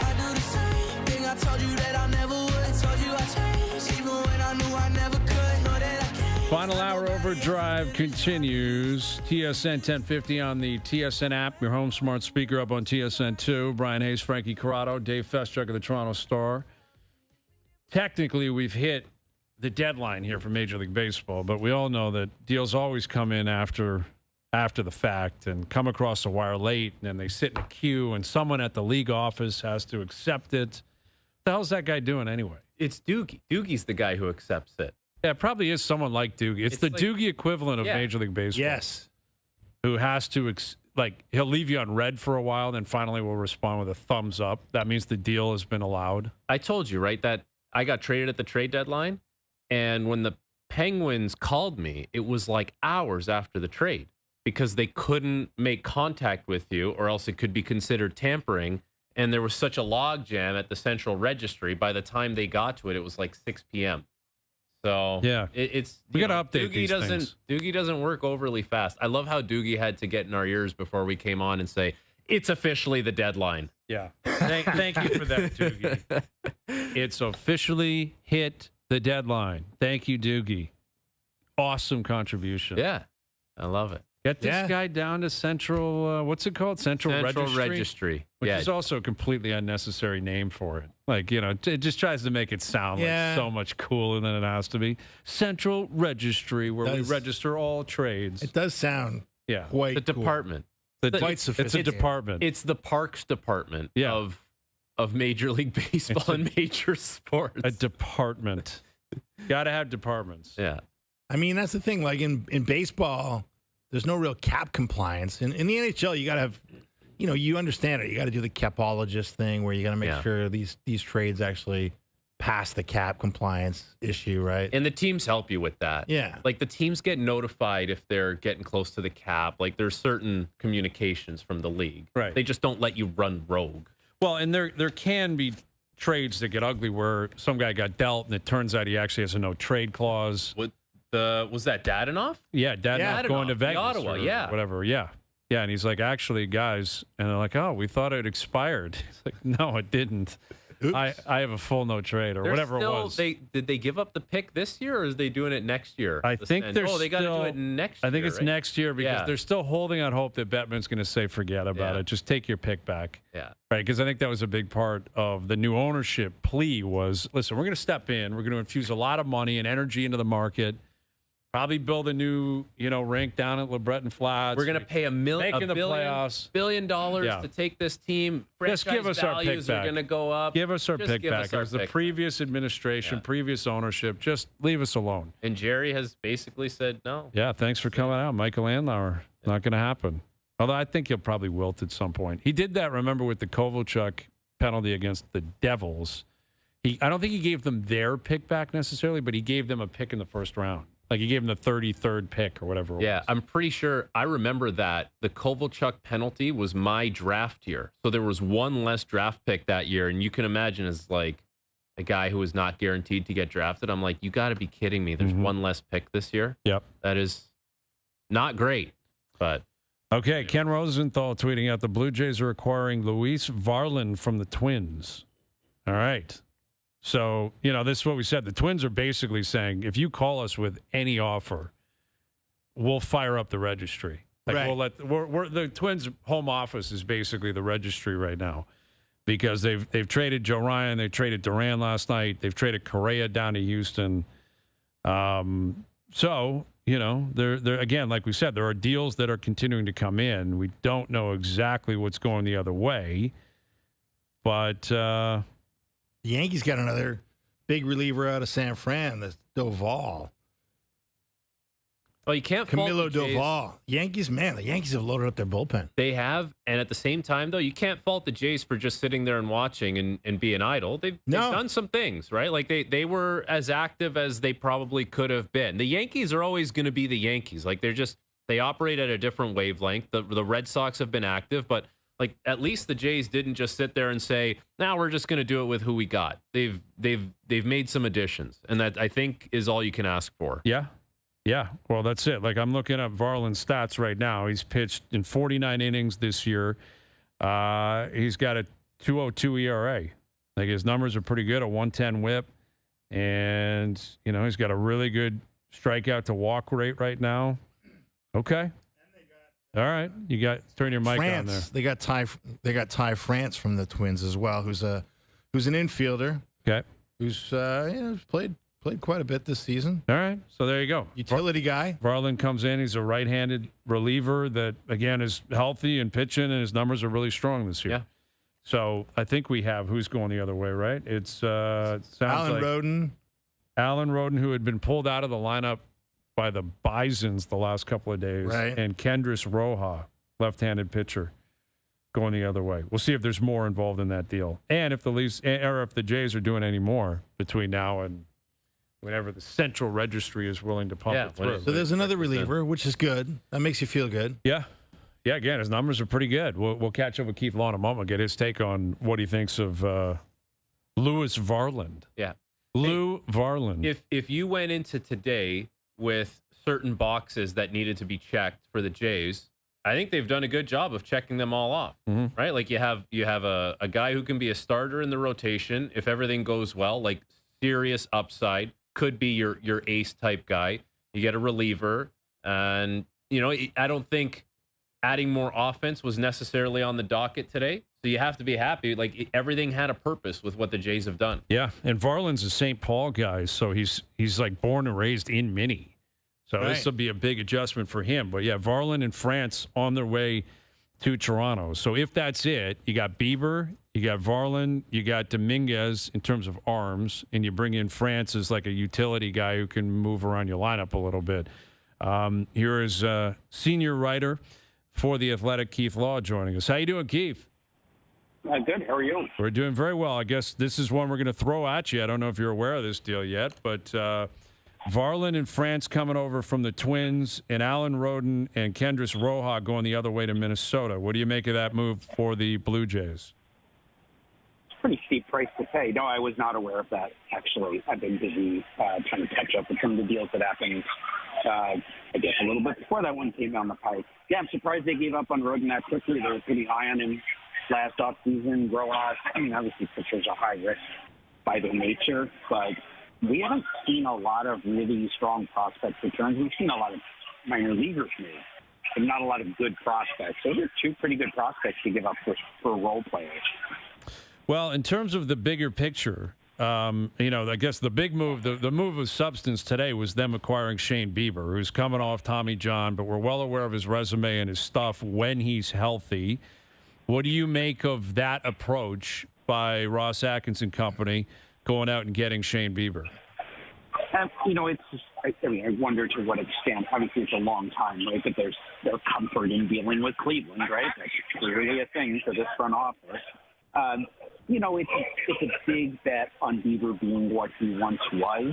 I do the same thing. I told you that I never would. I told you I changed, even when I knew I never could. Know that I can't. Final hour overdrive continues. TSN 1050 on the TSN app, your home smart speaker up on TSN 2. Brian Hayes, Frankie Corrado, Dave Feschuk of the Toronto Star. Technically, we've hit the deadline here for Major League Baseball, but we all know that deals always come in after the fact and come across the wire late, and then they sit in a queue, and someone at the league office has to accept it. What the hell's that guy doing anyway? It's Doogie. Doogie's the guy who accepts it. Yeah, it probably is someone like Doogie. It's the like, Doogie equivalent of Major League Baseball. Yes. Who has to, he'll leave you on red for a while, then finally will respond with a thumbs up. That means the deal has been allowed. I told you, right, that I got traded at the trade deadline, and when the Penguins called me, it was like hours after the trade because they couldn't make contact with you or else it could be considered tampering, and there was such a logjam at the central registry. By the time they got to it, it was like 6 p.m. So yeah, we got to update these things. Doogie doesn't work overly fast. I love how Doogie had to get in our ears before we came on and say, it's officially the deadline. Yeah. Thank you for that, Doogie. It's officially hit the deadline. Thank you, Doogie. Awesome contribution. Yeah, I love it. Get this guy down to Central, what's it called? Central Registry. Which is also a completely unnecessary name for it. Like, it just tries to make it sound like so much cooler than it has to be. Central Registry, where we register all trades. It does sound quite the cool. department. It's a department. It's the Parks Department of Major League Baseball and major sports. A department. Got to have departments. Yeah. I mean, that's the thing. Like in baseball, there's no real cap compliance. In the NHL, you got to have, you understand it. You got to do the capologist thing where you got to make sure these trades actually pass the cap compliance issue, right? And the teams help you with that. Yeah. Like the teams get notified if they're getting close to the cap. Like there's certain communications from the league. Right. They just don't let you run rogue. Well, and there can be trades that get ugly where some guy got dealt and it turns out he actually has a no trade clause. Was that Dadanoff? Yeah, Dadanoff going to Vegas, Ottawa, whatever. Yeah, and he's like, actually, guys, and they're like, oh, we thought it expired. He's like, no, it didn't. Oops. I have a full no trade or whatever it was. Did they give up the pick this year, or is they doing it next year? I think they got to do it next year. I think it's next year because they're still holding out hope that Bettman's going to say, forget about it. Just take your pick back. Yeah. Right, because I think that was a big part of the new ownership plea was, listen, we're going to step in. We're going to infuse a lot of money and energy into the market. Probably build a new, rink down at LeBreton Flats. We're going to pay $1 billion to take this team. Just give us our pick values are going to go up. Give us our pick back. It was the previous administration, previous ownership. Just leave us alone. And Jerry has basically said no. Yeah, thanks for coming out, Michael Andlauer. Not going to happen. Although I think he'll probably wilt at some point. He did that, remember, with the Kovalchuk penalty against the Devils. I don't think he gave them their pick back necessarily, but he gave them a pick in the first round. Like he gave him the 33rd pick or whatever it was. Yeah, I'm pretty sure I remember that. The Kovalchuk penalty was my draft year. So there was one less draft pick that year. And you can imagine as like a guy who was not guaranteed to get drafted. I'm like, you got to be kidding me. There's one less pick this year. Yep. That is not great. But okay, Ken Rosenthal tweeting out the Blue Jays are acquiring Luis Varland from the Twins. All right. So, this is what we said. The Twins are basically saying, if you call us with any offer, we'll fire up the registry. Like we'll the Twins' home office is basically the registry right now because they've traded Joe Ryan, they traded Duran last night, they've traded Correa down to Houston. So, they're again, like we said, there are deals that are continuing to come in. We don't know exactly what's going the other way, but. The Yankees got another big reliever out of San Fran, that's Doval. Well, you can't fault Camilo the Jays. Doval. The Yankees have loaded up their bullpen. They have, and at the same time, though, you can't fault the Jays for just sitting there and watching and being idle. They've done some things, right? Like they were as active as they probably could have been. The Yankees are always going to be the Yankees. Like they operate at a different wavelength. The Red Sox have been active, but like at least the Jays didn't just sit there and say, "Now we're just going to do it with who we got." They've made some additions, and that I think is all you can ask for. Yeah. Yeah, well, that's it. Like, I'm looking up Varland's stats right now. He's pitched in 49 innings this year. He's got a 2.02 ERA. Like, his numbers are pretty good, a 110 whip. And, he's got a really good strikeout to walk rate right now. Okay. All right. Turn your mic on there. They got Ty France from the Twins as well, who's an infielder. Okay. Who's played quite a bit this season. All right. So there you go. Utility guy. Varland comes in. He's a right-handed reliever that, again, is healthy and pitching, and his numbers are really strong this year. Yeah. So I think we have who's going the other way, right? It sounds Alan like Roden. Alan Roden, who had been pulled out of the lineup by the Bisons the last couple of days. Right. And Kendrys Roja, left-handed pitcher, going the other way. We'll see if there's more involved in that deal. And if the Jays are doing any more between now and whenever the Central Registry is willing to pump it through. So there's another reliever, which is good. That makes you feel good. Yeah. Yeah, again, his numbers are pretty good. We'll catch up with Keith Law in a moment, get his take on what he thinks of Louis Varland. Yeah. Lou Varland. If you went into today with certain boxes that needed to be checked for the Jays, I think they've done a good job of checking them all off, right? Like you have a guy who can be a starter in the rotation if everything goes well, like serious upside. Could be your ace type guy. You get a reliever, and I don't think adding more offense was necessarily on the docket today. So you have to be happy. Like everything had a purpose with what the Jays have done. Yeah, and Varland's a St. Paul guy, so he's like born and raised in Minnie. So this will be a big adjustment for him. But yeah, Varland and France on their way to Toronto. So if that's it, you got Bieber, you got Varland, you got Dominguez in terms of arms, and you bring in France as like a utility guy who can move around your lineup a little bit. Here is senior writer for The Athletic, Keith Law, joining us. How you doing, Keith? Good. How are you? We're doing very well. I guess this is one we're going to throw at you. I don't know if you're aware of this deal yet, but Varland and France coming over from the Twins, and Alan Roden and Kendrys Roja going the other way to Minnesota. What do you make of that move for the Blue Jays? It's a pretty steep price to pay. No, I was not aware of that, actually. I've been busy trying to catch up with some of the deals that happened, I guess, a little bit before that one came down the pipe. Yeah, I'm surprised they gave up on Roden that quickly. They were pretty high on him last offseason. Rojas, obviously pitchers are high risk by their nature, but we haven't seen a lot of really strong prospect returns. We've seen a lot of minor leaguers made, but not a lot of good prospects. So they're two pretty good prospects to give up for role players. Well, in terms of the bigger picture, I guess the big move, the move of substance today was them acquiring Shane Bieber, who's coming off Tommy John, but we're well aware of his resume and his stuff when he's healthy. What do you make of that approach by Ross Atkinson Company going out and getting Shane Bieber? It's just, I wonder to what extent. Obviously, it's a long time, right? But there's comfort in dealing with Cleveland, right? That's clearly a thing for this front office. It's a big bet on Bieber being what he once was.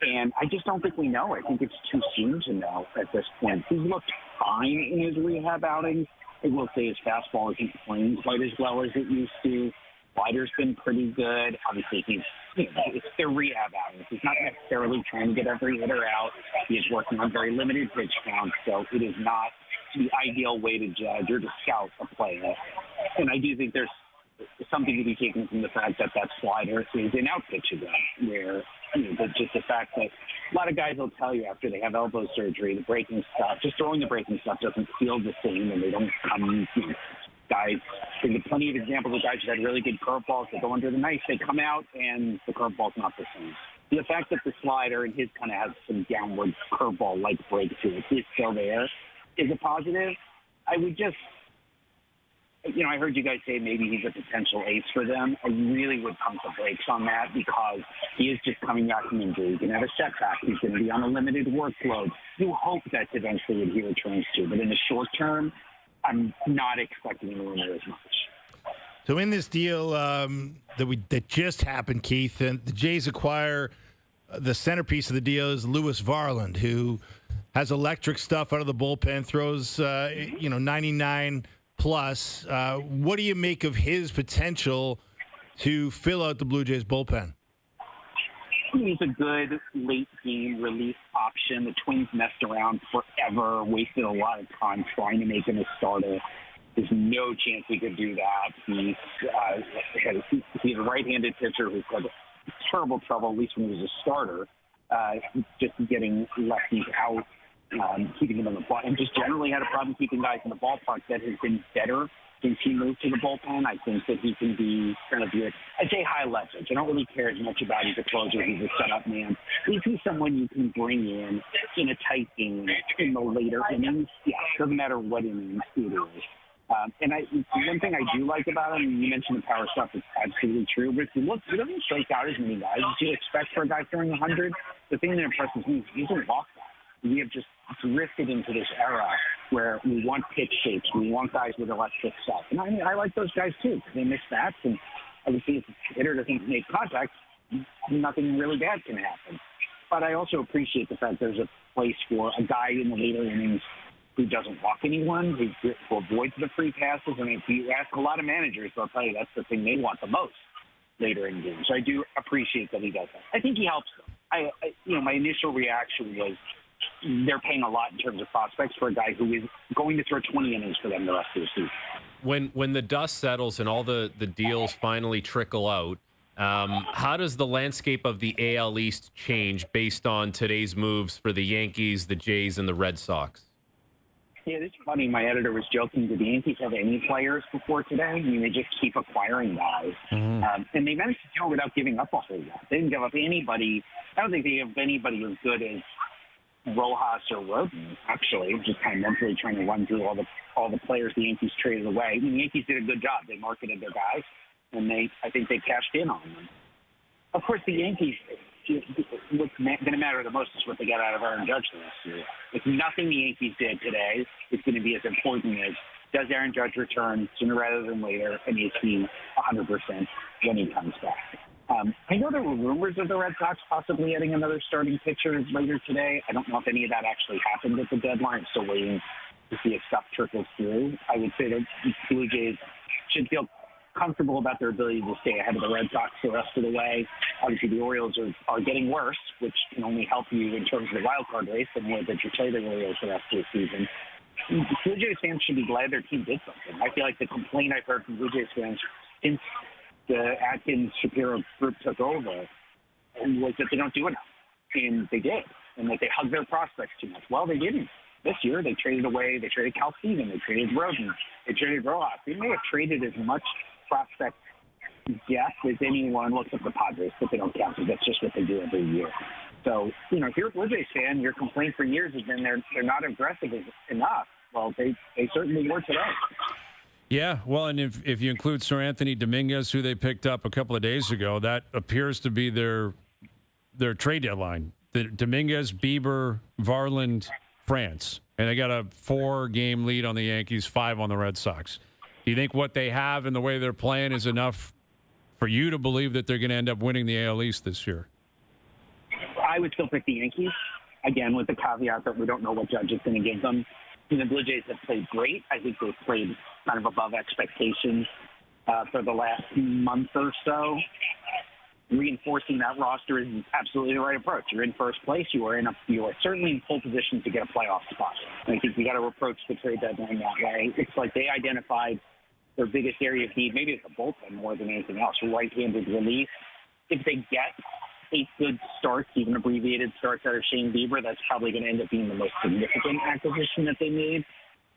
And I just don't think we know. I think it's too soon to know at this point. He's looked fine in his rehab outings. I will say his fastball isn't playing quite as well as it used to. Slider's been pretty good. Obviously, it's their rehab outings. He's not necessarily trying to get every hitter out. He is working on very limited pitch counts, so it is not the ideal way to judge or to scout a player. And I do think there's something to be taken from the fact that slider is an out pitch again, where just the fact that a lot of guys will tell you after they have elbow surgery, the breaking stuff, just throwing the breaking stuff doesn't feel the same, and they don't come. Guys, I think plenty of examples of guys who had really good curveballs that go under the knife. They come out and the curveball's not the same. The fact that the slider and his kind of has some downward curveball-like break to it is still there is a positive. I would just, I heard you guys say maybe he's a potential ace for them. I really would pump the brakes on that because he is just coming back from injury. He's going to have a setback. He's going to be on a limited workload. You hope that's eventually what he returns to. But in the short term, I'm not expecting him to win as much. So in this deal that just happened, Keith, and the Jays acquire the centerpiece of the deal is Louis Varland, who has electric stuff out of the bullpen, throws 99+ plus. What do you make of his potential to fill out the Blue Jays bullpen? He's a good late-game relief option. The Twins messed around forever, wasted a lot of time trying to make him a starter. There's no chance he could do that. He's a right-handed pitcher who's had terrible trouble, at least when he was a starter, just getting lefties out, keeping them in the ball, and just generally had a problem keeping guys in the ballpark. That has been better since he moved to the bullpen. I think that he can be kind of I'd say high leverage. I don't really care as much about he's a closer, he's a setup man. If he's someone you can bring in a tight game in the later innings, doesn't matter what innings it is. And one thing I do like about him, you mentioned the power stuff, is absolutely true, but if you look, he doesn't strike out as many guys as you expect for a guy throwing 100. The thing that impresses me is he doesn't walk that. We have just drifted into this era where we want pitch shapes. We want guys with electric stuff. And I like those guys too, because they miss bats. And obviously, if a hitter doesn't make contact, nothing really bad can happen. But I also appreciate the fact there's a place for a guy in the later innings who doesn't walk anyone, who avoids the free passes. And if you ask a lot of managers, they'll tell you that's the thing they want the most later in games. So I do appreciate that he does that. I think he helps them. My initial reaction was, they're paying a lot in terms of prospects for a guy who is going to throw 20 innings for them the rest of the season. When the dust settles and all the deals finally trickle out, how does the landscape of the AL East change based on today's moves for the Yankees, the Jays, and the Red Sox? Yeah, it's funny. My editor was joking. Did the Yankees have any players before today? I mean, they just keep acquiring guys. And they managed to do it without giving up a whole lot. They didn't give up anybody. I don't think they have anybody as good as Rojas or Rodon, actually, just kind of mentally trying to run through all the players the Yankees traded away. I mean, the Yankees did a good job. They marketed their guys, and I think they cashed in on them. Of course, the Yankees, what's going to matter the most is what they get out of Aaron Judge the rest of the year. If nothing the Yankees did today is going to be as important as, does Aaron Judge return sooner rather than later, and is he 100% when he comes back? I know there were rumors of the Red Sox possibly adding another starting pitcher later today. I don't know if any of that actually happened at the deadline. I'm still waiting to see if stuff trickles through. I would say that the Blue Jays should feel comfortable about their ability to stay ahead of the Red Sox the rest of the way. Obviously, the Orioles are getting worse, which can only help you in terms of the wild card race and more that you play the Orioles the rest of the season. Blue Jays fans should be glad their team did something. I feel like the complaint I've heard from Blue Jays fans since the Atkins-Shapiro group took over was that they don't do enough. And they did. And that they hug their prospects too much. Well, they didn't. This year, they traded Cal Steven, they traded Rodon, they traded Rojas. They may have traded as much prospect depth as anyone. Looks at the Padres, but they don't count because that's just what they do every year. So, if you're a Blue Jays fan, your complaint for years has been they're not aggressive enough. Well, they certainly were today. Yeah, well, and if you include Sir Anthony Dominguez, who they picked up a couple of days ago, that appears to be their trade deadline. Dominguez, Bieber, Varland, France. And they got a 4-game lead on the Yankees, 5 on the Red Sox. Do you think what they have and the way they're playing is enough for you to believe that they're going to end up winning the AL East this year? I would still pick the Yankees, again, with the caveat that we don't know what Judge is going to give them. The Blue Jays have played great. I think they've played kind of above expectations for the last month or so. Reinforcing that roster is absolutely the right approach. You're in first place. You are certainly in full position to get a playoff spot. And I think you got to approach the trade deadline that way. It's like they identified their biggest area of need. Maybe it's a bullpen more than anything else. Right-handed relief. If they get 8 good starts, even abbreviated starts out of Shane Bieber, that's probably going to end up being the most significant acquisition that they made.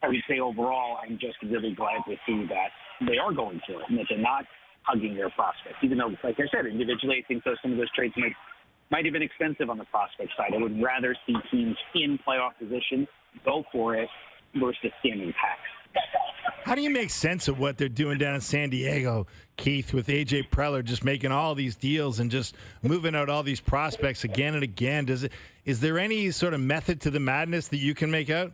I would say overall, I'm just really glad to see that they are going through it and that they're not hugging their prospects. Even though, like I said, individually, I think some of those trades might have been expensive on the prospect side. I would rather see teams in playoff position go for it versus standing pat. How do you make sense of what they're doing down in San Diego, Keith, with A.J. Preller just making all these deals and just moving out all these prospects again and again? Is there any sort of method to the madness that you can make out?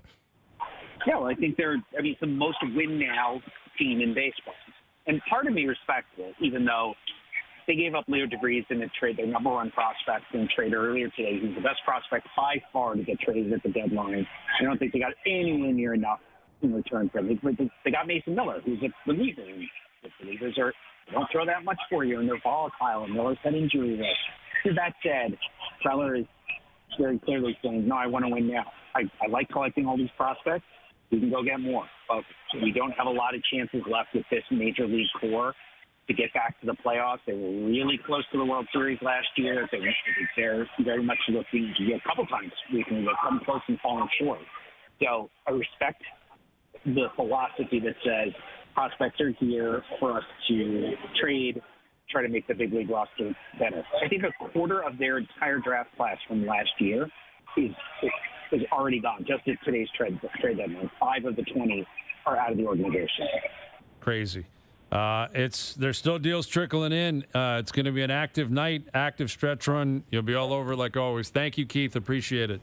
Yeah, well, I think it's the most win-now team in baseball. And part of me respects it, even though they gave up Leo DeVries in a trade, their number one prospect in trade earlier today. He's the best prospect by far to get traded at the deadline. I don't think they got anywhere near enough in return for it. They got Mason Miller, who's a reliever. The relievers they don't throw that much for you, and they're volatile, and Miller's had injury risk. With that said, Preller is very clearly saying, no, I want to win now. I like collecting all these prospects. We can go get more. But we don't have a lot of chances left with this major league core to get back to the playoffs. They were really close to the World Series last year. They're very much looking a couple times recently. They've come close and fallen short. So I respect the philosophy that says prospects are here for us to trade, try to make the big league roster better. I think a quarter of their entire draft class from last year is already gone, just at today's trade deadline. 5 of the 20 are out of the organization. Crazy. There's still deals trickling in. It's going to be an active night, active stretch run. You'll be all over like always. Thank you, Keith. Appreciate it.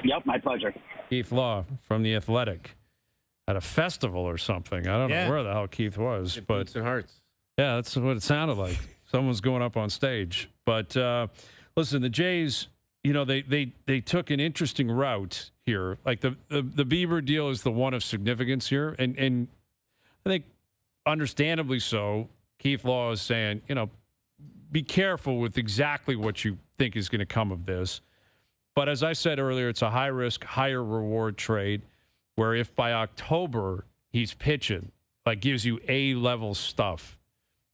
Yep, my pleasure. Keith Law from The Athletic at a festival or something. I don't know where the hell Keith was. But Boots and Hearts. Yeah, that's what it sounded like. Someone's going up on stage. But listen, the Jays, they took an interesting route here. Like the Bieber deal is the one of significance here. And I think understandably so, Keith Law is saying, be careful with exactly what you think is going to come of this. But as I said earlier, it's a high-risk, higher-reward trade where if by October he's pitching, like gives you A-level stuff,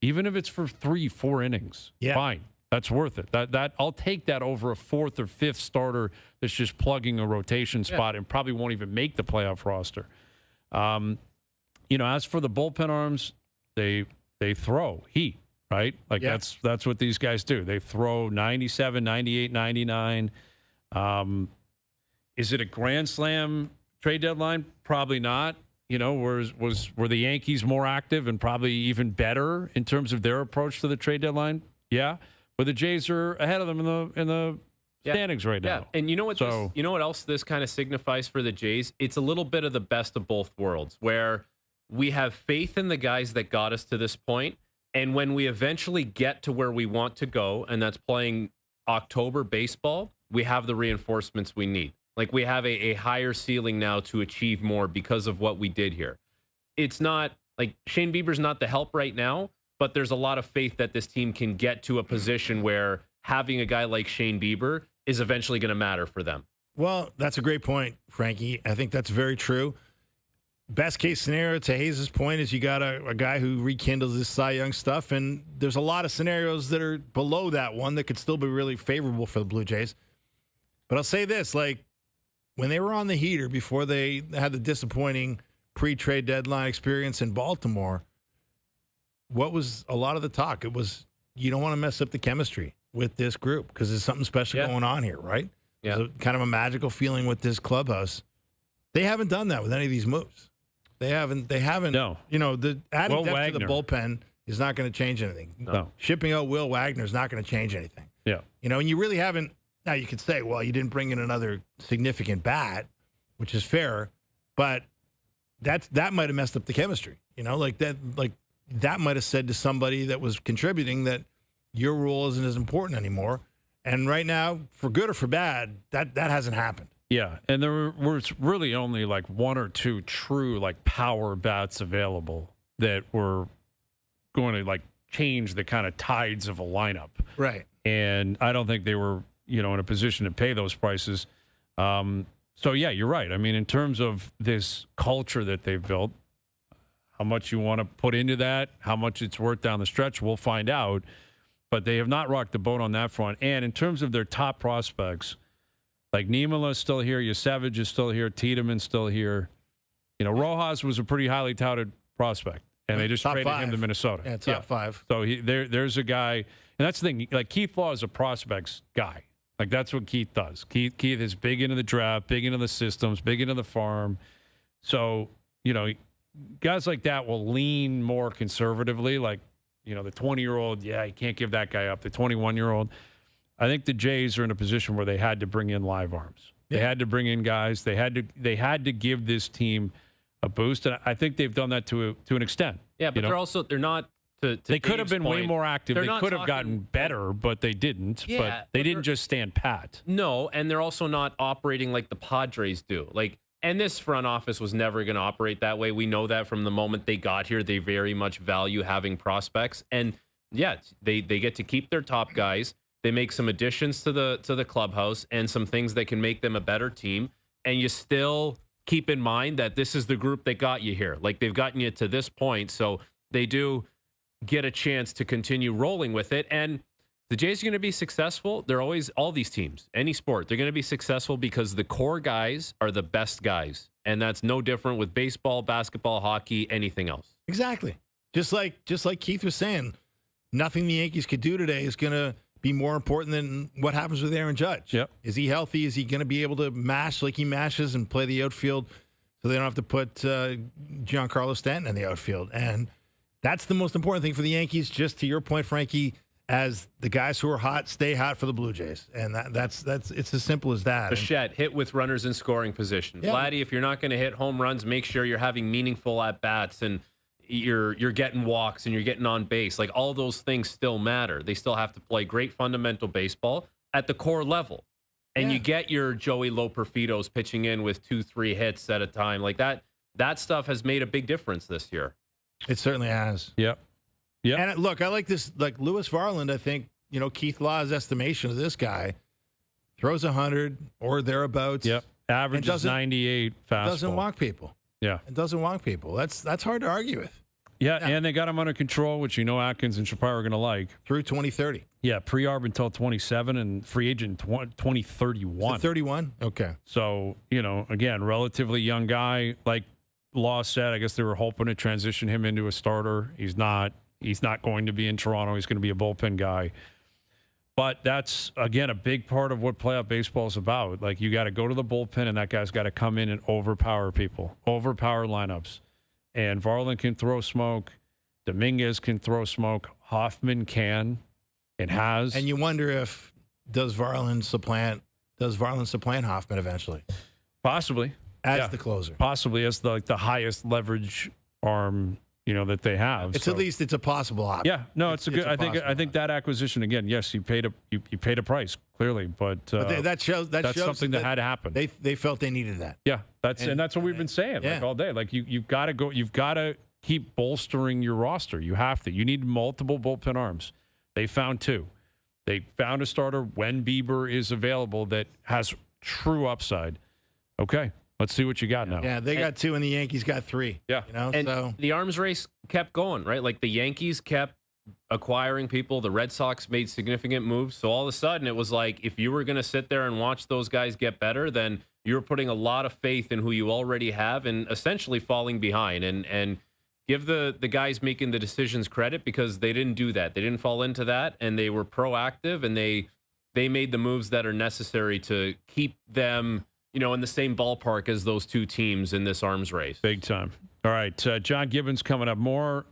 even if it's for 3-4 innings, fine. That's worth it. That I'll take that over a 4th or 5th starter that's just plugging a rotation spot and probably won't even make the playoff roster. As for the bullpen arms, they throw heat, right? Like that's what these guys do. They throw 97, 98, 99. Is it a grand slam trade deadline? Probably not. Were the Yankees more active and probably even better in terms of their approach to the trade deadline? Yeah, but the Jays are ahead of them in the standings right now. And you know what else this kind of signifies for the Jays? It's a little bit of the best of both worlds, where we have faith in the guys that got us to this point, and when we eventually get to where we want to go, and that's playing October baseball, we have the reinforcements we need. Like, we have a higher ceiling now to achieve more because of what we did here. It's not like Shane Bieber's not the help right now, but there's a lot of faith that this team can get to a position where having a guy like Shane Bieber is eventually going to matter for them. Well, that's a great point, Frankie. I think that's very true. Best case scenario, to Hayes' point, is you got a guy who rekindles this Cy Young stuff, and there's a lot of scenarios that are below that one that could still be really favorable for the Blue Jays. But I'll say this, like, when they were on the heater before they had the disappointing pre-trade deadline experience in Baltimore, what was a lot of the talk? It was, you don't want to mess up the chemistry with this group because there's something special going on here, right? Yeah. There's kind of a magical feeling with this clubhouse. They haven't done that with any of these moves. They haven't. No. The adding Will depth Wagner. to the bullpen is not going to change anything. No. Shipping out Will Wagner is not going to change anything. Yeah. And you really haven't. Now, you could say, well, you didn't bring in another significant bat, which is fair, but that might have messed up the chemistry. That might have said to somebody that was contributing that your role isn't as important anymore. And right now, for good or for bad, that hasn't happened. Yeah, and there was really only like 1 or 2 true like power bats available that were going to like change the kind of tides of a lineup. Right. And I don't think they were in a position to pay those prices. So, yeah, you're right. I mean, in terms of this culture that they've built, how much you want to put into that, how much it's worth down the stretch, we'll find out. But they have not rocked the boat on that front. And in terms of their top prospects, like Niemela's still here, Yasevich is still here, Tiedemann's still here. Rojas was a pretty highly touted prospect, and they just traded him to Minnesota. Yeah, top 5. So there's a guy, and that's the thing. Like, Keith Law is a prospects guy. Like, that's what Keith does. Keith is big into the draft, big into the systems, big into the farm. So, guys like that will lean more conservatively. Like, the 20-year-old, you can't give that guy up. The 21-year-old. I think the Jays are in a position where they had to bring in live arms. They had to bring in guys. They had to give this team a boost, and I think they've done that to an extent. Yeah, but they're not. They could have been way more active. They could have gotten talking better, but they didn't. Yeah, but they didn't just stand pat. No, and they're also not operating like the Padres do. Like, And this front office was never going to operate that way. We know that from the moment they got here. They very much value having prospects. And yeah, they get to keep their top guys. They make some additions to the clubhouse and some things that can make them a better team. And you still keep in mind that this is the group that got you here. Like, they've gotten you to this point. So they do get a chance to continue rolling with it. And the Jays are going to be successful. They're always, all these teams, any sport, they're going to be successful because the core guys are the best guys. And that's no different with baseball, basketball, hockey, anything else. Exactly. Just like Keith was saying, nothing the Yankees could do today is going to be more important than what happens with Aaron Judge. Yep. Is he healthy? Is he going to be able to mash like he mashes and play the outfield so they don't have to put Giancarlo Stanton in the outfield? And that's the most important thing for the Yankees, just to your point, Frankie, as the guys who are hot stay hot for the Blue Jays. And that's it's as simple as that. Bichette, hit with runners in scoring position. Yeah. Vladdy, if you're not going to hit home runs, make sure you're having meaningful at-bats and you're getting walks and you're getting on base. Like, all those things still matter. They still have to play great fundamental baseball at the core level. And you get your Joey Loperfidos pitching in with 2-3 hits at a time. Like, that stuff has made a big difference this year. It certainly has. Yep. Yeah. And look, I like this. Like Lewis Varland, I think, Keith Law's estimation of this guy throws 100 or thereabouts. Yep. Average is 98 fastball. Doesn't walk people. Yeah. It doesn't walk people. That's hard to argue with. Yeah, and they got him under control, which Atkins and Shapiro are going to like. Through 2030. Yeah, pre-arb until 27 and free agent 2031. 31? Okay. So, again, relatively young guy. Like Law said, I guess they were hoping to transition him into a starter. He's not going to be in Toronto. He's going to be a bullpen guy. But that's, again, a big part of what playoff baseball is about. Like, you got to go to the bullpen, and that guy's got to come in and overpower people, overpower lineups. And Varland can throw smoke. Dominguez can throw smoke. Hoffman can and has. And you wonder if does Varland supplant Hoffman eventually? Possibly. As the closer. Possibly as the highest leverage arm that they have. At least it's a possible option. Yeah, no, it's a good. I think that acquisition again. Yes, you paid a price clearly, but that shows something that had to happen. They felt they needed that. Yeah, that's what we've been saying like all day. Like you've got to go. You've got to keep bolstering your roster. You have to. You need multiple bullpen arms. They found two. They found a starter when Bieber is available that has true upside. Okay. Let's see what you got now. Yeah, they got two and the Yankees got three. Yeah. And so the arms race kept going, right? Like, the Yankees kept acquiring people. The Red Sox made significant moves. So all of a sudden it was like, if you were going to sit there and watch those guys get better, then you were putting a lot of faith in who you already have and essentially falling behind. And give the guys making the decisions credit, because they didn't do that. They didn't fall into that, and they were proactive, and they made the moves that are necessary to keep them in the same ballpark as those two teams in this arms race. Big time. All right, John Gibbons coming up. More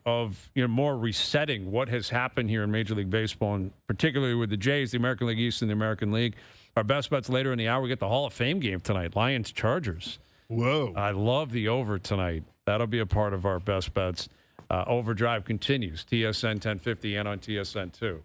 resetting what has happened here in Major League Baseball, and particularly with the Jays, the American League East and the American League. Our best bets later in the hour. We get the Hall of Fame game tonight, Lions-Chargers. Whoa. I love the over tonight. That'll be a part of our best bets. OverDrive continues, TSN 1050 and on TSN 2.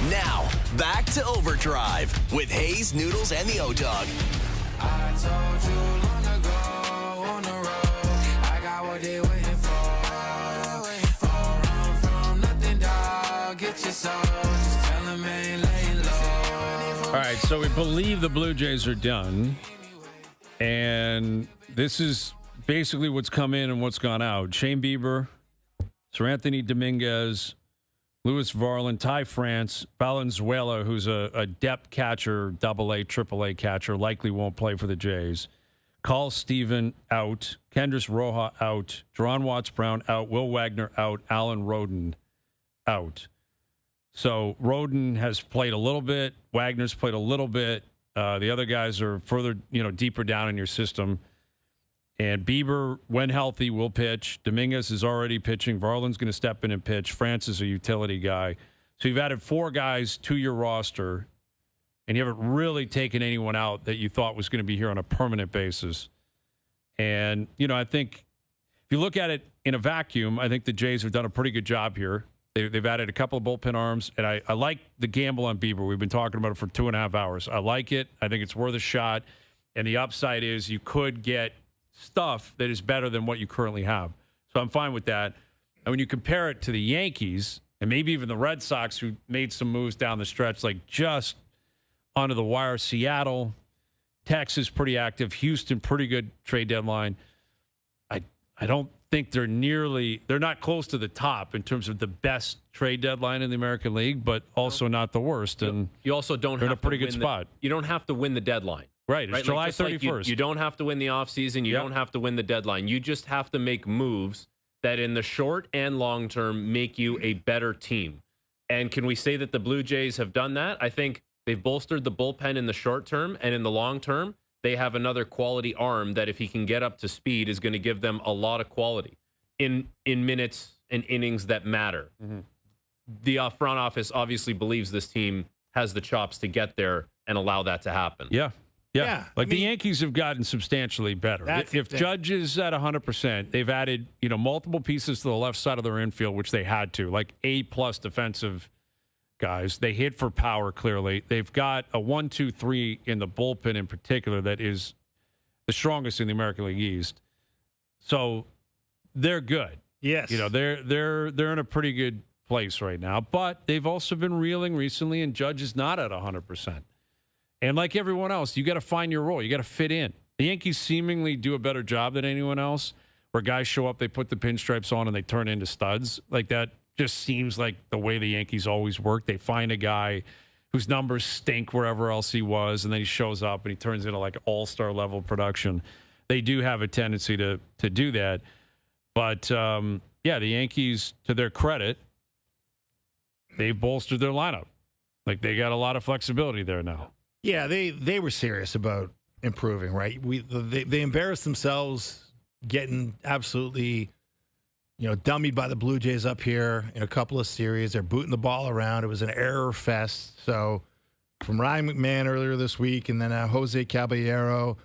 Now, back to Overdrive with Hayes, Noodles, and the O-Dog. I told you long ago on the road, I got what they waiting for. All run from nothing, dog. Get your soul, just tell them ain't laying low. All right, so we believe the Blue Jays are done. And this is basically what's come in and what's gone out. Shane Bieber, Sir Anthony Dominguez, Louis Varland, Ty France, Valenzuela, who's a depth catcher, AA, AAA catcher, likely won't play for the Jays. Carl Steven out. Kendrys Roja out. Jerron Watts-Brown out. Will Wagner out. Alan Roden out. So Roden has played a little bit. Wagner's played a little bit. The other guys are further, deeper down in your system. And Bieber, when healthy, will pitch. Dominguez is already pitching. Varland's going to step in and pitch. France is a utility guy. So you've added 4 guys to your roster, and you haven't really taken anyone out that you thought was going to be here on a permanent basis. And, I think if you look at it in a vacuum, I think the Jays have done a pretty good job here. They've added a couple of bullpen arms, and I like the gamble on Bieber. We've been talking about it for 2.5 hours. I like it. I think it's worth a shot. And the upside is you could get stuff that is better than what you currently have. So I'm fine with that. And when you compare it to the Yankees and maybe even the Red Sox, who made some moves down the stretch, like just onto the wire, Seattle, Texas, pretty active, Houston, pretty good trade deadline. I don't think they're not close to the top in terms of the best trade deadline in the American League, but also not the worst. And you also don't they're have in a pretty to good win spot. You don't have to win the deadline. Right. It's July 31st. You don't have to win the offseason. You don't have to win the deadline. You just have to make moves that in the short and long term make you a better team. And can we say that the Blue Jays have done that? I think they've bolstered the bullpen in the short term, and in the long term, they have another quality arm that if he can get up to speed is going to give them a lot of quality in minutes and innings that matter. Mm-hmm. The front office obviously believes this team has the chops to get there and allow that to happen. Yeah. The Yankees have gotten substantially better. If Judge is at 100%, they've added, multiple pieces to the left side of their infield, which they had to, like A-plus defensive guys. They hit for power, clearly. They've got a 1-2-3 in the bullpen in particular that is the strongest in the American League East. So they're good. Yes. They're in a pretty good place right now, but they've also been reeling recently, and Judge is not at 100%. And like everyone else, you got to find your role. You got to fit in. The Yankees seemingly do a better job than anyone else, where guys show up, they put the pinstripes on, and they turn into studs. Like that just seems like the way the Yankees always work. They find a guy whose numbers stink wherever else he was, and then he shows up and he turns into like all-star level production. They do have a tendency to do that. But, the Yankees, to their credit, they've bolstered their lineup. Like they got a lot of flexibility there now. Yeah, they were serious about improving, right? They embarrassed themselves getting absolutely, dummied by the Blue Jays up here in a couple of series. They're booting the ball around. It was an error fest. So from Ryan McMahon earlier this week, and then Jose Caballero,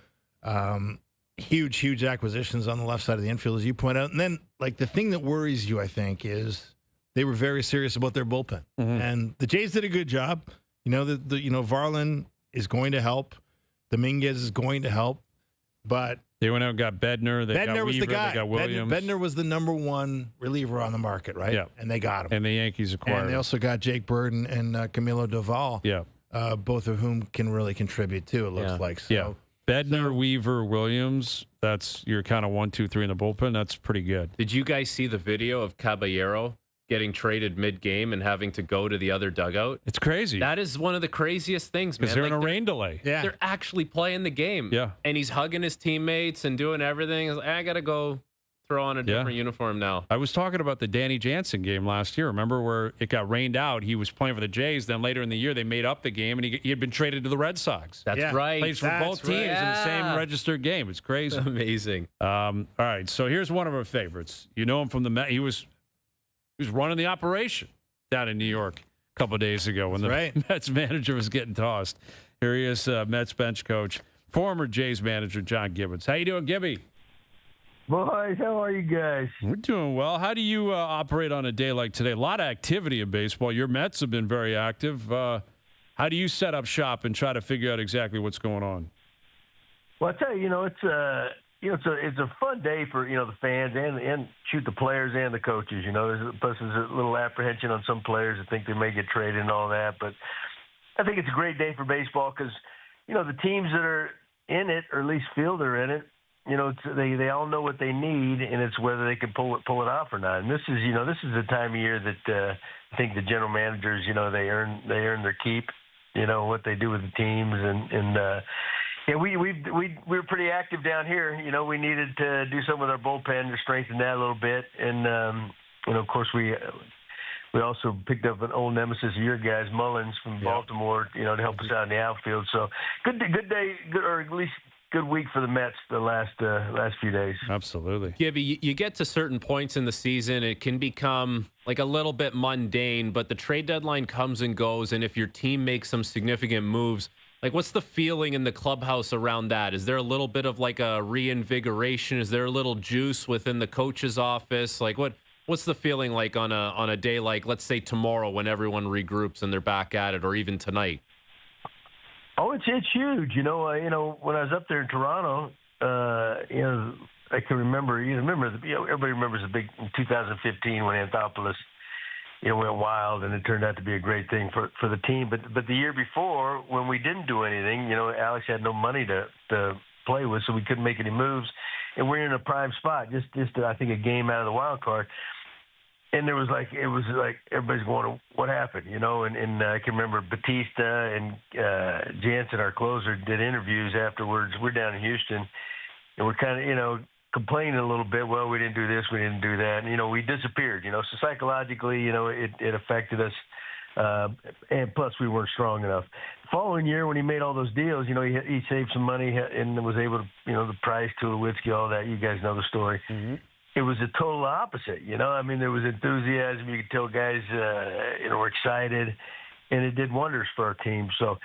huge acquisitions on the left side of the infield, as you point out. And then, like, the thing that worries you, I think, is they were very serious about their bullpen. Mm-hmm. And the Jays did a good job. Varland is going to help. Dominguez is going to help. But they went out and got Bednar. Bednar was the guy. They got Williams. Bednar was the number one reliever on the market, right? Yeah. And they got him. And the Yankees acquired him. And they also got Jake Bird and Camilo Doval. Yeah. Both of whom can really contribute, too, it looks like. So, yeah. Bednar, Weaver, Williams, that's your kind of 1, 2, 3 in the bullpen. That's pretty good. Did you guys see the video of Caballero getting traded mid-game and having to go to the other dugout? It's crazy. That is one of the craziest things, man. Because they're in a rain delay. Yeah. They're actually playing the game. Yeah. And he's hugging his teammates and doing everything. He's like, I got to go throw on a different uniform now. I was talking about the Danny Jansen game last year. Remember where it got rained out? He was playing for the Jays. Then later in the year, they made up the game, and he had been traded to the Red Sox. That's right. Plays for both teams in the same registered game. It's crazy. Amazing. All right, so here's one of our favorites. You know him from the Mets. He was running the operation down in New York a couple of days ago when the Mets manager was getting tossed. Here he is, Mets bench coach, former Jays manager John Gibbons. How you doing, Gibby? Boys, how are you guys? We're doing well. How do you operate on a day like today? A lot of activity in baseball. Your Mets have been very active. How do you set up shop and try to figure out exactly what's going on? Well, I tell you, it's a fun day for the fans and the players and the coaches. Plus there's a little apprehension on some players that think they may get traded and all that. But I think it's a great day for baseball because the teams that are in it, or at least feel they're in it, they all know what they need, and it's whether they can pull it off or not. And this is the time of year that I think the general managers, they earn their keep. What they do with the teams, and we were pretty active down here. We needed to do something with our bullpen to strengthen that a little bit, and of course we also picked up an old nemesis of your guys, Mullins from Baltimore, to help us out in the outfield. So good day, or at least good week for the Mets the last few days. Absolutely. Gibby, you get to certain points in the season, it can become like a little bit mundane, but the trade deadline comes and goes, and if your team makes some significant moves, like what's the feeling in the clubhouse around that? Is there a little bit of like a reinvigoration? Is there a little juice within the coach's office? Like what's the feeling like on a day like, let's say tomorrow, when everyone regroups and they're back at it, or even tonight? Oh, it's huge. When I was up there in Toronto, I can remember. Everybody remembers the big 2015 when Anthopoulos, went wild, and it turned out to be a great thing for the team. But the year before, when we didn't do anything, Alex had no money to play with, so we couldn't make any moves, and we're in a prime spot, just I think a game out of the wild card. And it was like everybody's going, what happened, and I can remember Batista and Jansen, our closer, did interviews afterwards. We're down in Houston, and we're kind of, complaining a little bit. Well, we didn't do this, we didn't do that, and we disappeared. So psychologically, it affected us, and plus we weren't strong enough. The following year, when he made all those deals, he saved some money and was able to, the price, Tulowitzki, all that. You guys know the story. Mm-hmm. It was a total opposite, there was enthusiasm. You could tell guys, were excited, and it did wonders for our team. So,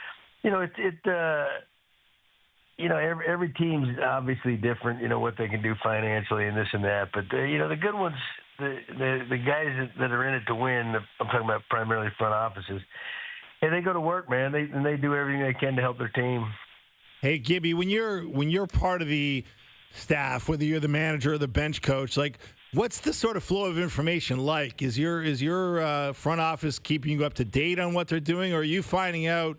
every team's obviously different, what they can do financially and this and that. But, the good ones, the guys that are in it to win, I'm talking about primarily front offices, and they go to work, man. They do everything they can to help their team. Hey, Gibby, when you're part of the staff, whether you're the manager or the bench coach, like what's the sort of flow of information like? Is your front office keeping you up to date on what they're doing, or are you finding out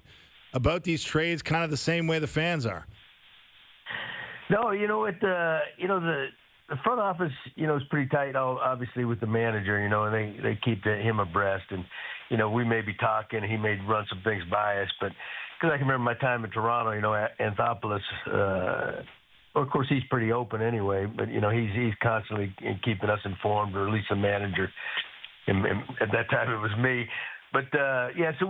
about these trades kind of the same way the fans are? No, the front office, is pretty tight, obviously, with the manager, and they keep him abreast, and we may be talking, he may run some things by us, but because I can remember my time in Toronto, Anthopoulos. Of course, he's pretty open anyway, but he's constantly keeping us informed, or at least the manager. And at that time, it was me. But so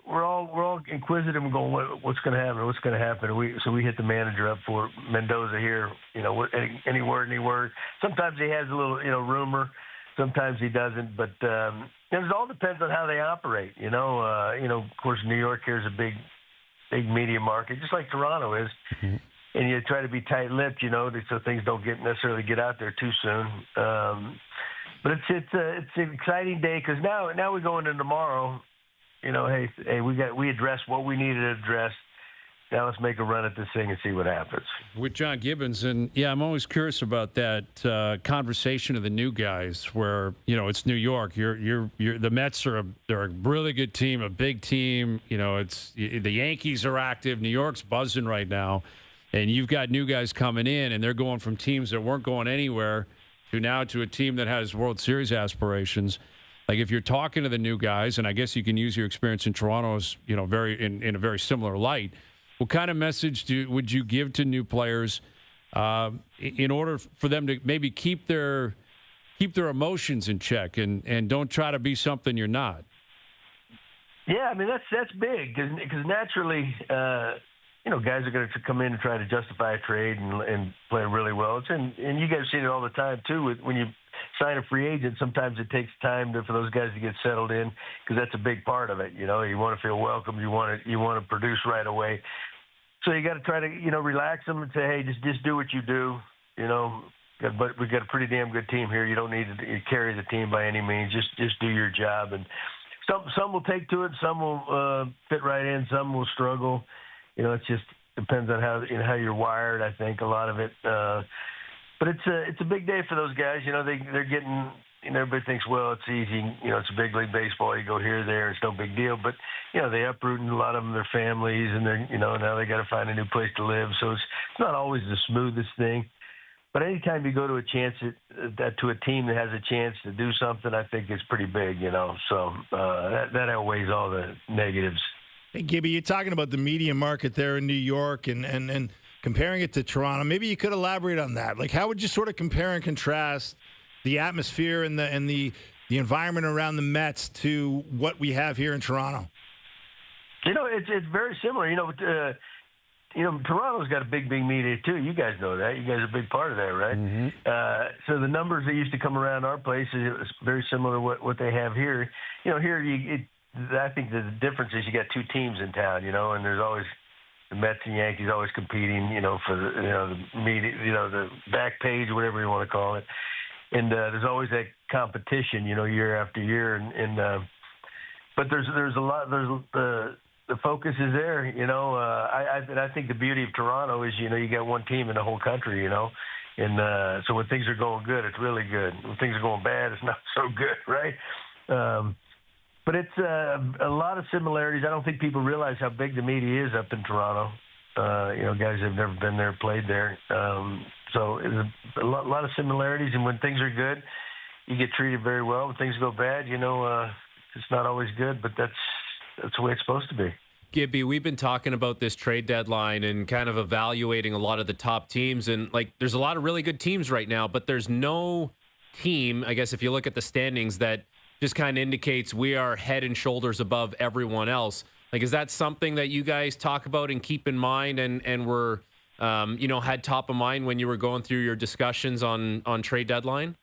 we're all inquisitive and going, what's going to happen? What's going to happen? So we hit the manager up for Mendoza here. Any word. Sometimes he has a little rumor. Sometimes he doesn't. But it all depends on how they operate. Of course, New York here is a big media market, just like Toronto is. Mm-hmm. And you try to be tight-lipped, so things don't necessarily get out there too soon. But it's an exciting day because now we go into tomorrow. Hey, we addressed what we needed to address. Now let's make a run at this thing and see what happens. With John Gibbons, and I'm always curious about that conversation of the new guys, where it's New York. You're the Mets they're a really good team, a big team. It's the Yankees are active. New York's buzzing right now. And you've got new guys coming in, and they're going from teams that weren't going anywhere to a team that has World Series aspirations. Like if you're talking to the new guys, and I guess you can use your experience in Toronto as in a very similar light. What kind of message would you give to new players in order for them to maybe keep their emotions in check and don't try to be something you're not? Yeah, I mean that's big because naturally. Guys are going to come in and try to justify a trade and play really well. And you guys see it all the time, too. When you sign a free agent, sometimes it takes time for those guys to get settled in because that's a big part of it. You want to feel welcome. You want to produce right away. So you got to try to, relax them and say, hey, just do what you do. But we've got a pretty damn good team here. You don't need to carry the team by any means. Just do your job. And some will take to it. Some will fit right in. Some will struggle. It just depends on how you're wired. I think a lot of it. But it's a big day for those guys. They're getting. Everybody thinks, well, it's easy. It's a big league baseball. You go here, there. It's no big deal. But they uprooting a lot of them, their families, and they're now they got to find a new place to live. So it's not always the smoothest thing. But anytime you go to a team that has a chance to do something, I think it's pretty big. So that outweighs all the negatives. Hey, Gibby, you're talking about the media market there in New York and comparing it to Toronto. Maybe you could elaborate on that. Like, how would you sort of compare and contrast the atmosphere and the environment around the Mets to what we have here in Toronto? It's very similar. Toronto's got a big media too. You guys know that. You guys are a big part of that, right? Mm-hmm. So the numbers that used to come around our place is very similar to what they have here. Here I think the difference is you got two teams in town, and there's always the Mets and Yankees always competing, for the media, the back page, whatever you want to call it. And there's always that competition, year after year. But there's a lot. The focus is there. I think the beauty of Toronto is you got one team in the whole country. And so when things are going good, it's really good. When things are going bad, it's not so good, right? But it's a lot of similarities. I don't think people realize how big the media is up in Toronto. Guys have never been there, played there. So it's a lot of similarities. And when things are good, you get treated very well. When things go bad, it's not always good, but that's the way it's supposed to be. Gibby, we've been talking about this trade deadline and kind of evaluating a lot of the top teams. And, there's a lot of really good teams right now, but there's no team, I guess, if you look at the standings, that just kind of indicates we are head and shoulders above everyone else. Is that something that you guys talk about and keep in mind and were, had top of mind when you were going through your discussions on trade deadline?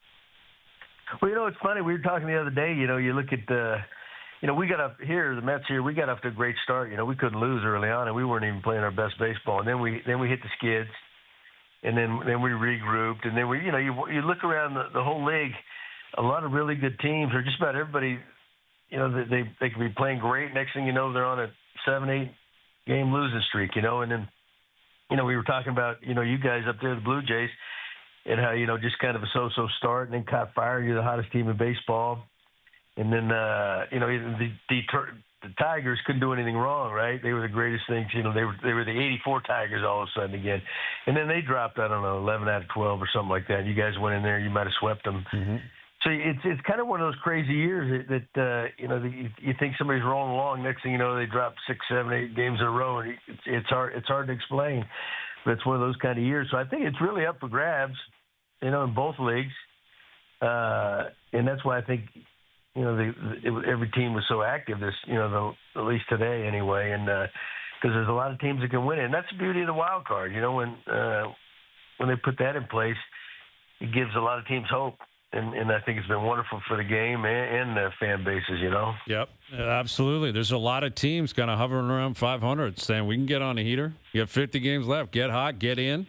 Well, it's funny. We were talking the other day, you look at the we got up here, the Mets here, we got off to a great start. We couldn't lose early on, and we weren't even playing our best baseball. And then we hit the skids, and then we regrouped. And then you look around the whole league, a lot of really good teams, or just about everybody, they can be playing great. Next thing you know, they're on a 7-8 game losing streak, and then, we were talking about, you guys up there, the Blue Jays, and how, just kind of a so-so start and then caught fire. You're the hottest team in baseball. And then, the Tigers couldn't do anything wrong, right? They were the greatest things. They were the 84 Tigers all of a sudden again. And then they dropped, 11 out of 12 or something like that. You guys went in there, you might have swept them. Mm-hmm. So it's kind of one of those crazy years that you think somebody's rolling along. Next thing you know, they drop 6, 7, 8 games in a row. And it's hard to explain. But it's one of those kind of years. So I think it's really up for grabs, in both leagues. And that's why I think, every team was so active this, at least today anyway, and because there's a lot of teams that can win it, and that's the beauty of the wild card. When they put that in place, it gives a lot of teams hope, and I think it's been wonderful for the game and the fan bases. Yep, absolutely. There's a lot of teams kind of hovering around 500, saying we can get on a heater. You have 50 games left. Get hot, get in.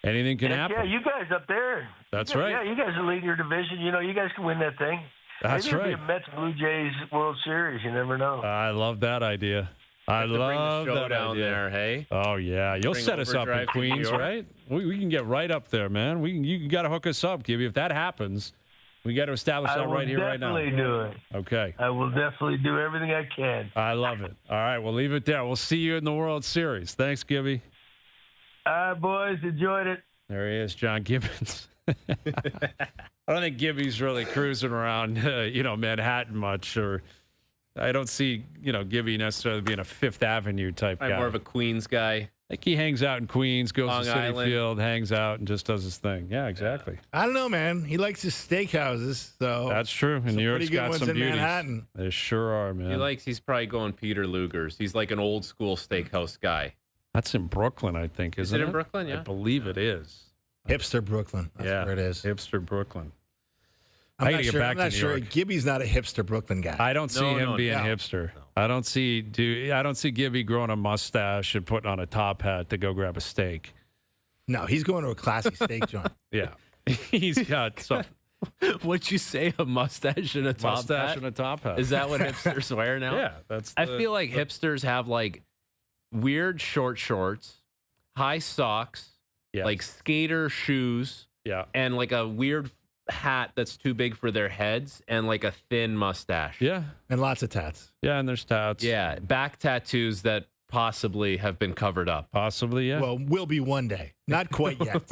Anything can happen. Yeah, you guys up there. That's right. Yeah, you guys are leading your division. You guys can win that thing. That's Maybe right. It'll be a Mets Blue Jays World Series. You never know. I love that idea. I love bring the show that down idea. there. Hey. Oh yeah, you'll set us up in Queens, right? We can get right up there, man. You got to hook us up, Gibby. If that happens, we got to establish that right here, right now. I will definitely do it. Okay. I will definitely do everything I can. I love it. All right, we'll leave it there. We'll see you in the World Series. Thanks, Gibby. All right, boys, enjoyed it. There he is, John Gibbons. I don't think Gibby's really cruising around, Manhattan much, or I don't see, Gibby necessarily being a Fifth Avenue type guy. I'm more of a Queens guy. I think he hangs out in Queens, goes Long to City Island. Field, hangs out, and just does his thing. Yeah, exactly. I don't know, man. He likes his steakhouses, so That's true. And New York's pretty good got ones some in beauties. Manhattan. They sure are, man. He's probably going Peter Luger's. He's like an old school steakhouse guy. That's in Brooklyn, I think, isn't it? Is it in Brooklyn? Yeah. I believe it is. Hipster Brooklyn. That's where it is. Hipster Brooklyn. I'm I not gotta sure, get back I'm to not New sure. York. Gibby's not a hipster Brooklyn guy. I don't see him being no. hipster. No. I don't see Gibby growing a mustache and putting on a top hat to go grab a steak. No, he's going to a classy steak joint. Yeah. He's got some What'd you say? A mustache and a top mustache hat? and a top hat. Is that what hipsters wear now? Yeah, that's. I feel like hipsters have like weird short shorts, high socks, Yes. like skater shoes, Yeah. and like a weird hat that's too big for their heads, and like a thin mustache. Yeah. And lots of tats. Yeah, and there's tats. Yeah, back tattoos that possibly have been covered up. Possibly, yeah. Well, will be one day. Not quite yet.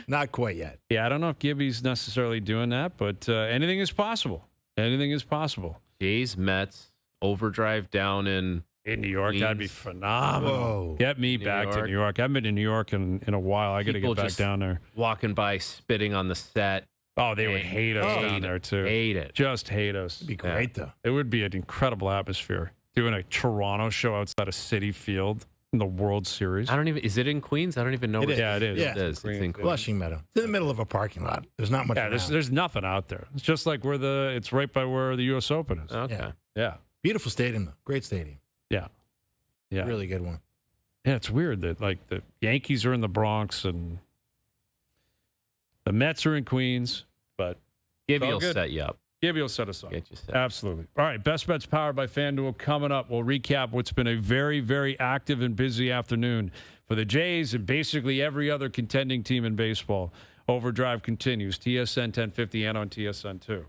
Not quite yet. Yeah, I don't know if Gibby's necessarily doing that, but anything is possible. Anything is possible. Jays, Mets, OverDrive down in New York, that'd be Queens. phenomenal. Whoa. Get me New back to York. New York. I haven't been to New York in a while. I got to People get back just down there. walking by, spitting on the set. Oh, they would hate us down there, too. Hate it. Just hate us. It'd be great, though. It would be an incredible atmosphere. Doing a Toronto show outside of Citi Field in the World Series. I don't even. Is it in Queens? I don't even know. It where is. Yeah, it is. Yeah. It is. It's in Queens. Flushing Meadow. It's in the middle of a parking lot. There's not much Yeah, around. there's nothing out there. It's just like it's right by where the U.S. Open is. Okay. Yeah. Yeah. Beautiful stadium, though. Great stadium. Yeah. Yeah. Really good one. Yeah, it's weird that like the Yankees are in the Bronx and the Mets are in Queens, but Gibby all will good. set you up. Gibby will set us up. Get you set. Absolutely. All right, Best Bets powered by FanDuel coming up. We'll recap what's been a very, very active and busy afternoon for the Jays and basically every other contending team in baseball. OverDrive continues. TSN 1050 and on TSN 2.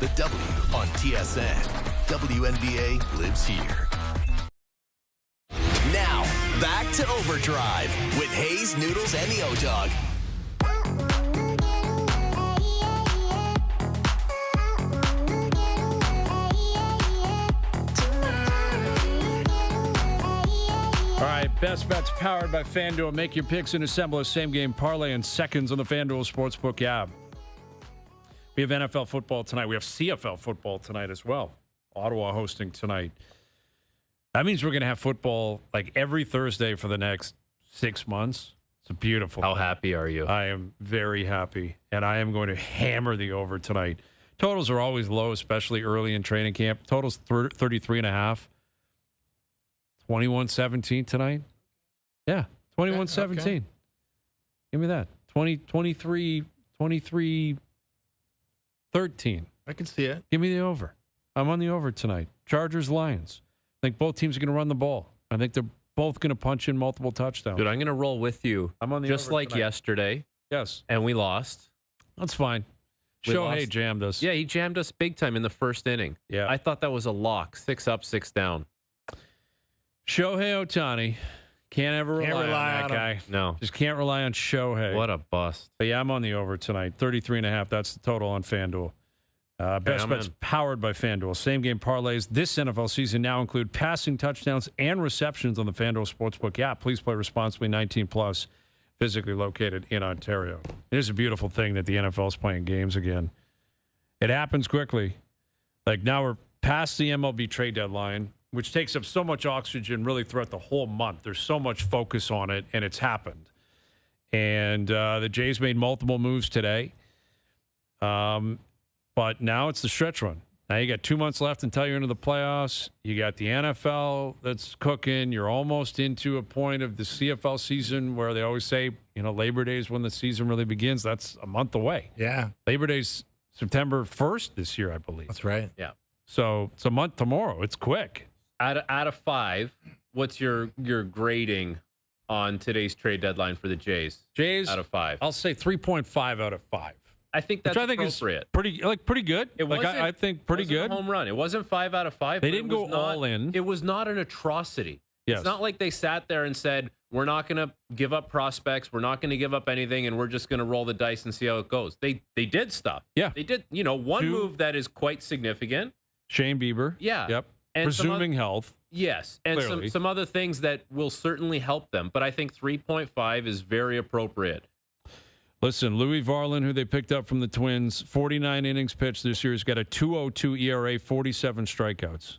The W on TSN. WNBA lives here. Now, back to Overdrive with Hayes, Noodles, and the O-Dog. All right, Best Bets powered by FanDuel. Make your picks and assemble a same-game parlay in seconds on the FanDuel Sportsbook app. We have NFL football tonight. We have CFL football tonight as well. Ottawa hosting tonight. That means we're going to have football like every Thursday for the next 6 months. It's a beautiful How thing. happy are you? I am very happy, and I am going to hammer the over tonight. Totals are always low, especially early in training camp. Totals 33.5. 21-17 tonight? Yeah, 21-17. Okay. Give me that. 23-13. I can see it. Give me the over. I'm on the over tonight. Chargers-Lions. I think both teams are going to run the ball. I think they're both going to punch in multiple touchdowns. Dude, I'm going to roll with you. I'm on the just over like tonight. yesterday. Yes. And we lost. That's fine. We Shohei lost. jammed us. Yeah, he jammed us big time in the first inning. Yeah. I thought that was a lock. 6 up, 6 down. Shohei Ohtani. Can't ever rely on that guy. No. Just can't rely on Shohei. What a bust. But yeah, I'm on the over tonight. 33.5. That's the total on FanDuel. Best I'm Bets in. powered by FanDuel. Same game parlays this NFL season now include passing touchdowns and receptions on the FanDuel Sportsbook app. Please play responsibly. 18 plus. Physically located in Ontario. It is a beautiful thing that the NFL is playing games again. It happens quickly. Like now we're past the MLB trade deadline, which takes up so much oxygen really throughout the whole month. There's so much focus on it, and it's happened. And the Jays made multiple moves today. But now it's the stretch run. Now you got 2 months left until you're into the playoffs. You got the NFL that's cooking. You're almost into a point of the CFL season where they always say, Labor Day is when the season really begins. That's a month away. Yeah. Labor Day's September 1st this year, I believe. That's right. Yeah. So it's a month tomorrow. It's quick. Out of 5, what's your grading on today's trade deadline for the Jays? Jays Out of 5. I'll say 3.5 out of 5. I think that's Which I think appropriate. is pretty good. It wasn't, I think pretty wasn't good. a home run. It wasn't 5 out of 5. They but didn't it was go all in. It was not an atrocity. Yes. It's not like they sat there and said, we're not going to give up prospects. We're not going to give up anything, and we're just going to roll the dice and see how it goes. They did stuff. Yeah. They did, one move that is quite significant. Shane Bieber. Yeah. Yep. And Presuming health. Yes. And Clearly. some other things that will certainly help them. But I think 3.5 is very appropriate. Listen, Louis Varland, who they picked up from the Twins, 49 innings pitched this year. He's got a 2.02 ERA, 47 strikeouts.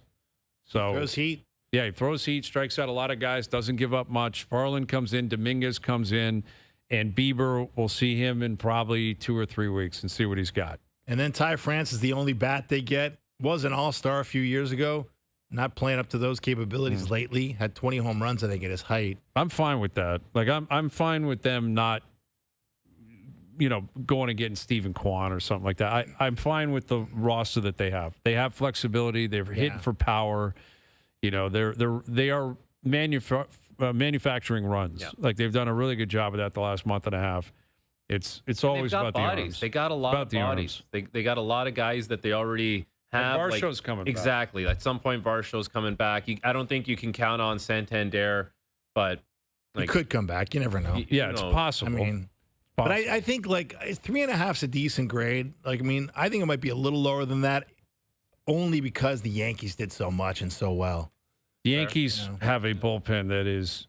So Throws heat. Yeah, he throws heat, strikes out a lot of guys, doesn't give up much. Varland comes in, Dominguez comes in, and Bieber, will see him in probably 2 or 3 weeks and see what he's got. And then Ty France is the only bat they get. Was an all-star a few years ago. Not playing up to those capabilities lately. Had 20 home runs, I think, at his height. I'm fine with that. Like, I'm fine with them not, going and getting Stephen Kwan or something like that. I'm fine with the roster that they have. They have flexibility. They're hitting for power. They are manufacturing runs. Yeah. Like they've done a really good job of that the last month and a half. It's always got about bodies. the arms. They got a lot of bodies. They got a lot of guys that they already have. And Varsho's coming back. Exactly. At some point, Varsho's coming back. I don't think you can count on Santander, but He could come back. You never know. It's possible. I mean, but I think 3.5 is a decent grade. I think it might be a little lower than that, only because the Yankees did so much and so well. The Yankees have a bullpen that is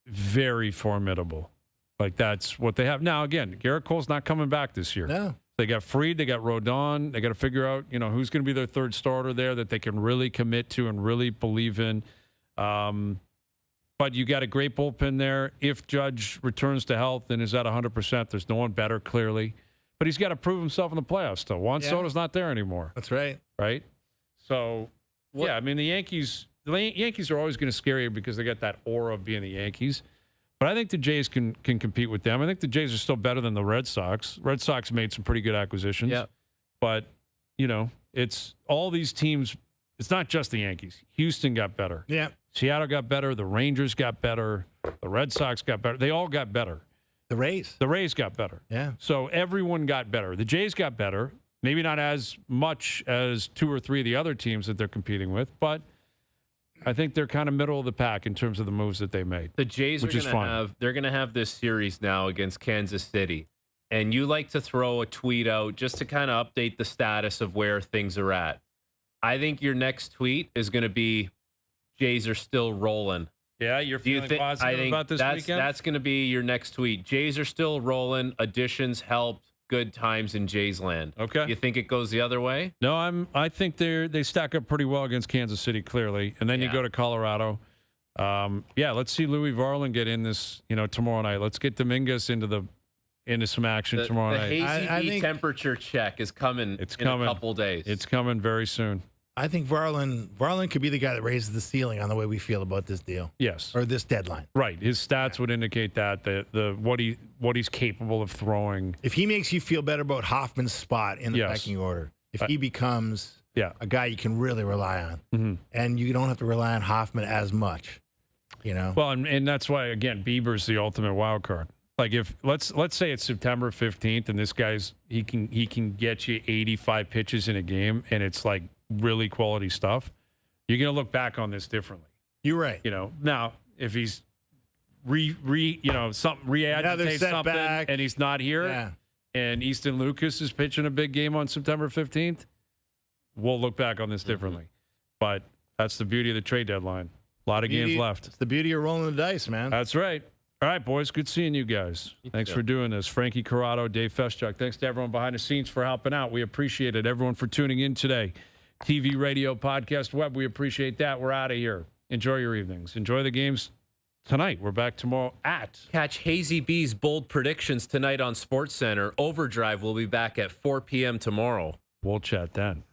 very formidable. Like that's what they have now. Again, Garrett Cole's not coming back this year. No, they got Fried, they got Rodon. They got to figure out who's going to be their third starter there that they can really commit to and really believe in. But you got a great bullpen there. If Judge returns to health and is at 100%, there's no one better, clearly. But he's got to prove himself in the playoffs still. Juan Soto's not there anymore. That's right. Right? So, the Yankees are always going to scare you because they got that aura of being the Yankees. But I think the Jays can compete with them. I think the Jays are still better than the Red Sox. Red Sox made some pretty good acquisitions. Yeah. But, it's all these teams. It's not just the Yankees. Houston got better. Yeah. Seattle got better. The Rangers got better. The Red Sox got better. They all got better. The Rays. The Rays got better. Yeah. So everyone got better. The Jays got better. Maybe not as much as 2 or 3 of the other teams that they're competing with, but I think they're kind of middle of the pack in terms of the moves that they made. The Jays they're going to have this series now against Kansas City. And you like to throw a tweet out just to kind of update the status of where things are at. I think your next tweet is going to be Jays are still rolling. Yeah, you're feeling positive about this weekend? That's going to be your next tweet. Jays are still rolling. Additions helped. Good times in Jays land. Okay. You think it goes the other way? No, I think they stack up pretty well against Kansas City, clearly. And then you go to Colorado. Let's see Louis Varland get in this, tomorrow night. Let's get Dominguez into some action tomorrow night. The hazy think temperature check is coming in a couple days. It's coming very soon. I think Varland could be the guy that raises the ceiling on the way we feel about this deal. Yes. Or this deadline. Right. His stats would indicate that what he's capable of throwing. If he makes you feel better about Hoffman's spot in the pecking order, if he becomes a guy you can really rely on, and you don't have to rely on Hoffman as much, Well, and that's why, again, Bieber's the ultimate wild card. Like if let's say it's September 15th and this guy's he can get you 85 pitches in a game and it's like really quality stuff, you're going to look back on this differently. You're right. Now if he's something re-agitates something and he's not here and Easton Lucas is pitching a big game on September 15th, we'll look back on this differently. But that's the beauty of the trade deadline. A lot of games left. It's the beauty of rolling the dice, man. That's right. All right, boys. Good seeing you guys. Thanks for doing this. Frankie Corrado, Dave Feschuk. Thanks to everyone behind the scenes for helping out. We appreciate it. Everyone for tuning in today. TV, radio, podcast, web. We appreciate that. We're out of here. Enjoy your evenings. Enjoy the games tonight. We're back tomorrow at. Catch Hazy B's bold predictions tonight on SportsCenter. OverDrive will be back at 4 p.m. tomorrow. We'll chat then.